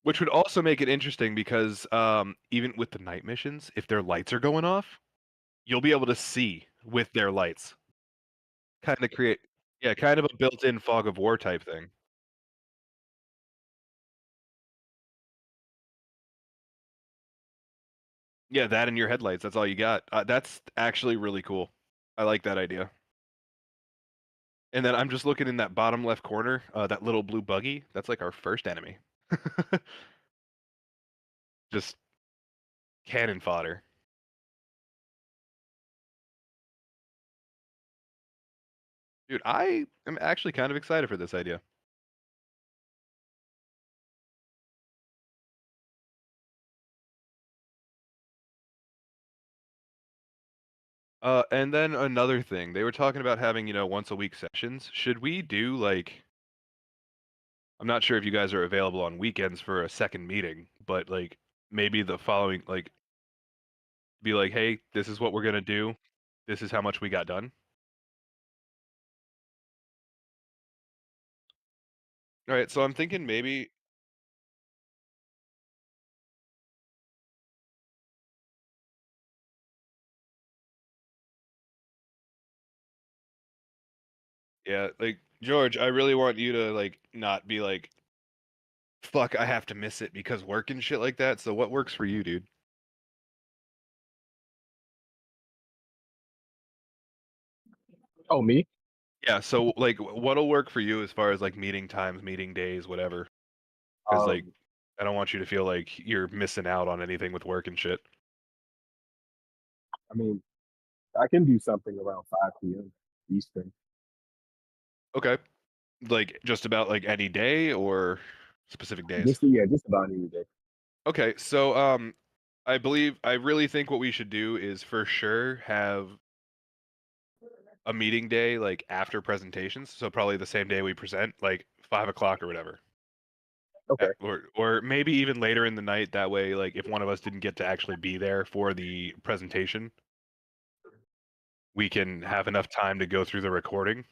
Which would also make it interesting because even with the night missions, if their lights are going off, you'll be able to see with their lights. Kind of create, yeah, kind of a built-in fog of war type thing. Yeah, that and your headlights. That's all you got. That's actually really cool. I like that idea. And then I'm just looking in that bottom left corner, that little blue buggy. That's like our first enemy. Just cannon fodder. Dude, I am actually kind of excited for this idea. And then another thing, they were talking about having, once a week sessions. Should we do like, I'm not sure if you guys are available on weekends for a second meeting, but like maybe the following, like, be like, hey, this is what we're gonna do. This is how much we got done. All right, so I'm thinking maybe, yeah, like George, I really want you to like not be like, fuck, I have to miss it because work and shit like that. So what works for you, dude? Oh, me? Yeah, so like what'll work for you as far as like meeting times, meeting days, whatever. Because like Um, I don't want you to feel like you're missing out on anything with work and shit. I mean, I can do something around 5 p.m. Eastern. Okay. Like just about like any day or specific days? Just about any day. Okay, so I really think what we should do is for sure have a meeting day like after presentations. So probably the same day we present, like 5 o'clock or whatever. Okay. Or maybe even later in the night. That way, like if one of us didn't get to actually be there for the presentation, we can have enough time to go through the recording.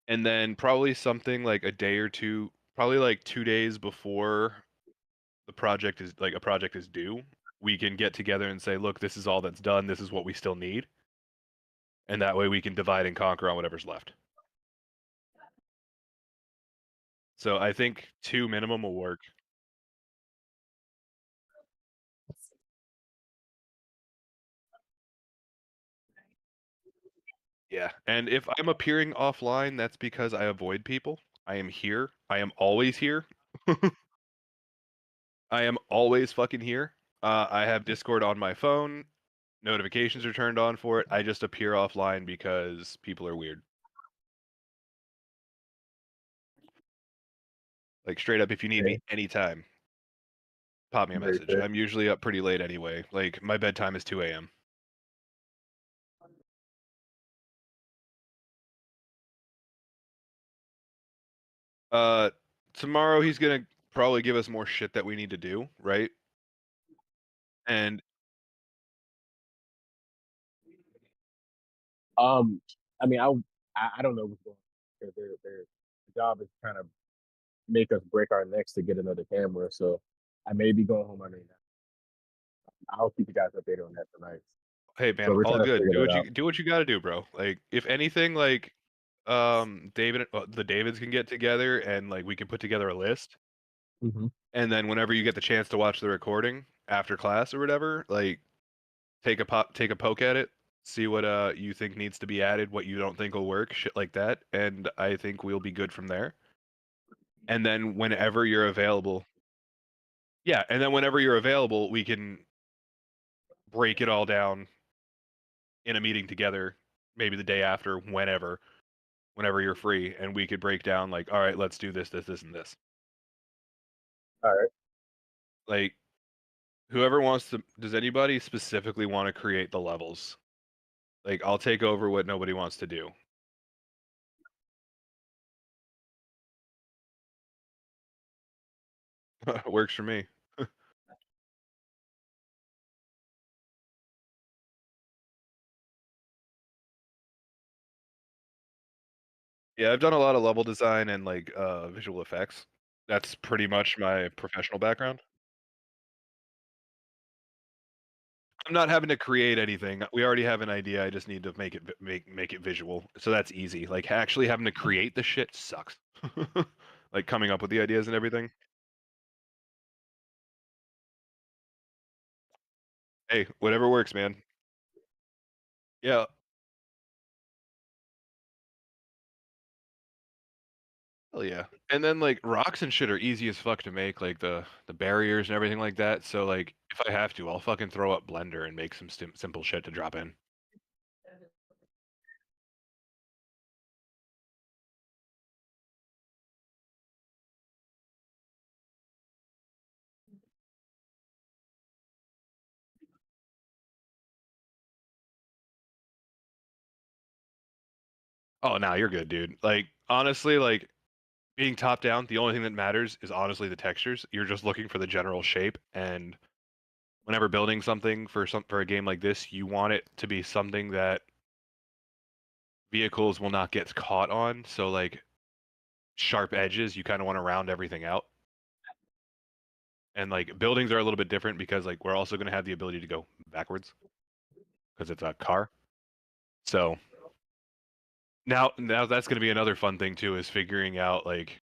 And then probably something like a day or two, probably like 2 days before the project is like a project is due, we can get together and say, look, this is all that's done. This is what we still need. And that way we can divide and conquer on whatever's left. So I think 2 minimum will work. Yeah. And if I'm appearing offline, that's because I avoid people. I am here. I am always here. I am always fucking here. I have Discord on my phone. Notifications are turned on for it. I just appear offline because people are weird. Like straight up, if you need me anytime, pop me a Very message. fair. I'm usually up pretty late anyway. Like my bedtime is 2 a.m. Uh, Tomorrow he's gonna probably give us more shit that we need to do, right? And Um, I mean, I don't know what's going on because their job is kind of make us break our necks to get another camera. So I may be going home. I may not. I'll keep you guys updated on that tonight. hey So man, we're all trying to good. figure Do that what out. you got to do, bro. Like if anything, like the Davids can get together and like we can put together a list. Mm-hmm. And then whenever you get the chance to watch the recording after class or whatever, like take a poke at it, see what you think needs to be added, what you don't think will work, shit like that, and I think we'll be good from there. And then whenever you're available, yeah, and then whenever you're available, we can break it all down in a meeting together, maybe the day after, whenever you're free, and we could break down like, all right, let's do this, and this. All right. Like whoever wants to, does anybody specifically want to create the levels? Like I'll take over what nobody wants to do. Works for me. Yeah, I've done a lot of level design and like visual effects. That's pretty much my professional background. I'm not having to create anything. We already have an idea. I just need to make it make it visual. So that's easy. Like actually having to create the shit sucks. Like coming up with the ideas and everything. Hey, whatever works, man. Yeah. Hell yeah. And then like rocks and shit are easy as fuck to make, like the barriers and everything like that. So like if I have to, I'll fucking throw up Blender and make some simple shit to drop in. Oh, now you're good, dude. Like honestly, like being top down, the only thing that matters is honestly the textures. You're just looking for the general shape, and whenever building something for a game like this, you want it to be something that vehicles will not get caught on. So like sharp edges, you kind of want to round everything out. And like buildings are a little bit different because like we're also going to have the ability to go backwards because it's a car. So now that's going to be another fun thing too, is figuring out like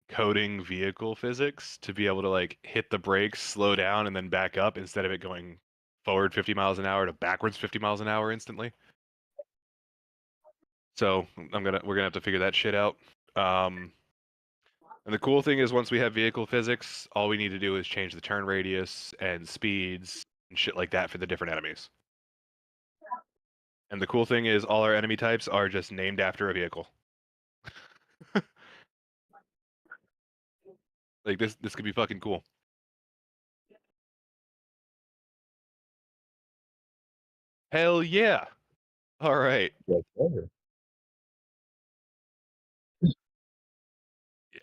coding vehicle physics to be able to like hit the brakes, slow down, and then back up instead of it going forward 50 miles an hour to backwards 50 miles an hour instantly. So we're gonna have to figure that shit out. And the cool thing is once we have vehicle physics, all we need to do is change the turn radius and speeds and shit like that for the different enemies. And the cool thing is all our enemy types are just named after a vehicle. Like this could be fucking cool. Hell yeah. All right. Yes, sir.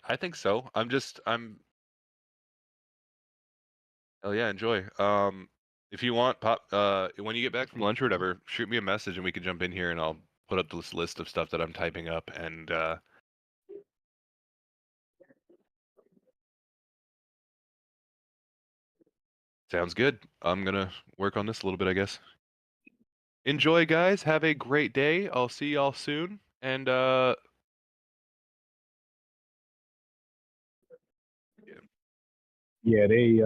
I think so. I'm hell yeah, enjoy. If you want, pop when you get back from lunch or whatever, shoot me a message and we can jump in here and I'll put up this list of stuff that I'm typing up and sounds good. I'm gonna work on this a little bit, I guess. Enjoy, guys. Have a great day. I'll see y'all soon. And Yeah, they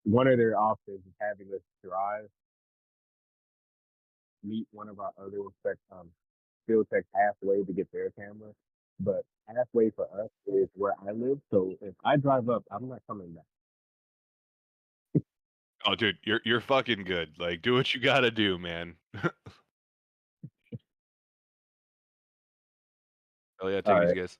one of their offers is having us drive, meet one of our other field techs halfway to get their camera. But halfway for us is where I live. So if I drive up, I'm not coming back. oh, dude, you're fucking good. Like, do what you gotta do, man. Oh yeah, take All it easy, right. guys.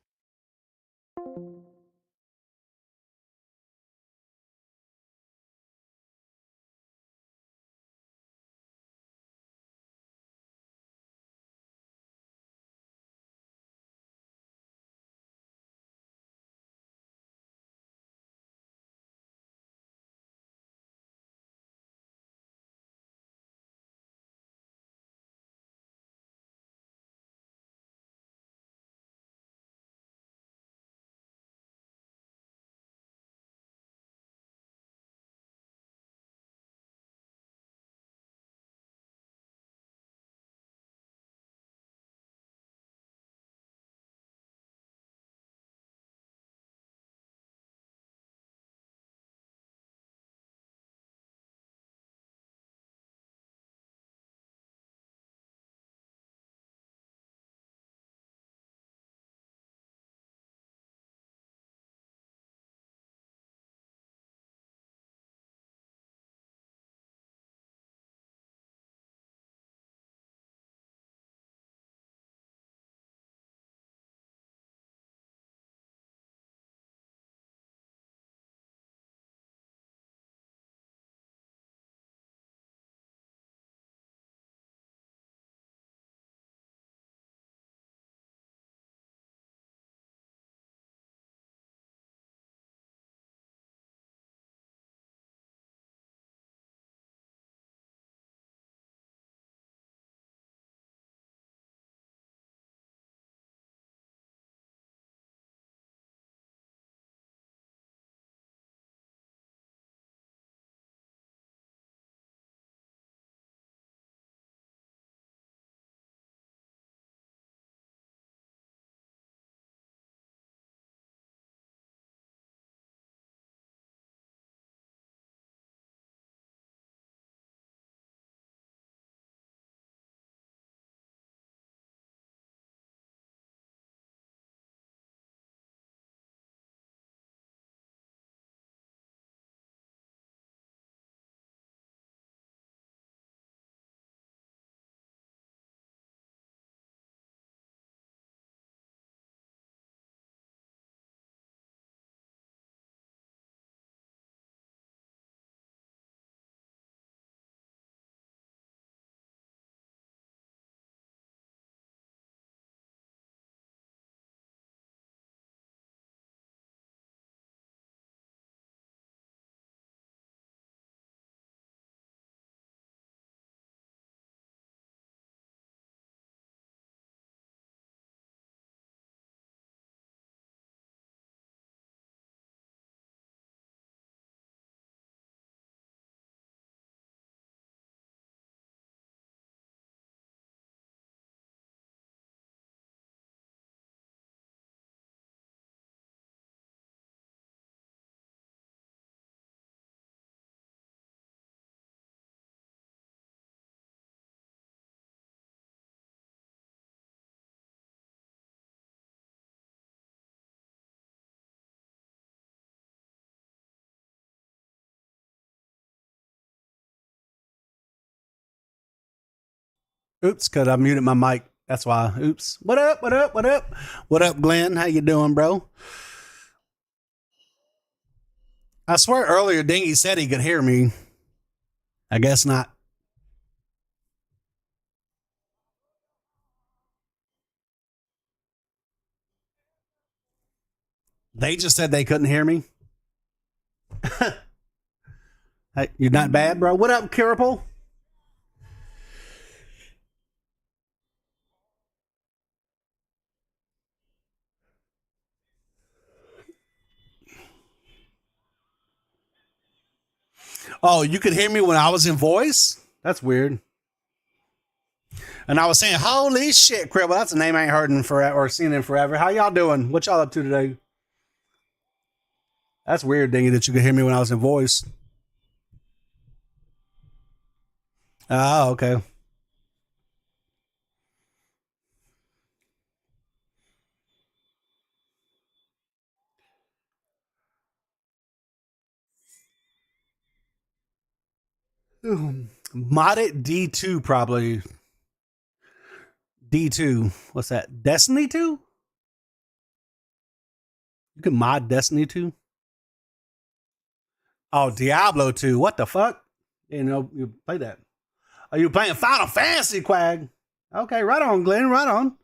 Oops, because I muted my mic. That's why. Oops. What up? What up? What up? What up, Glenn? How you doing, bro? I swear earlier Dingy said he could hear me. I guess not. They just said they couldn't hear me. Hey, you're not bad, bro. What up, Kiripple? Oh, you could hear me when I was in voice? That's weird. And I was saying, holy shit, Cribble. That's a name I ain't heard in forever or seen in forever. How y'all doing? What y'all up to today? That's weird, Dingy, that you could hear me when I was in voice. Oh, okay. Modded D2, probably. D2. What's that? Destiny 2? You can mod Destiny 2? Oh, Diablo 2. What the fuck? You know, you play that. Are you playing Final Fantasy, Quag? Okay, right on, Glenn. Right on.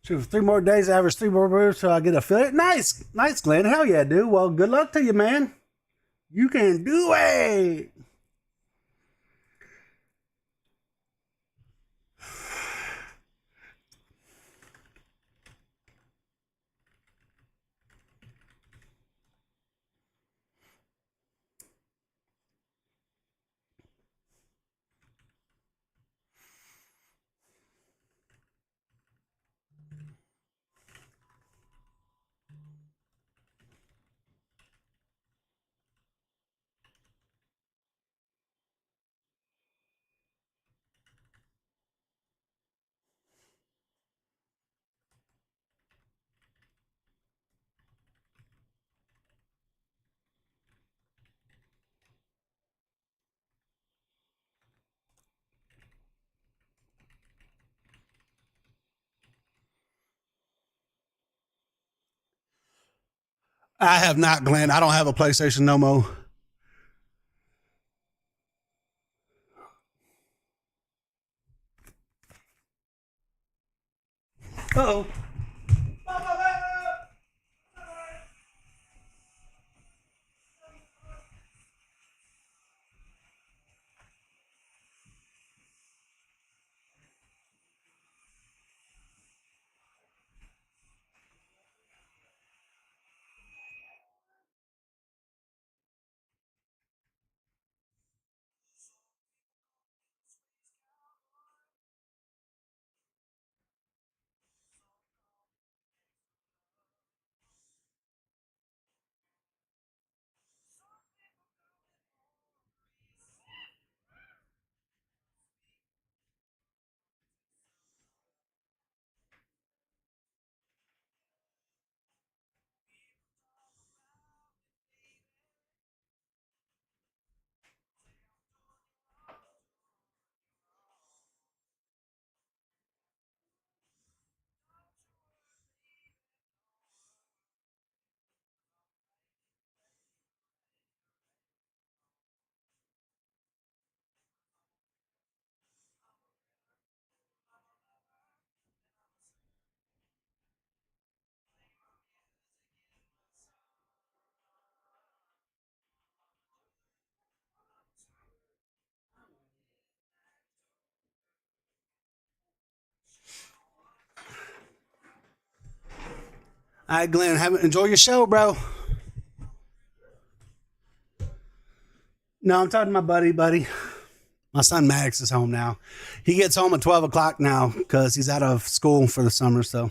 So 3 more days, average 3 more moves till I get affiliate. Nice. Nice, Glenn. Hell yeah, dude. Well, good luck to you, man. You can do it. I have not, Glenn. I don't have a PlayStation no more. Uh-oh. All right, Glenn, enjoy your show, bro. No, I'm talking to my buddy. My son Maddox is home now. He gets home at 12 o'clock now because he's out of school for the summer. So,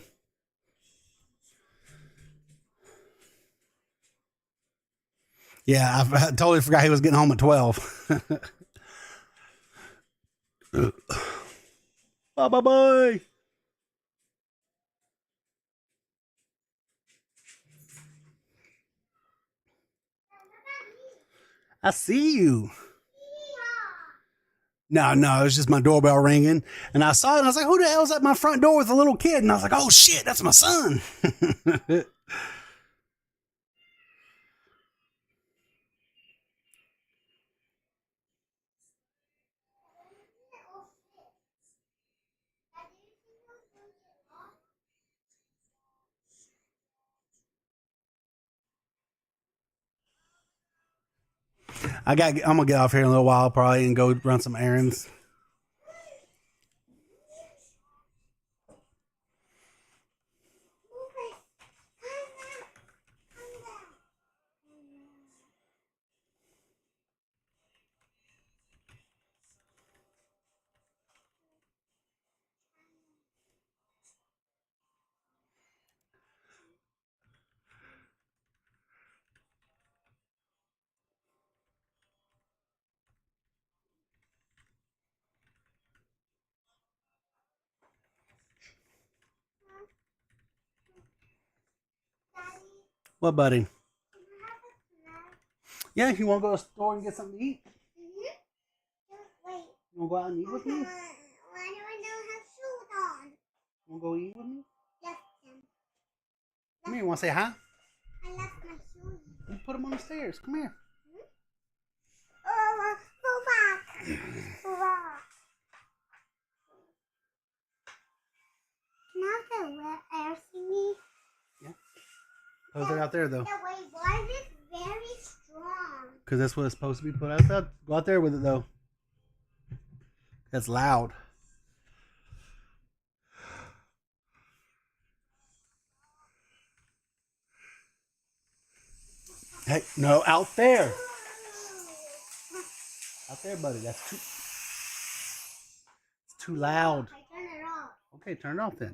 yeah, I totally forgot he was getting home at 12. Bye. I see you. No, it was just my doorbell ringing. And I saw it and I was like, who the hell's at my front door with a little kid? And I was like, oh shit, that's my son. I'm gonna get off here in a little while probably and go run some errands. What, buddy? Yeah, you want to go to the store and get something to eat? You want to go out and eat with me? Why do I don't have shoes on? You want to go eat with me? Yes, Come here, you want to say hi? I left my shoes. You put them on the stairs. Come here. Oh, go back. Go back. Now the wet air thingy. How's it out there, though? Yeah, wait, why is it very strong? Because that's what it's supposed to be put out there. Go out there with it, though. That's loud. Hey, no, out there. Out there, buddy. That's too loud. I turn it off. Okay, turn it off then.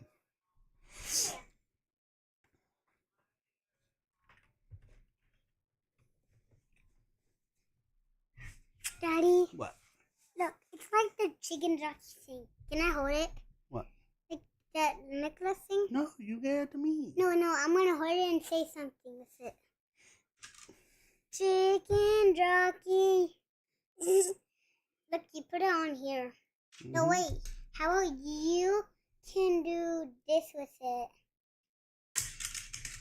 Daddy. What? Look, it's like the chicken jockey thing. Can I hold it? What? Like that necklace thing? No, you gave it to me. No, I'm gonna hold it and say something. That's it. Chicken jockey. Look, you put it on here. No, wait. How about you can do this with it?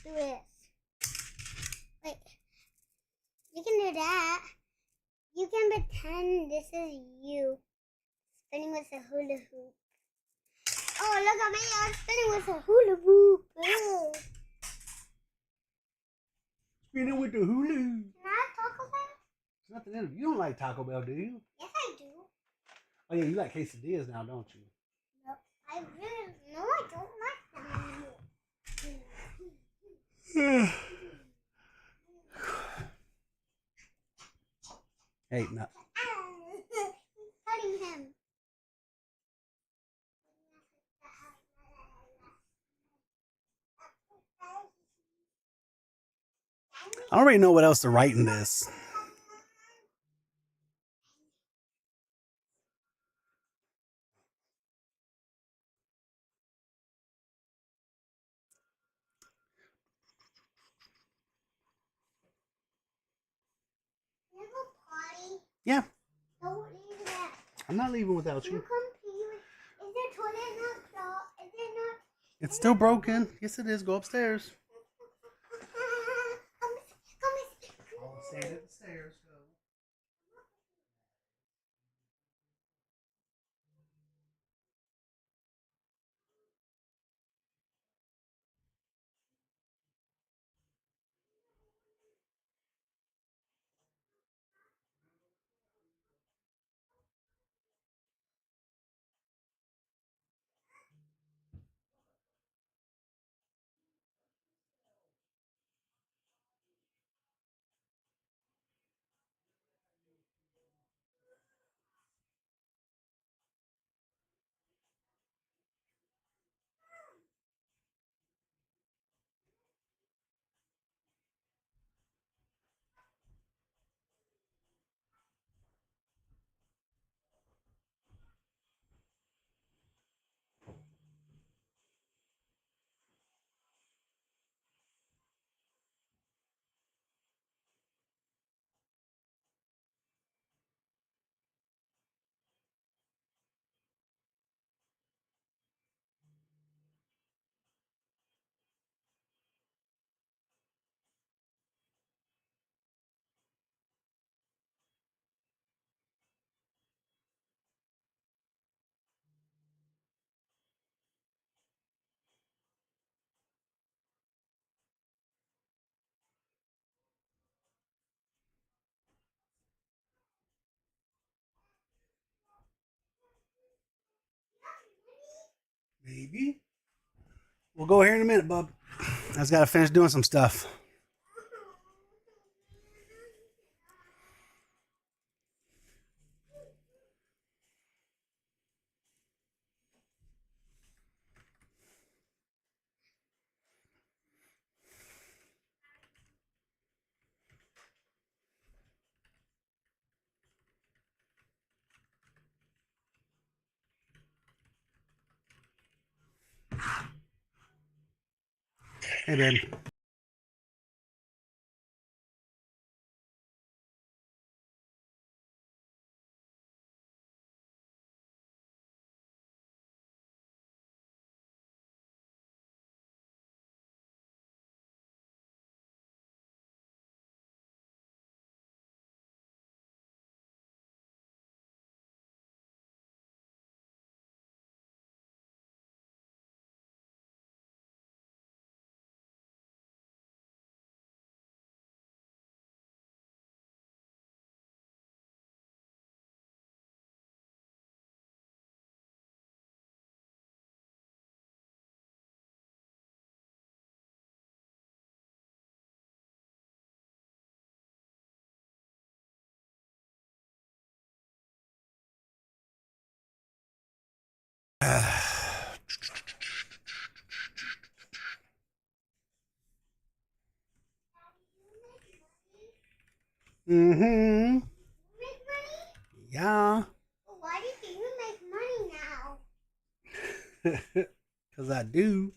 Do this. Wait. You can do that. You can pretend this is you. Spinning with a hula hoop. Oh, look at me. I'm spinning with a hula hoop. Ew. Spinning with the hula hoop. Can I have Taco Bell? There's nothing in it. You don't like Taco Bell, do you? Yes, I do. Oh, yeah, you like quesadillas now, don't you? No, I really, no, I don't like them anymore. Hey, no. Cutting him. I don't really know what else to write in this. Can I go potty? Yeah, Don't leave that. I'm not leaving without Can you. you come pee? Is the toilet not clogged? Is it not? It's still broken. Yes, it is. Go upstairs. I'll stand at the stairs. Go. Maybe. We'll go here in a minute, bub. I just got to finish doing some stuff. Hey, babe. Mm-hmm. Yeah. Well, why do you think we make money now? Because I do.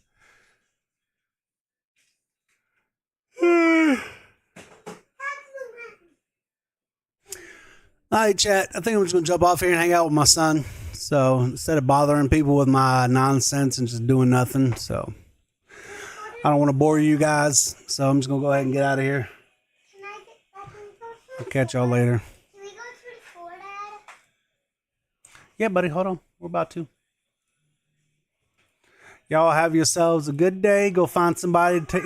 All right, chat. I think I'm just going to jump off here and hang out with my son. So instead of bothering people with my nonsense and just doing nothing. So I don't want to bore you guys. So I'm just going to go ahead and get out of here. Can I get back in the I'll catch y'all later. Can we go to the store, Dad? Yeah, buddy. Hold on. We're about to. Y'all have yourselves a good day. Go find somebody to